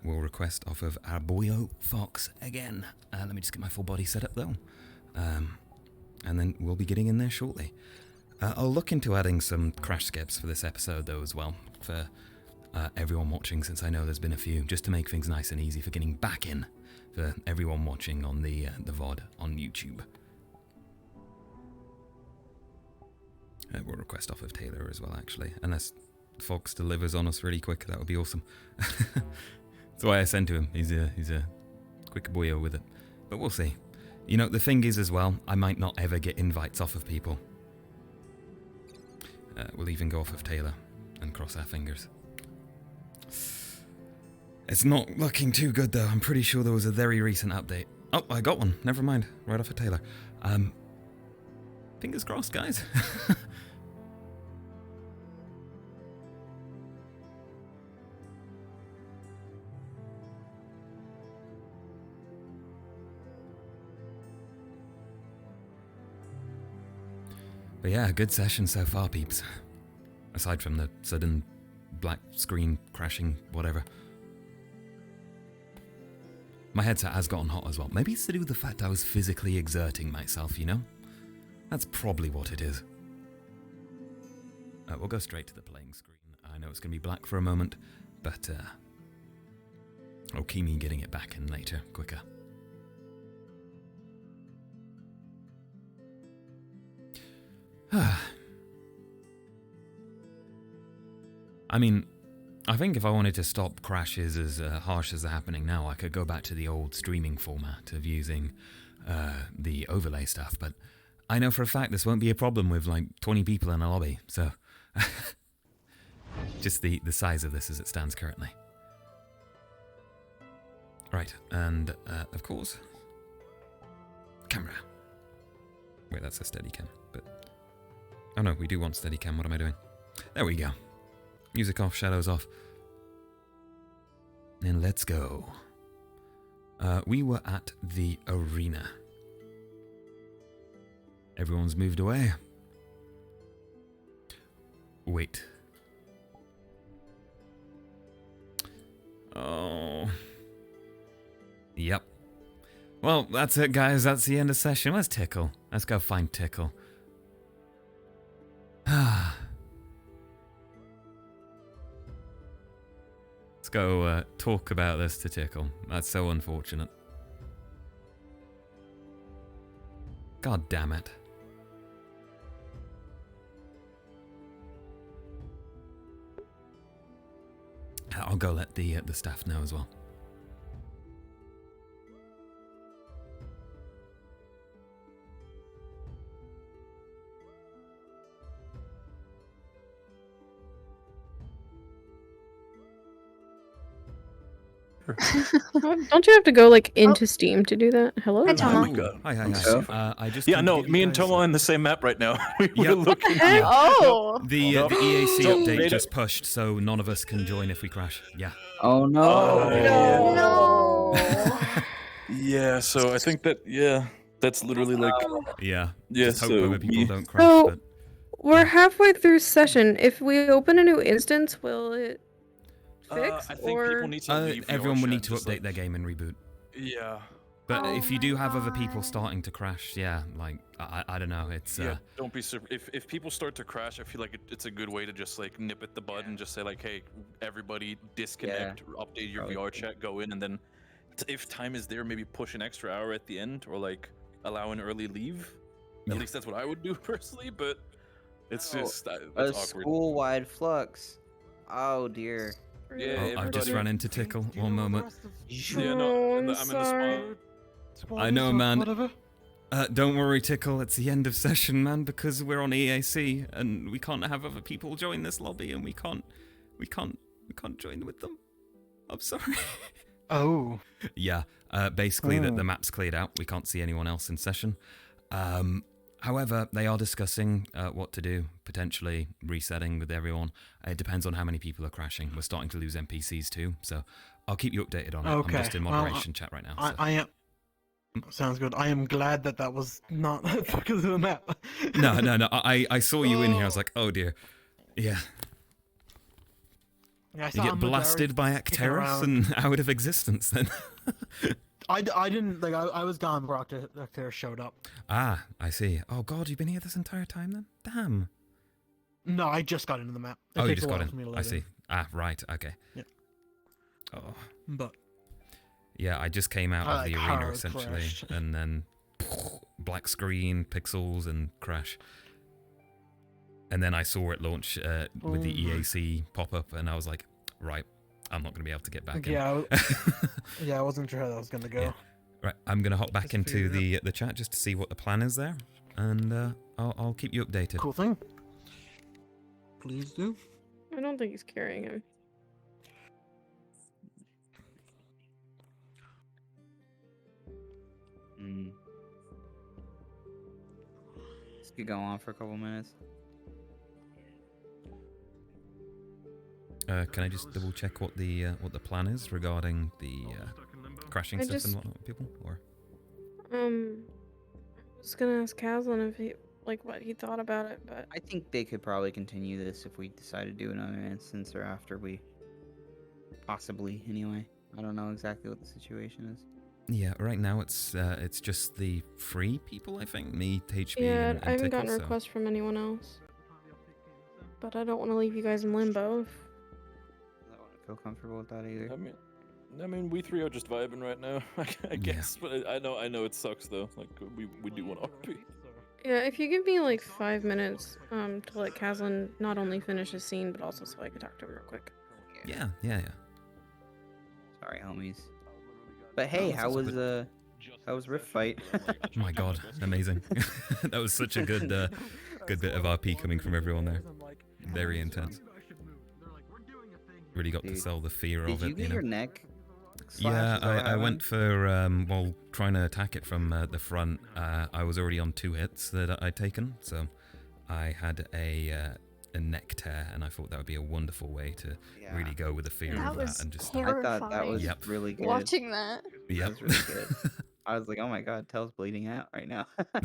We'll request off of our boyo Fox again. Let me just get my full body set up though. And then we'll be getting in there shortly. I'll look into adding some crash skips for this episode though as well, for everyone watching, since I know there's been a few, just to make things nice and easy for getting back in for everyone watching on the VOD on YouTube. We'll request off of Taylor as well, actually, unless Fox delivers on us really quick. That would be awesome. That's why I sent to him. He's a quick boyo with it, but we'll see. You know, the thing is as well, I might not ever get invites off of people. We'll even go off of Taylor and cross our fingers. It's not looking too good though. I'm pretty sure there was a very recent update. Oh, I got one. Never mind. Right off of Taylor. Fingers crossed, guys. But yeah, good session so far, peeps. Aside from the sudden black screen crashing, whatever. My headset has gotten hot as well. Maybe it's to do with the fact I was physically exerting myself, you know? That's probably what it is. We'll go straight to the playing screen. I know it's going to be black for a moment, but I'll keep me getting it back in later, quicker. I mean, I think if I wanted to stop crashes as harsh as they're happening now, I could go back to the old streaming format of using the overlay stuff, but I know for a fact this won't be a problem with like 20 people in a lobby, so Just the size of this as it stands currently. Right, and of course, camera. Wait, that's a steady cam, but... Oh no, we do want steady cam, what am I doing? There we go. Music off, shadows off. And let's go. We were at the arena. Everyone's moved away. Wait. Oh. Yep. Well, that's it, guys. That's the end of session. Where's Tickle? Let's go find Tickle. Let's go talk about this to Tickle. That's so unfortunate. God damn it. I'll go let the staff know as well. Don't you have to go like into Steam to do that? Hello? Hi, Tomo. Hi. I just yeah, no, me and Tomo are in the same map right now. we were Yep. looking. Oh. The EAC update just pushed, so none of us can join if we crash. Yeah. Oh no! No. Yeah, so I think that that's literally like Yeah. Yeah, Just hope so other people me- don't crash. So But we're halfway through session. If we open a new instance, will it fix I think or people need to leave everyone will VRChat, need to just update their game and reboot. Yeah. But if you do have other people starting to crash, yeah, like I don't know, it's Yeah, don't be if people start to crash, I feel like it's a good way to just like nip at the bud and just say like, hey, everybody disconnect, update your VR chat, go in, and then if time is there, maybe push an extra hour at the end or like allow an early leave. At least that's what I would do personally, but it's just a it's awkward. school-wide flux. Oh dear. Yeah, I've just run into Tickle. One moment. Yeah, no, I'm in the spot. I know, man. Don't worry, Tickle. It's the end of session, man, because we're on EAC and we can't have other people join this lobby, and we can't join with them. I'm sorry. Oh. Yeah. Basically, the map's cleared out. We can't see anyone else in session. However, they are discussing what to do, potentially resetting with everyone. It depends on how many people are crashing. We're starting to lose NPCs too, so I'll keep you updated on it. Okay. I'm just in moderation chat right now. So. I am. Sounds good. I am glad that was not because of the map. No. I saw you in here. I was like, oh dear. Yeah. Yeah, I You saw get blasted by Tel'Kahras and out of existence then. I didn't like I was gone before Tel'Kahras showed up. Ah, I see. Oh god, you've been here this entire time then? Damn. No, I just got into the map. It Oh, you takes just a while got for me to in. load I see. Ah, right. Okay. Yeah. Oh. But Yeah, I just came out of the how arena it essentially, crashed. and then black screen, pixels, and crash. And then I saw it launch with the EAC pop up, and I was like, right, I'm not going to be able to get back in. Yeah, I wasn't sure how that was gonna go. Yeah. Right, I'm going to hop back Just into figured the chat just to see what the plan is there, and I'll keep you updated. Cool thing. Please do. I don't think he's carrying him. This could go on for a couple minutes. Can I just double check what the plan is regarding the crashing stuff and whatnot, people? Or I was gonna ask Kazlan if he what he thought about it, but I think they could probably continue this if we decide to do another instance or after we possibly anyway. I don't know exactly what the situation is. yeah, right now it's just the free people, I think. Me, HB, yeah, and I haven't Tickle, gotten so- requests from anyone else. But I don't want to leave you guys in limbo. I don't feel comfortable with that either. I mean, we three are just vibing right now, I guess. But I know it sucks though. Like we do want RP. Yeah, if you give me like 5 minutes to let Kazlan not only finish his scene, but also so I can talk to him real quick. Yeah. Sorry, homies. But hey, how was Rift Fight? Oh my god, amazing. That was such a good good bit of RP coming from everyone there. Very intense. really got to Dude, sell the fear did of you it. get You know? your neck slashed? Yeah, Is that what I went happened? for while trying to attack it from the front. I was already on 2 hits that I'd taken, so I had a neck tear, and I thought that would be a wonderful way to really go with the fear That of was that and just. I thought that was Yep. really good. Watching that. Yep. That was really good. I was like, oh my god, Tel's bleeding out right now. That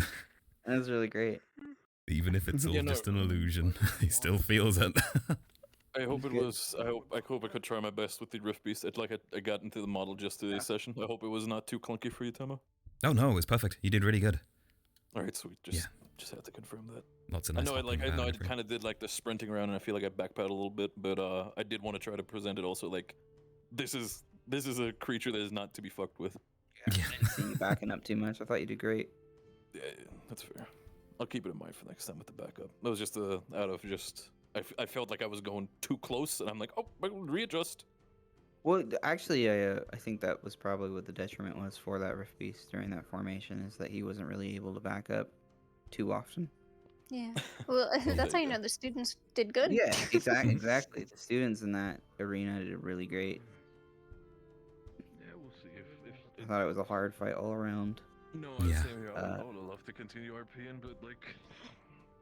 was really great. Even if it's all Yeah, no. just an illusion, he still feels it. I hope it was. I hope I could try my best with the Rift Beast. I got into the model just today's session. I hope it was not too clunky for you, Tama. Oh no, it was perfect. You did really good. All right, sweet. Just had to confirm that. Lots of nice I know. hopping I about know. I and everything. kind of did like the sprinting around, and I feel like I backpedaled a little bit, but I did want to try to present it also like this is a creature that is not to be fucked with. I didn't see you backing up too much. I thought you did great. Yeah, that's fair. I'll keep it in mind for next time with the backup. That was just out of just. I felt like I was going too close, and I'm like, oh, I will readjust. Well, actually, I think that was probably what the detriment was for that Rift Beast during that formation, is that he wasn't really able to back up too often. Yeah. Well, that's how you know the students did good. Yeah, exactly. The students in that arena did really great. Yeah, we'll see if I thought it was a hard fight all around. No, Yeah. I would love to continue RPing, but like,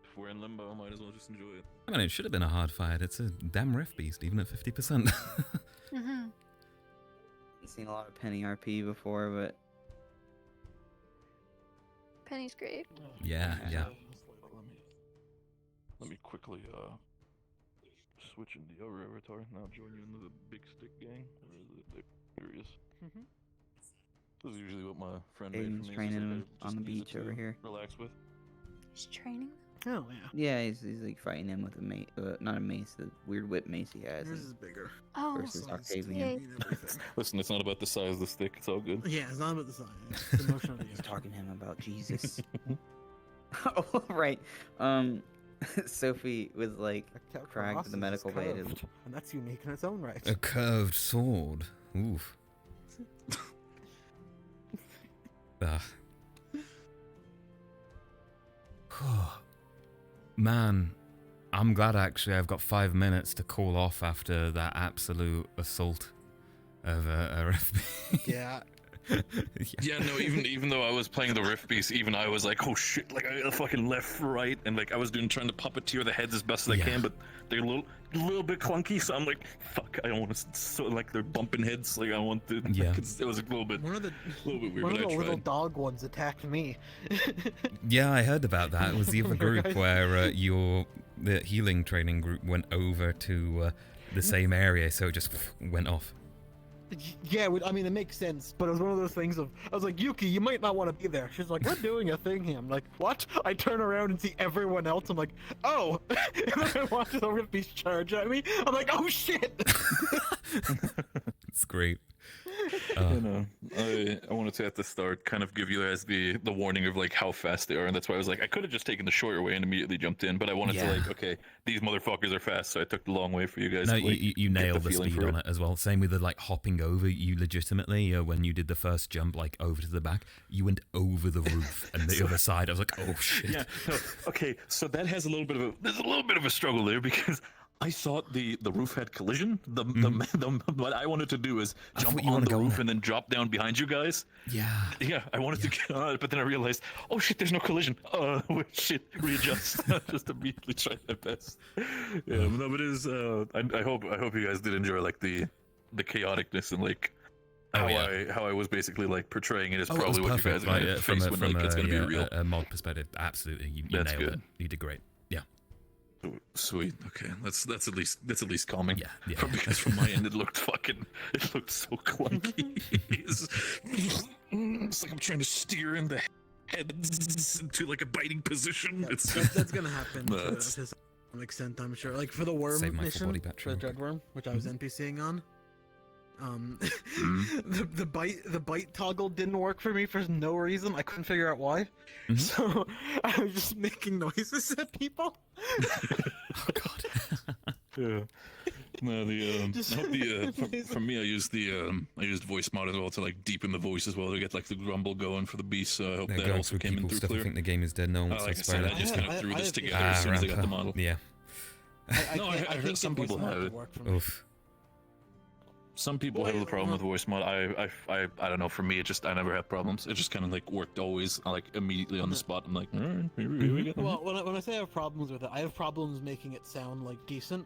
if we're in limbo, I might as well just enjoy it. I mean, it should have been a hard fight. It's a damn Rift Beast, even at 50%. Mm-hmm. I've seen a lot of Penny RP before, but Penny's great. Yeah. Let me quickly switch in the other avatar. Now join you in the big stick gang. Where is it? There he is. This is usually what my friend made Aiden's for me. training It's him just on the like, use it beach over to here. Relax with. He's training. Oh yeah. Yeah, he's like fighting him with a mace, not a mace, the weird whip mace he has. Yours is bigger. Oh, versus so Octavian. Listen, it's not about the size of the stick. It's all good. Yeah, it's not about the size. It's emotionally. He's talking to him about Jesus. Oh, right. Sophie was like crying to the medical bay. And that's unique in its own right. A curved sword. Oof. Man, I'm glad actually I've got 5 minutes to call off after that absolute assault of a RFB. Yeah. Yeah, no, even though I was playing the Rift Beast, even I was like, oh shit, like I fucking left, right, and like I was trying to puppeteer the heads as best as I can, but they're a little bit clunky, so I'm like, fuck, I don't want to, so like they're bumping heads, like I want to, yeah, it was a little bit weird. One of but the I little tried. dog ones attacked me. Yeah, I heard about that. It was the other group where the healing training group went over to the same area, so it just went off. Yeah, I mean, it makes sense, but it was one of those things of, I was like, Yuki, you might not want to be there. She's like, we're doing a thing here. I'm like, what? I turn around and see everyone else. I'm like, oh. And then I watch the Rift Beast charge at me. I'm like, oh shit. It's great. You know, I wanted to at the start kind of give you guys the warning of like how fast they are, and that's why I was like, I could have just taken the shorter way and immediately jumped in, but I wanted to like, okay, these motherfuckers are fast, so I took the long way for you guys. No, to, like, you nailed the feeling speed for on it as well. Same with the like hopping over. You legitimately, when you did the first jump, like over to the back, you went over the roof and the other side. I was like, oh shit. Yeah. No, okay. So that has there's a little bit of a struggle there because I thought the roof had collision. What I wanted to do is jump on the roof and then drop down behind you guys. Yeah. Yeah. I wanted to get on it, but then I realized, oh shit, there's no collision. Shit, readjust. Just immediately tried my best. Yeah. No, but it is. I hope you guys did enjoy like the chaoticness and like how I was basically like portraying it is probably what you guys are gonna face when like it's gonna be real. A mod perspective, absolutely. You That's nailed good. it. You did great. Yeah. Sweet. Okay, that's at least calming. Yeah. Because from my end it looked so clunky. It's like I'm trying to steer in the heads into like a biting position. That's gonna happen to some extent, I'm sure. Like for the worm Save my full mission, body battery. for the Dreadworm, which I was NPCing on. The bite toggle didn't work for me for no reason. I couldn't figure out why. So I was just making noises at people. Oh god. Yeah. No, for me, I used voice mod as well to like deepen the voice as well to get like the grumble going for the beast. So I hope They're that going also through came in people's through stuff. clear. I think the game is dead. No one wants Like to I said, spoil I it. just kind of threw this together as soon as I got the model. I No, I think heard some the voice people mod have would it. work for me. Oof. Some people have the problem with voice mod. I don't know. For me, I never had problems. It just kind of like worked always, like immediately on the spot. I'm like, all right, here we go. Well, when I say I have problems with it, I have problems making it sound like decent.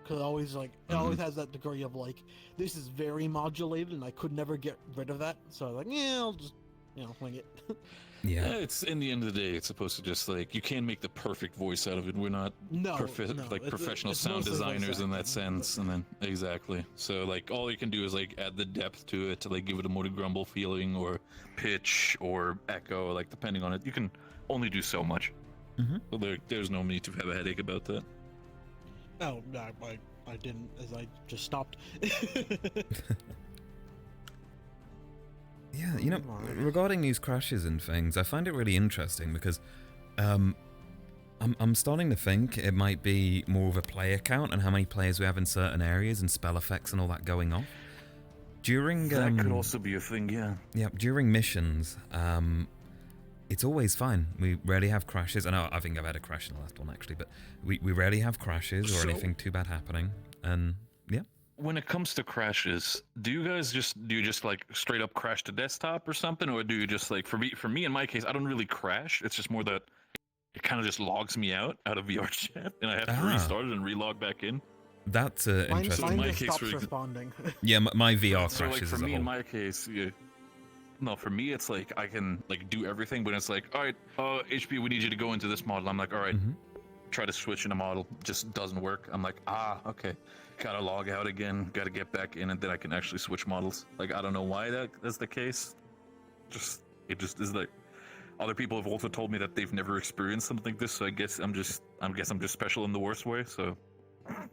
Because it always has that degree of like, this is very modulated, and I could never get rid of that. So I was like, yeah, I'll just, wing it. Yeah, it's in the end of the day, it's supposed to just like you can't make the perfect voice out of it. We're not professional it's sound mostly voice designers in that acting, sense. And then exactly, so like all you can do is like add the depth to it to like give it a more grumble feeling or pitch or echo, like depending on it. You can only do so much. So there's no need to have a headache about that. Oh, no, I didn't, as I just stopped. Yeah, regarding these crashes and things, I find it really interesting because I'm starting to think it might be more of a player count and how many players we have in certain areas and spell effects and all that going off. During That could also be a thing, yeah. Yeah, during missions, it's always fine. We rarely have crashes. I think I've had a crash in the last one actually, but we rarely have crashes or anything too bad happening. And yeah. When it comes to crashes, do you just like straight up crash to desktop or something, or do you just like for me in my case, I don't really crash. It's just more that it kind of just logs me out of VRChat, and I have to restart it and relog back in. That's interesting. Mine just stops responding. Yeah, my VR so like crashes for as a me whole. in my case, no, for me it's like I can like do everything, but it's like, all right, HP, we need you to go into this model. I'm like, all right, try to switch in a model, just doesn't work. I'm like, okay. Gotta log out again, gotta get back in, and then I can actually switch models. Like, I don't know why that's the case. It just is like, other people have also told me that they've never experienced something like this, so I guess I'm just special in the worst way, so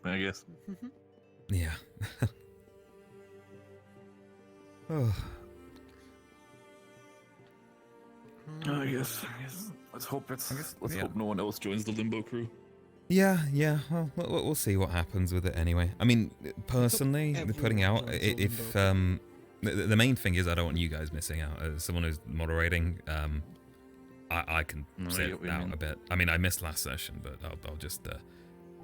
I guess. Yeah. Oh. I guess. Let's hope no one else joins the limbo crew. Yeah. Well, we'll see what happens with it anyway. I mean, personally, putting out if the main thing is I don't want you guys missing out. As someone who's moderating, I can sit out a bit. I mean, I missed last session, but I'll just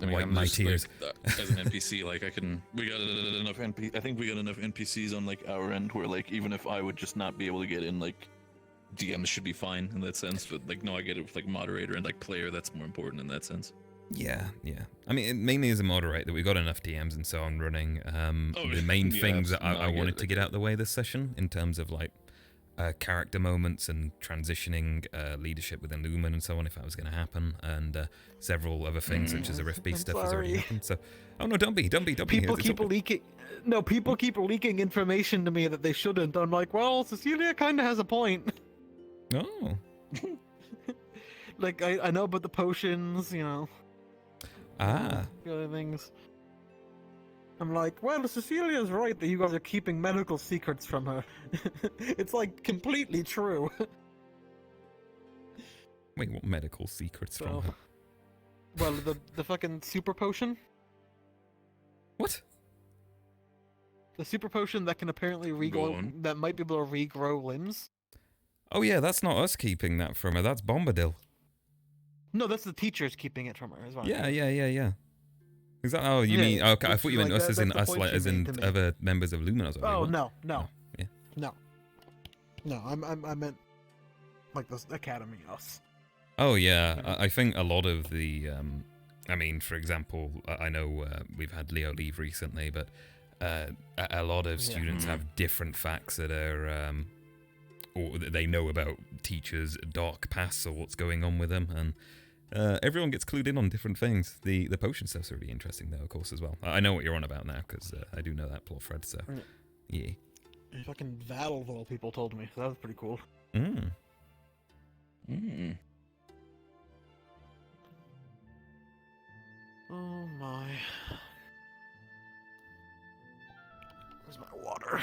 wipe my tears. Like, as an NPC, like I think we got enough NPCs on like our end where like even if I would just not be able to get in, like DMs should be fine in that sense. But like no, I get it with like moderator and like player. That's more important in that sense. Yeah. I mean, mainly as a moderator, we've got enough DMs and so on running. The main things that I wanted to get out of the way this session in terms of like character moments and transitioning leadership within Lumen and so on, if that was going to happen, and several other things such as the Rift Beast stuff has already happened. So, oh no, don't be. People keep leaking. No, people keep leaking information to me that they shouldn't. I'm like, well, Cecilia kind of has a point. Oh. Like I know about the potions, the other things. I'm like, well, Cecilia's right that you guys are keeping medical secrets from her. It's like completely true. Wait, what medical secrets from her? Well, the fucking super potion. What? The super potion that can apparently regrow, that might be able to regrow limbs. Oh yeah, that's not us keeping that from her. That's Bombadil. No, that's the teachers keeping it from her. Is what Yeah. Exactly. Oh, you mean? Okay, I thought you meant us as in us, like as in other members of Luminos. Oh no. Yeah. No, I meant like the Academy us. Oh yeah, I think a lot of the, I mean, for example, I know we've had Leo leave recently, but a lot of students have different facts that are, or that they know about teachers' dark pasts or what's going on with them, and everyone gets clued in on different things. The potion stuff's really interesting though, of course, as well. I know what you're on about now because I do know that plot thread. So, yeah. Fucking Vattleville people told me, so that was pretty cool. Oh my. Where's my water?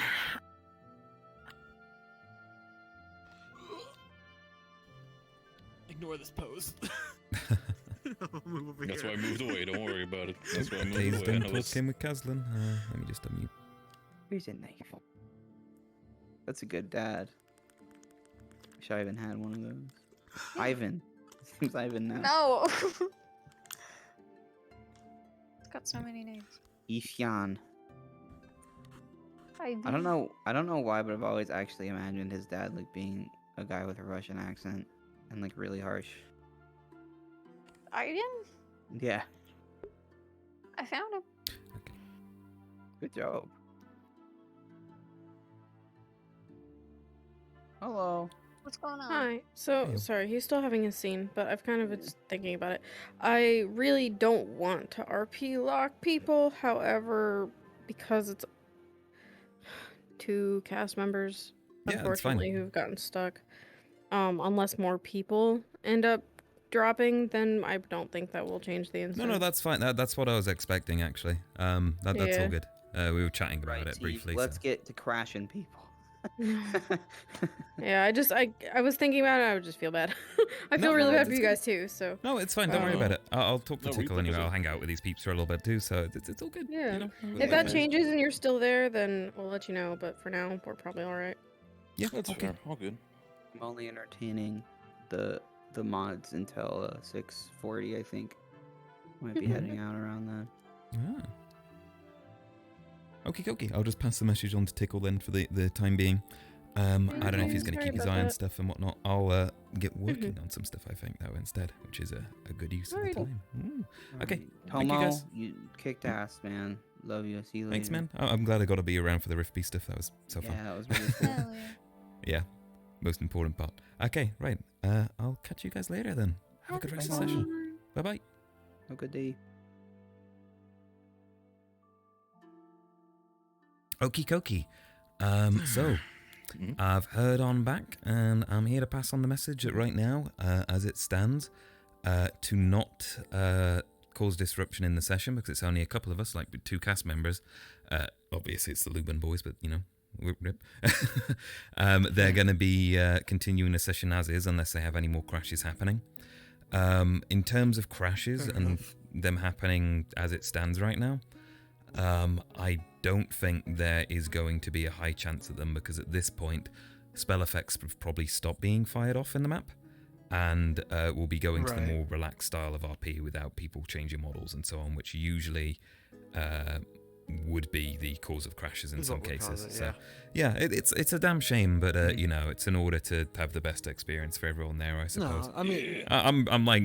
Ignore this pose. That's why I moved away. Don't worry about it. That's why I moved Dazed away. and Plus came with Caslin. Let me just unmute. Here's a knife. That's a good dad. Wish I even had one of those. Ivan. His name's Ivan now. No. It's got so many names. Ifyan. I don't know. I don't know why, but I've always actually imagined his dad like being a guy with a Russian accent and like really harsh. Aiden? Yeah. I found him. Good job. Hello. What's going on? Hi. So, sorry, he's still having a scene, but I've kind of been thinking about it. I really don't want to RP lock people, however, because it's 2 cast members, Yeah, it's fine. unfortunately, who've gotten stuck. Unless more people end up dropping, then I don't think that will change the instance. No, that's fine. That's what I was expecting, actually. That's Yeah. all good. We were chatting about it briefly. Let's get to crashing people. Yeah, I was thinking about it. I would just feel bad. I feel really bad for you guys too. So No, it's fine. Don't worry about it. I'll talk to No, Tickle Reaper anyway. doesn't- I'll hang out with these peeps for a little bit too. So it's all good. yeah, You know, if that changes and you're still there, then we'll let you know. But for now, we're probably all right. Yeah, That's fair. All good. I'm only entertaining the mods until 6:40, I think. Might be heading out around then. Okie dokie. I'll just pass the message on to Tickle then for the time being. I don't know if he's going to keep his eye on stuff and whatnot. I'll get working on some stuff, I think, though, instead, which is a good use of the time. Okay. Thank you, Tomo, guys. you kicked ass, man. Love you. See you later. Thanks, man. I'm glad I got to be around for the Rift B stuff. That was so fun. Yeah, that was really cool. Yeah. Most important part. Okay, right. I'll catch you guys later then. Have a good rest of the session. Bye-bye. Have a good day. Okie dokie. So, I've heard on back, and I'm here to pass on the message right now, as it stands, to not cause disruption in the session, because it's only a couple of us, like 2 cast members. Obviously, it's the Lubin boys, but, you know, rip. They're going to be continuing the session as is, unless they have any more crashes happening. In terms of crashes and them happening as it stands right now, I don't think there is going to be a high chance of them, because at this point, spell effects have probably stopped being fired off in the map, and we'll be going to the more relaxed style of RP without people changing models and so on, which usually would be the cause of crashes in some cases. So yeah, it's a damn shame, but you know, it's in order to have the best experience for everyone there, I suppose. No, I mean, I'm like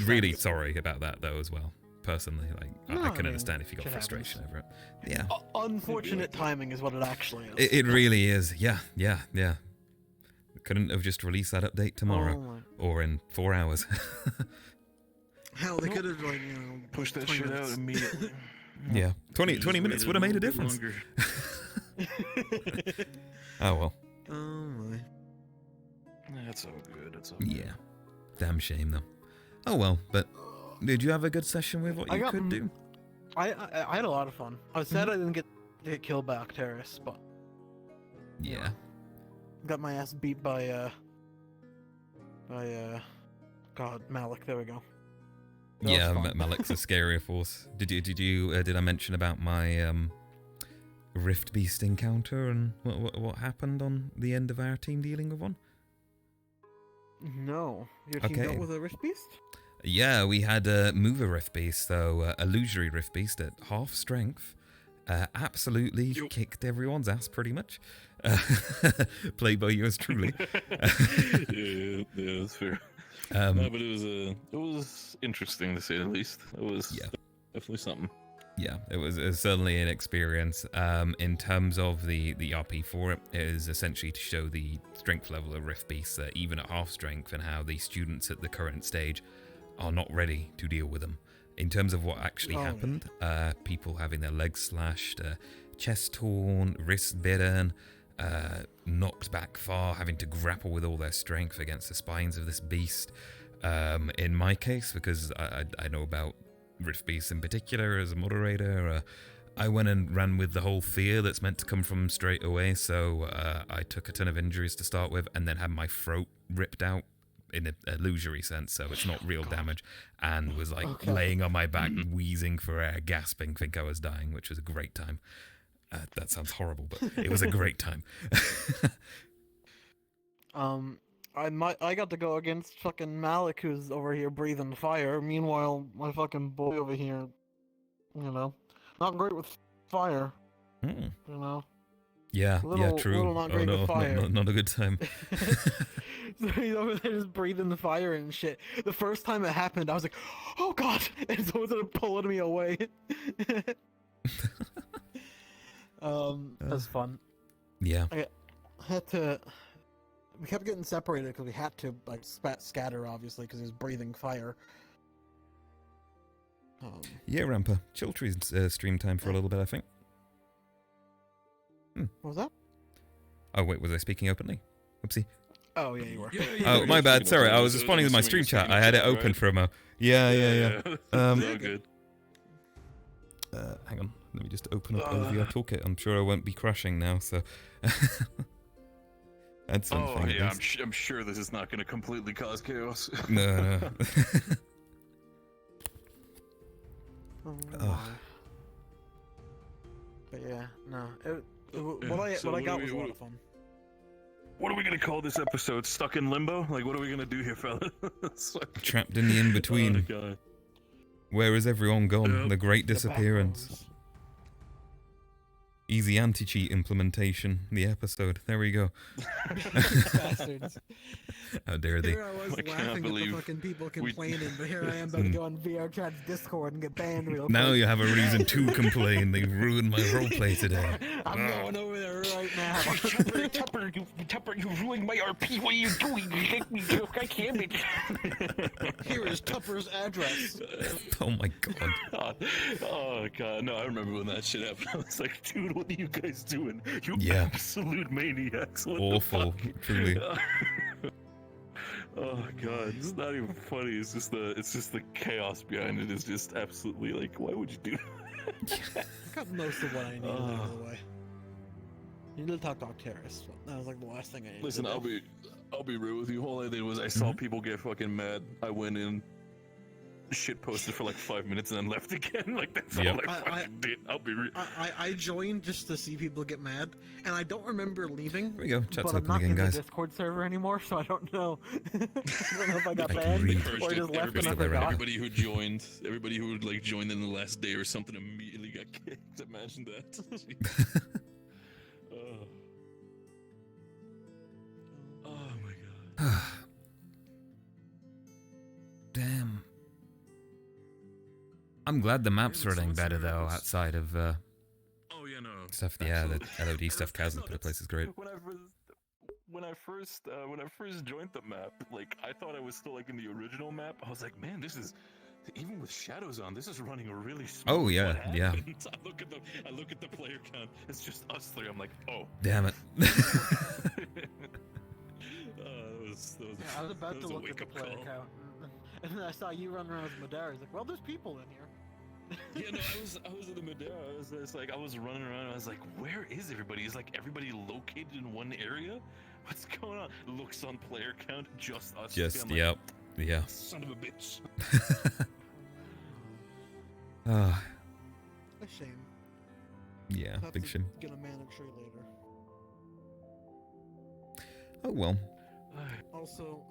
really sense. sorry about that though as well. Personally, like No, I can I mean, understand if you got shit frustration over it. Yeah, Unfortunate timing is what it actually is. it really is. Yeah. Couldn't have just released that update tomorrow or in 4 hours. Hell, they could have like pushed that shit out immediately. Yeah, 20 minutes would have made a difference. Oh well. Oh my. That's all good. That's all good. Yeah. Damn shame though. Oh well, but did you have a good session with what you could do? I had a lot of fun. I was sad I didn't get killed by Octaris, but yeah, got my ass beat by God, Malik. There we go. That yeah, was fun. Malik's a scarier force. Did I mention about my Rift Beast encounter and what happened on the end of our team dealing with one? No, your team dealt with a Rift Beast? Yeah, we had a mover Rift Beast, so illusory Rift Beast at half strength. Absolutely kicked everyone's ass, pretty much. Played by yours truly. yeah, that's fair. No, but it was interesting to say the least. It was definitely something. Yeah, it was certainly an experience. In terms of the RP for it, it is essentially to show the strength level of Rift Beasts, even at half strength, and how the students at the current stage are not ready to deal with them. In terms of what actually happened, people having their legs slashed, chest torn, wrists bitten, knocked back far, having to grapple with all their strength against the spines of this beast. In my case, because I know about Rift Beasts in particular as a moderator, I went and ran with the whole fear that's meant to come from them straight away, so I took a ton of injuries to start with, and then had my throat ripped out in an illusory sense, so it's not real damage, and was like laying on my back, wheezing for air, gasping, think I was dying, which was a great time. That sounds horrible, but it was a great time. I got to go against fucking Malik, who's over here breathing fire. Meanwhile, my fucking boy over here, you know, not great with fire. You know. Yeah, Little, true. Little not great with fire. Not a good time. So he's over there just breathing the fire and shit. The first time it happened, I was like, "Oh God!" And someone's pulling me away. That's fun. Yeah. I had to. We kept getting separated because we had to like scatter, obviously, because he was breathing fire. Yeah, Rampa. Chiltree's stream time for a little bit, I think. What was that? Oh, wait, was I speaking openly? Oopsie. Oh, yeah, you were. Oh, my bad. Sorry, I was responding to my stream chat. I had it open for a mo. Yeah. All good. Hang on. Let me just open up OVR Toolkit. I'm sure I won't be crashing now, so... That's something. Oh, yeah, I'm sure this is not going to completely cause chaos. No. But yeah, no. What I got was a lot of fun. What are we gonna call this episode? Stuck in limbo? Like, what are we gonna do here, fella? Trapped in the in-between. Oh, God. Where is everyone gone? The Great Disappearance. Easy anti-cheat implementation. The episode. There we go. Bastards. How dare they? Here I was laughing at the fucking people complaining, but here I am about to go on VRChat's Discord and get banned real quick. Now you have a reason to complain. They ruined my roleplay today. I'm going over there right now. Tupper, you ruined my RP. What are you doing? You make me joke. I can't. Here is Tupper's address. Oh my God. Oh God. No, I remember when that shit happened. I was like, dude, what are you guys doing? You absolute maniacs. What awful, the fuck? truly. Oh God, it's not even funny. It's just the chaos behind it is just absolutely like, why would you do that? I got most of what I needed out of the way. You need to talk to Tel'Kahras. That was like the last thing I needed. Listen, I'll be real with you. All I did was I saw people get fucking mad. I went in, shit posted for like 5 minutes, and then left again. Like that's all I fucking did. I'll be real. I joined just to see people get mad, and I don't remember leaving. Here we go. Chat's but I'm open not again, in guys. the Discord server anymore, so I don't know. I don't know if I got banned or just left and I forgot. Everybody who joined, like joined in the last day or something, immediately got kicked. Imagine that. Oh my God. Damn. I'm glad the map's running better though, outside of oh yeah, no. stuff. Yeah, the LOD stuff Kaz put in place is great. When I first joined the map, like I thought I was still like in the original map. I was like, man, this is even with shadows on, this is running really smooth. Oh yeah, yeah. I look at the player count. It's just us three. I'm like, oh. Damn it. I was about to look at the player count, and then I saw you run around with Madara. I was like, well, there's people in here. Yeah, no, I was in the Madeira. I was running around. And I was like, where is everybody? Is like everybody located in one area? What's going on? Looks on player count, just us. Just I'm yep, like, yeah. Son of a bitch. A shame. Yeah, Have big to shame. Get a mana tree later. Oh well. Also,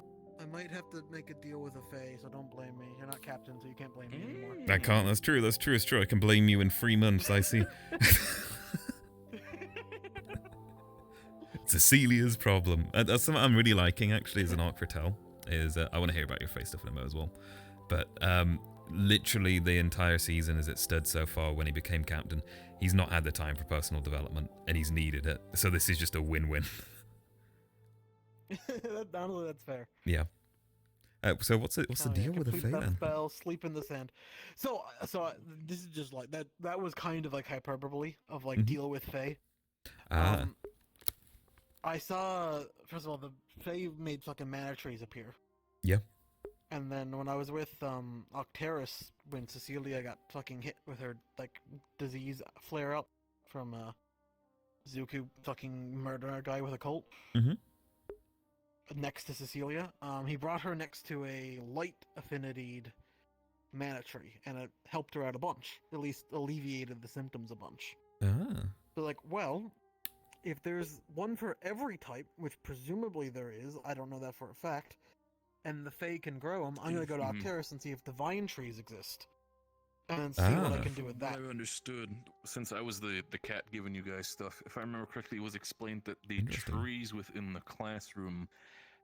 I might have to make a deal with a Fae, so don't blame me. You're not captain, so you can't blame me anymore. I can't. That's true. That's true. It's true. I can blame you in 3 months. I see. Cecilia's problem. That's something I'm really liking actually as an arc for Tel. Is I want to hear about your face stuff in a moment as well. But literally the entire season as it stood so far when he became captain, he's not had the time for personal development and he's needed it. So this is just a win-win. Honestly, that's fair. Yeah. So what's the deal with the Fae then? Spell, sleep in the sand. So this is just like that. That was kind of like hyperbole of like deal with Fae. I saw first of all the Fae made fucking mana trees appear. Yeah. And then when I was with Tel'Kahras, when Cecilia got fucking hit with her like disease flare up from Zuko fucking murdering our guy with a Colt. Mm-hmm. Next to Cecilia, he brought her next to a light affinitied mana tree, and it helped her out a bunch. At least alleviated the symptoms a bunch. So like, well, if there's one for every type, which presumably there is, I don't know that for a fact, and the Fae can grow them, I'm gonna go to Tel'Kahras and see if divine trees exist. and see what I can do with that. I understood, since I was the cat giving you guys stuff, if I remember correctly, it was explained that the trees within the classroom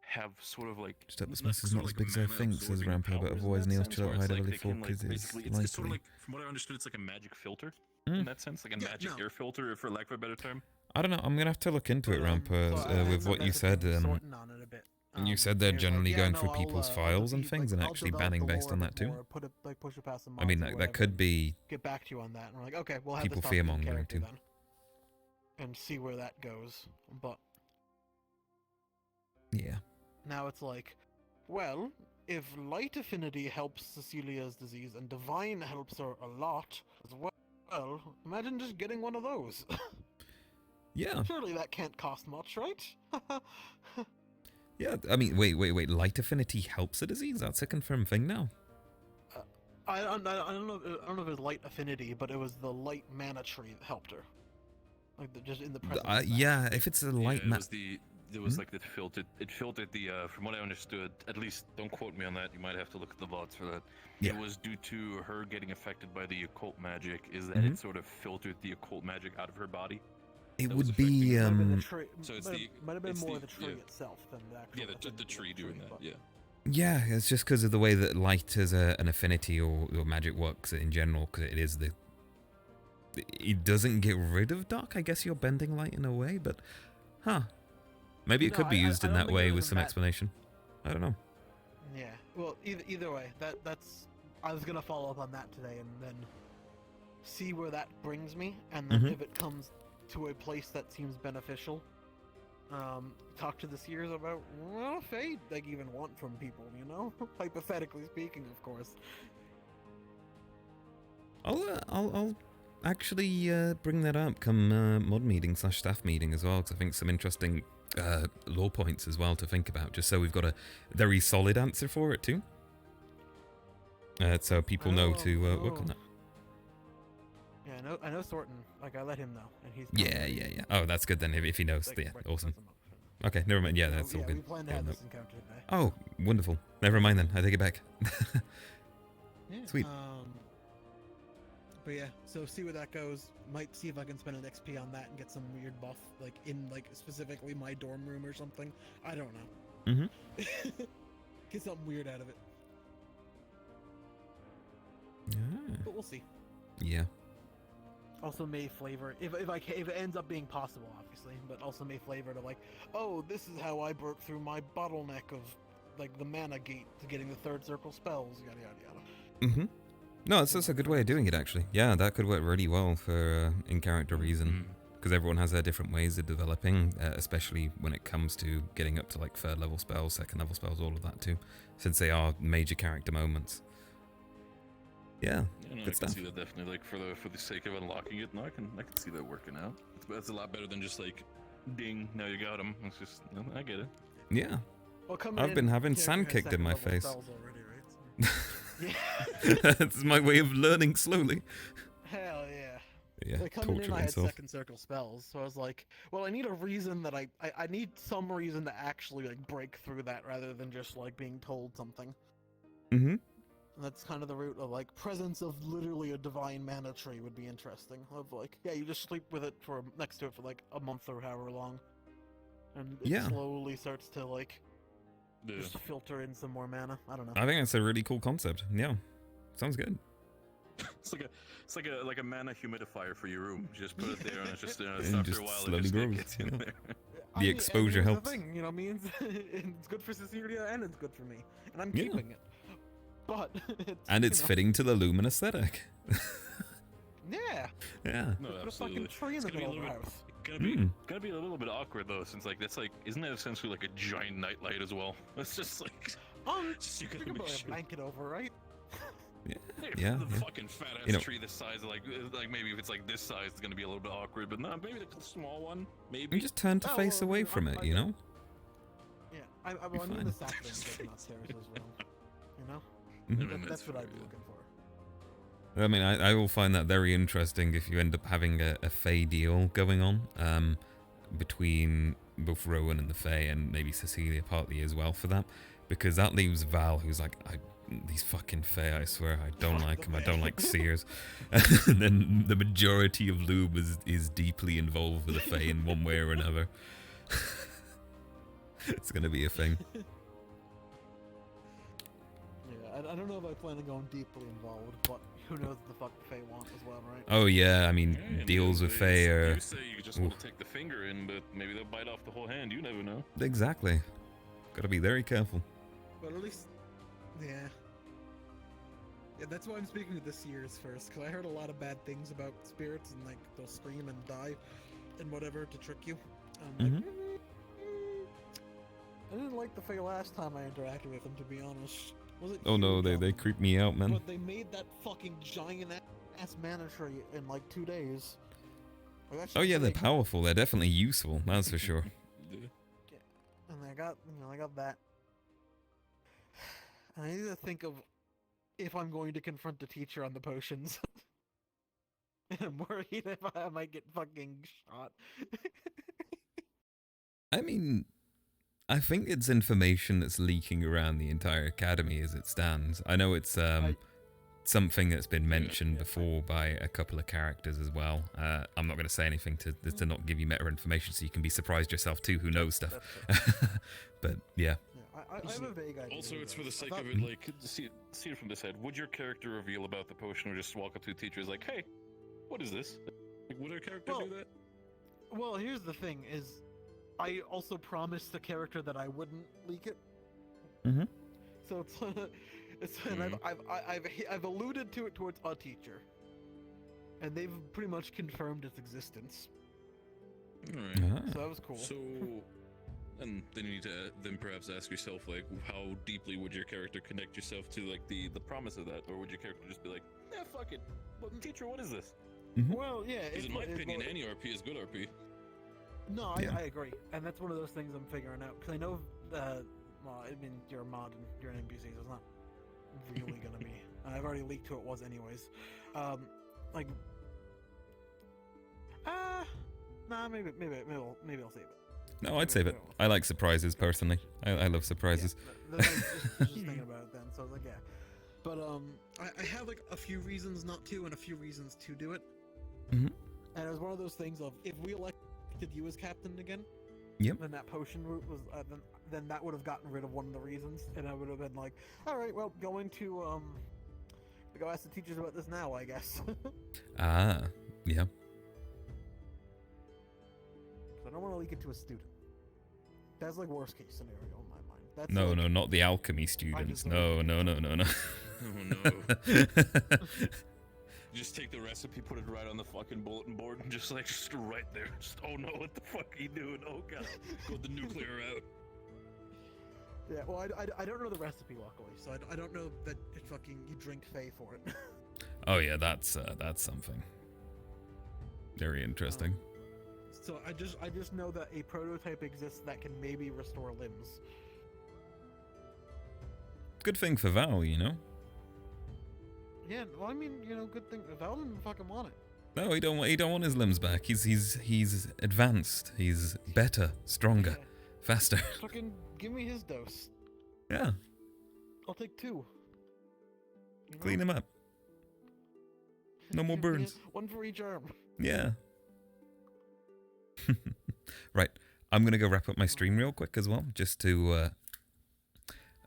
have sort of like... Just up the smashes not as big as I think, says Rampo, but otherwise Neil's chill out high level 4 because it's it's sort of likely. like, from what I understood, it's like a magic filter in that sense, like a magic air filter, for lack of a better term. I don't know, I'm going to have to look into it, Rampo, with what you said. You said they're generally going through people's files and things and actually banning based on that too. Push it past some I mean, mods or that could be get back to you on that. And we're like, okay, we'll have people this topic fear-mongering character too. then, and see where that goes. But yeah. Now it's like, well, if light affinity helps Cecilia's disease and divine helps her a lot as well, imagine just getting one of those. Yeah. Surely that can't cost much, right? Yeah, I mean, wait. Light affinity helps a disease? That's a confirmed thing now. I don't know if it was light affinity, but it was the light mana tree that helped her. Like just in the present. Yeah, if it's a light it was there was like that filtered. It filtered the. From what I understood, at least don't quote me on that. You might have to look at the VODs for that. Yeah. It was due to her getting affected by the occult magic. Is that Mhm. it sort of filtered the occult magic out of her body? It That was would be So it's the might have been it's more the tree itself than the actual. the tree doing that. Yeah. Yeah, it's just because of the way that light as an affinity or magic works in general, because it is it doesn't get rid of dark. I guess you're bending light in a way, but maybe it could be used in that way with some explanation. I don't know. Yeah. Well, either way, that's. I was gonna follow up on that today and then see where that brings me, and then if it comes to a place that seems beneficial, talk to the seers about what fate they even want from people, you know? Hypothetically speaking, of course. I'll actually bring that up come mod meeting / staff meeting as well, because I think some interesting law points as well to think about, just so we've got a very solid answer for it too. So people know to work on that. Yeah, I know Thornton. Like, I let him know, and he's. Yeah. Oh, that's good then. If he knows, yeah, awesome. Okay, never mind. Yeah, that's all good. We planned to have this encounter today. Oh, wonderful. Never mind then. I take it back. Yeah, Sweet. But yeah, so see where that goes. Might see if I can spend an XP on that and get some weird buff, like in specifically my dorm room or something. I don't know. Mm-hmm. Get something weird out of it. Yeah. But we'll see. Yeah. Also may flavor if it ends up being possible, obviously, but also may flavor to like, oh, this is how I broke through my bottleneck of like the mana gate to getting the third circle spells, yada yada yada. Mm-hmm. No, that's a good way of doing it actually. Yeah, that could work really well for in character reason, because everyone has their different ways of developing, especially when it comes to getting up to like third level spells, second level spells, all of that too, since they are major character moments. Yeah, I good can stuff. see that definitely, like for the sake of unlocking it. No, I can see that working out. That's a lot better than just like, ding, now you got him. It's just, I get it. Yeah. Well, I've been having sand kicked in my face. Already, right? That's my way of learning slowly. Hell yeah. Yeah, like coming in, torture I had myself. second circle spells, so I was like, well, I need a reason that I need some reason to actually like break through that rather than just like being told something. Mm-hmm. And that's kind of the route of like presence of literally a divine mana tree would be interesting. Of like, yeah, you just sleep with it next to it for like a month or however long, and it slowly starts to like just filter in some more mana. I don't know. I think that's a really cool concept. Yeah, sounds good. It's like a mana humidifier for your room. You just put it there, and it's just And after just a while slowly it just grows, gets in yeah. there. The exposure here's helps. The thing, you know, means it's good for Cecilia and it's good for me, and I'm Yeah. keeping it. But And it's fitting to the Lumen aesthetic. Yeah. Yeah. No, Put a absolutely. fucking tree in the It's gonna be middle a of the little house. Gonna be a little bit awkward though, since like that's like, isn't that essentially like a giant nightlight as well? It's just like, just you You gotta can make put a sure. blanket over, right? Yeah, The yeah. fucking fat ass You know- tree this size, like maybe if it's like this size, it's gonna be a little bit awkward. But no, maybe the small one, maybe. You just turn to face away from it, you know? Yeah, I Be need fine. the sapling taken upstairs as well. You know, Mhm. that's what I'd be looking for. I mean, I will find that very interesting if you end up having a Fae deal going on between both Rowan and the Fae, and maybe Cecilia partly as well for that, because that leaves Val, who's like, these fucking Fae, I swear. I don't like them. I don't like seers. And then the majority of Lube is deeply involved with the Fae in one way or another. It's gonna be a thing. Yeah, I don't know if I plan on going deeply involved, but who knows what the fuck the Fae want as well, right? Oh yeah, I mean, deals with Fae are... You say you just want to take the finger in, but maybe they'll bite off the whole hand. You never know. Exactly. Gotta be very careful. But at least, yeah. Yeah, that's why I'm speaking to the seers first, because I heard a lot of bad things about spirits, and like they'll scream and die and whatever to trick you. I'm like, I didn't like the Fae last time I interacted with them, to be honest. Was it Oh no, they creep me out, man. But they made that fucking giant ass mana tree in like 2 days. Like, that Oh shit's yeah, they're sick. powerful. They're definitely useful, that's for sure. And I got that. I need to think of if I'm going to confront the teacher on the potions. And I'm worried if I might get fucking shot. I mean, I think it's information that's leaking around the entire academy as it stands. I know it's something that's been mentioned before by a couple of characters as well. I'm not going to say anything to not give you meta information, so you can be surprised yourself too who knows stuff. But yeah. I have a vague idea. Also, it's for the sake of it, like, see it from this head. Would your character reveal about the potion or just walk up to the teacher and like, hey, what is this? Like, would our character do that? Well, here's the thing: is I also promised the character that I wouldn't leak it. So and I've alluded to it towards a teacher, and they've pretty much confirmed its existence. Alright. So that was cool. So, and then you need to then perhaps ask yourself, like, how deeply would your character connect yourself to, like, the promise of that? Or would your character just be like, yeah, fuck it. Well, teacher, what is this? Well, yeah. Because in my opinion, any RP is good RP. No, I agree, and that's one of those things I'm figuring out, because I know, well, I mean, you're a mod and you're an NPC, so it's not really gonna be. I've already leaked who it was anyways. Like, nah, maybe I'll save it. No, I'd save it. I like surprises personally. I love surprises. I was just thinking about it then, so I was like, yeah. But I have like a few reasons not to, and a few reasons to do it. And it was one of those things of, if we elected you as captain again, then that potion route was then that would have gotten rid of one of the reasons, and I would have been like, all right, well, going to go ask the teachers about this now, I guess. Yeah. I don't want to leak it to a student. That's like worst case scenario in my mind. That's No, like, not the alchemy students. No. Oh no. Just take the recipe, put it right on the fucking bulletin board, and just right there. Just, oh no, what the fuck are you doing? Oh god, got the nuclear out. Yeah, well, I don't know the recipe, luckily, so I don't know that you drink Fae for it. Oh yeah, that's something very interesting. So I just know that a prototype exists that can maybe restore limbs. Good thing for Val, you know. Yeah, well, I mean, good thing. Val didn't fucking want it. No, he don't want his limbs back. He's advanced. He's better, stronger, faster. Fucking give me his dose. Yeah. I'll take 2. Clean him up. No more burns. One for each arm. Yeah. Right. I'm going to go wrap up my stream real quick as well, just to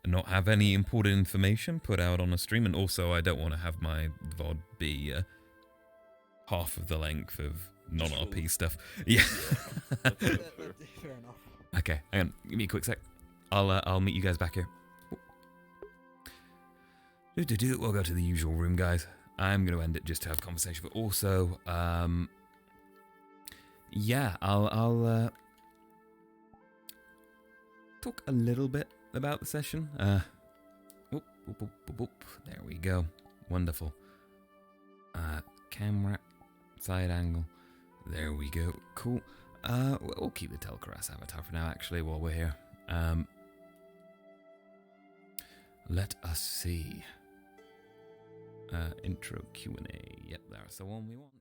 not have any important information put out on a stream. And also, I don't want to have my VOD be half of the length of non-RP stuff. Yeah. Fair enough. Okay, hang on. Give me a quick sec. I'll meet you guys back here. We'll go to the usual room, guys. I'm going to end it just to have conversation, but also, yeah, I'll talk a little bit about the session. There we go. Wonderful. Camera, side angle. There we go. Cool. We'll keep the Tel'Kahras avatar for now, actually, while we're here. Let us see. Intro Q&A. Yep, that's the one we want.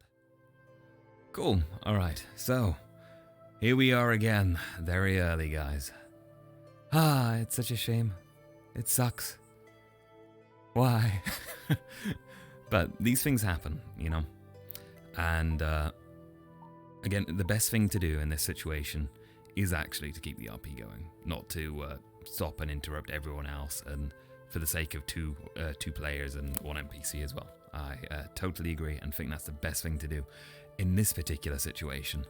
Cool. Alright, so here we are again. Very early, guys. It's such a shame. It sucks. Why? But these things happen, you know. And again, the best thing to do in this situation is actually to keep the RP going, not to stop and interrupt everyone else, and for the sake of two players and one NPC as well. I totally agree and think that's the best thing to do in this particular situation.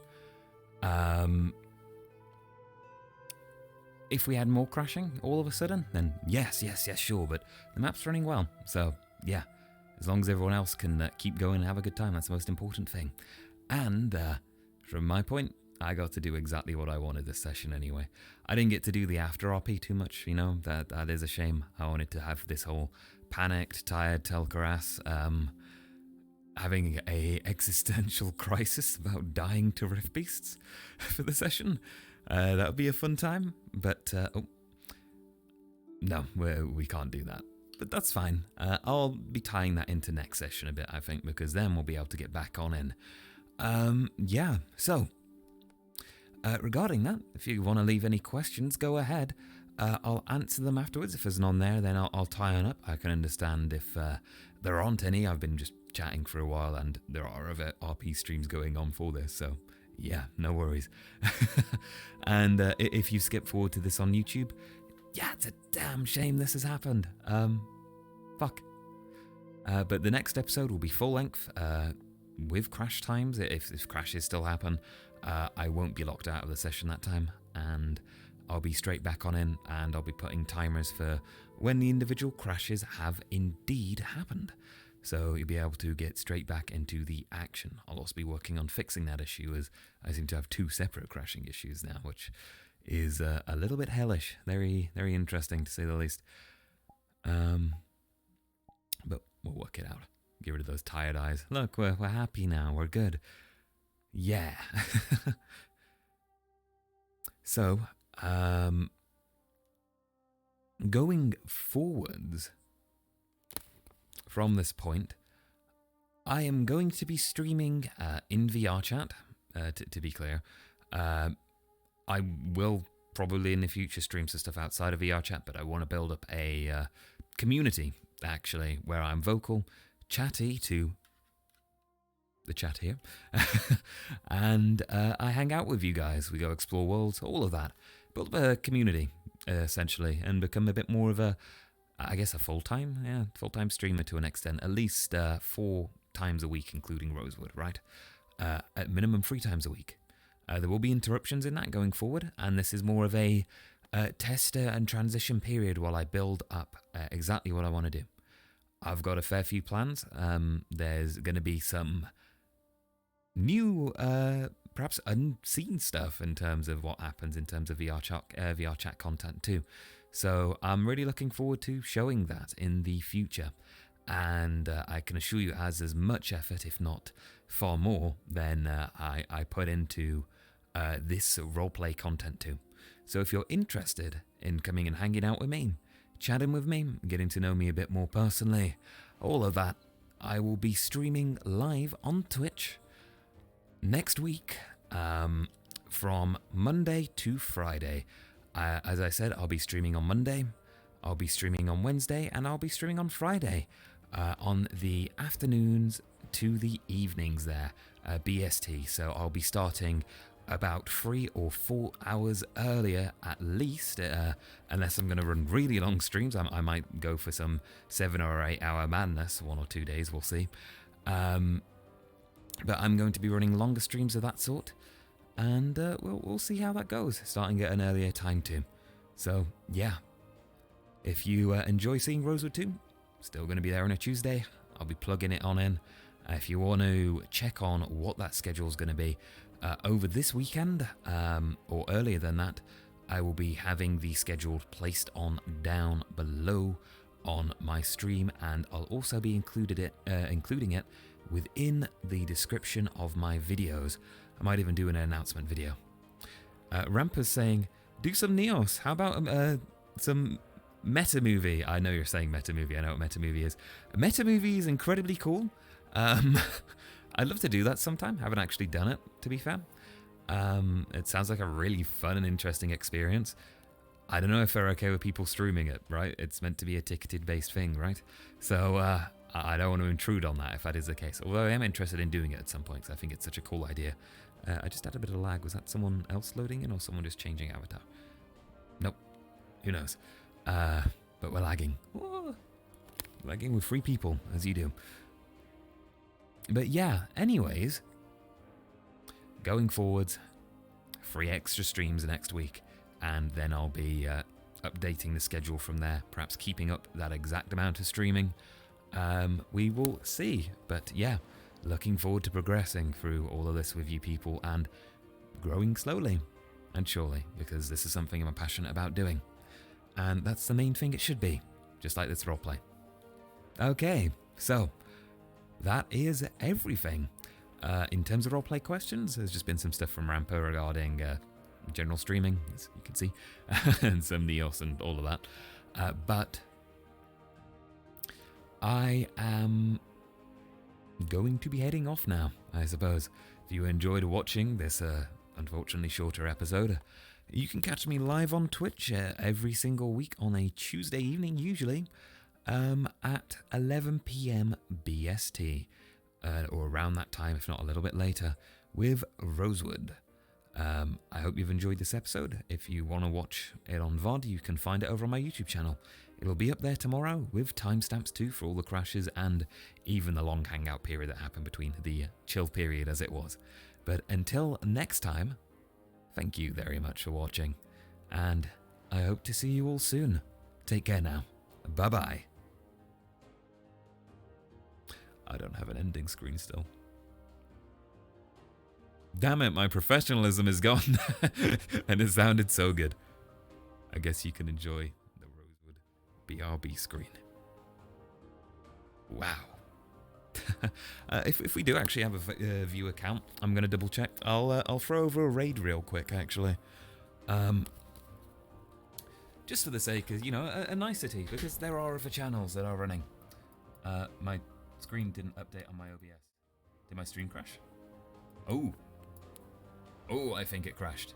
If we had more crashing all of a sudden, then yes, sure, but the map's running well, so yeah, as long as everyone else can keep going and have a good time, that's the most important thing. And from my point, I got to do exactly what I wanted this session anyway. I didn't get to do the after RP too much, you know, that is a shame. I wanted to have this whole panicked, tired Tel'Kahras having a existential crisis about dying to Rift Beasts for the session. That would be a fun time, but no, we can't do that. But that's fine. I'll be tying that into next session a bit, I think, because then we'll be able to get back on in. Yeah, so regarding that, if you want to leave any questions, go ahead. I'll answer them afterwards. If there's none there, then I'll tie on up. I can understand if there aren't any. I've been just chatting for a while, and there are other RP streams going on for this, so yeah, no worries. And if you skip forward to this on YouTube, yeah, it's a damn shame this has happened. Fuck. But the next episode will be full length, with crash times. If crashes still happen, I won't be locked out of the session that time, and I'll be straight back on in, and I'll be putting timers for when the individual crashes have indeed happened. So you'll be able to get straight back into the action. I'll also be working on fixing that issue, as I seem to have two separate crashing issues now, which is a little bit hellish. Very, very interesting to say the least. But we'll work it out. Get rid of those tired eyes. Look, we're happy now. We're good. Yeah. So, going forwards from this point, I am going to be streaming in VRChat, to be clear. I will probably in the future stream some stuff outside of VRChat, but I want to build up a community, actually, where I'm vocal, chatty to the chat here, and I hang out with you guys. We go explore worlds, all of that. Build up a community, essentially, and become a bit more of a, I guess, a full-time streamer to an extent, at least 4 times a week, including Rosewood, right? At minimum 3 times a week. There will be interruptions in that going forward, and this is more of a tester and transition period while I build up exactly what I want to do. I've got a fair few plans. There's going to be some new, perhaps unseen stuff in terms of what happens in terms of VRChat content too. So I'm really looking forward to showing that in the future. And I can assure you it has as much effort, if not far more, than I put into this roleplay content too. So if you're interested in coming and hanging out with me, chatting with me, getting to know me a bit more personally, all of that, I will be streaming live on Twitch next week, from Monday to Friday. As I said, I'll be streaming on Monday, I'll be streaming on Wednesday, and I'll be streaming on Friday, on the afternoons to the evenings there, BST. So I'll be starting about 3 or 4 hours earlier at least, unless I'm going to run really long streams. I might go for some 7 or 8 hour madness, 1 or 2 days, we'll see. But I'm going to be running longer streams of that sort, and we'll see how that goes, starting at an earlier time too. So yeah, if you enjoy seeing Rosewood 2, still going to be there on a Tuesday. I'll be plugging it on in. If you want to check on what that schedule is going to be over this weekend, or earlier than that, I will be having the schedule placed on down below on my stream, and I'll also be including it within the description of my videos. I might even do an announcement video. Rampa's saying, do some Neos. How about some meta movie? I know you're saying meta movie. I know what meta movie is. Meta movie is incredibly cool. I'd love to do that sometime. Haven't actually done it, to be fair. It sounds like a really fun and interesting experience. I don't know if they're okay with people streaming it, right? It's meant to be a ticketed-based thing, right? So I don't want to intrude on that if that is the case. Although I am interested in doing it at some point because I think it's such a cool idea. I just had a bit of lag. Was that someone else loading in or someone just changing avatar? Nope. Who knows? But we're lagging. Whoa. Lagging with 3 people, as you do. But yeah, anyways, going forwards, 3 extra streams next week, and then I'll be updating the schedule from there, perhaps keeping up that exact amount of streaming. We will see, but yeah, looking forward to progressing through all of this with you people and growing slowly and surely, because this is something I'm passionate about doing. And that's the main thing it should be, just like this roleplay. Okay, so that is everything. In terms of roleplay questions, there's just been some stuff from Rampo regarding general streaming, as you can see, and some Neos and all of that. But I am going to be heading off now, I suppose. If you enjoyed watching this unfortunately shorter episode, you can catch me live on Twitch every single week on a Tuesday evening, usually, at 11 PM BST, or around that time, if not a little bit later, with Rosewood. I hope you've enjoyed this episode. If you want to watch it on VOD, you can find it over on my YouTube channel. It'll be up there tomorrow with timestamps too for all the crashes and even the long hangout period that happened between the chill period as it was. But until next time, thank you very much for watching, and I hope to see you all soon. Take care now. Bye-bye. I don't have an ending screen still. Damn it, my professionalism is gone. And it sounded so good. I guess you can enjoy the Rosewood BRB screen. Wow. If we do actually have a viewer count, I'm going to double check. I'll throw over a raid real quick, actually. Just for the sake of, a nicety, because there are other channels that are running. My screen didn't update on my OBS. Did my stream crash? Oh, I think it crashed.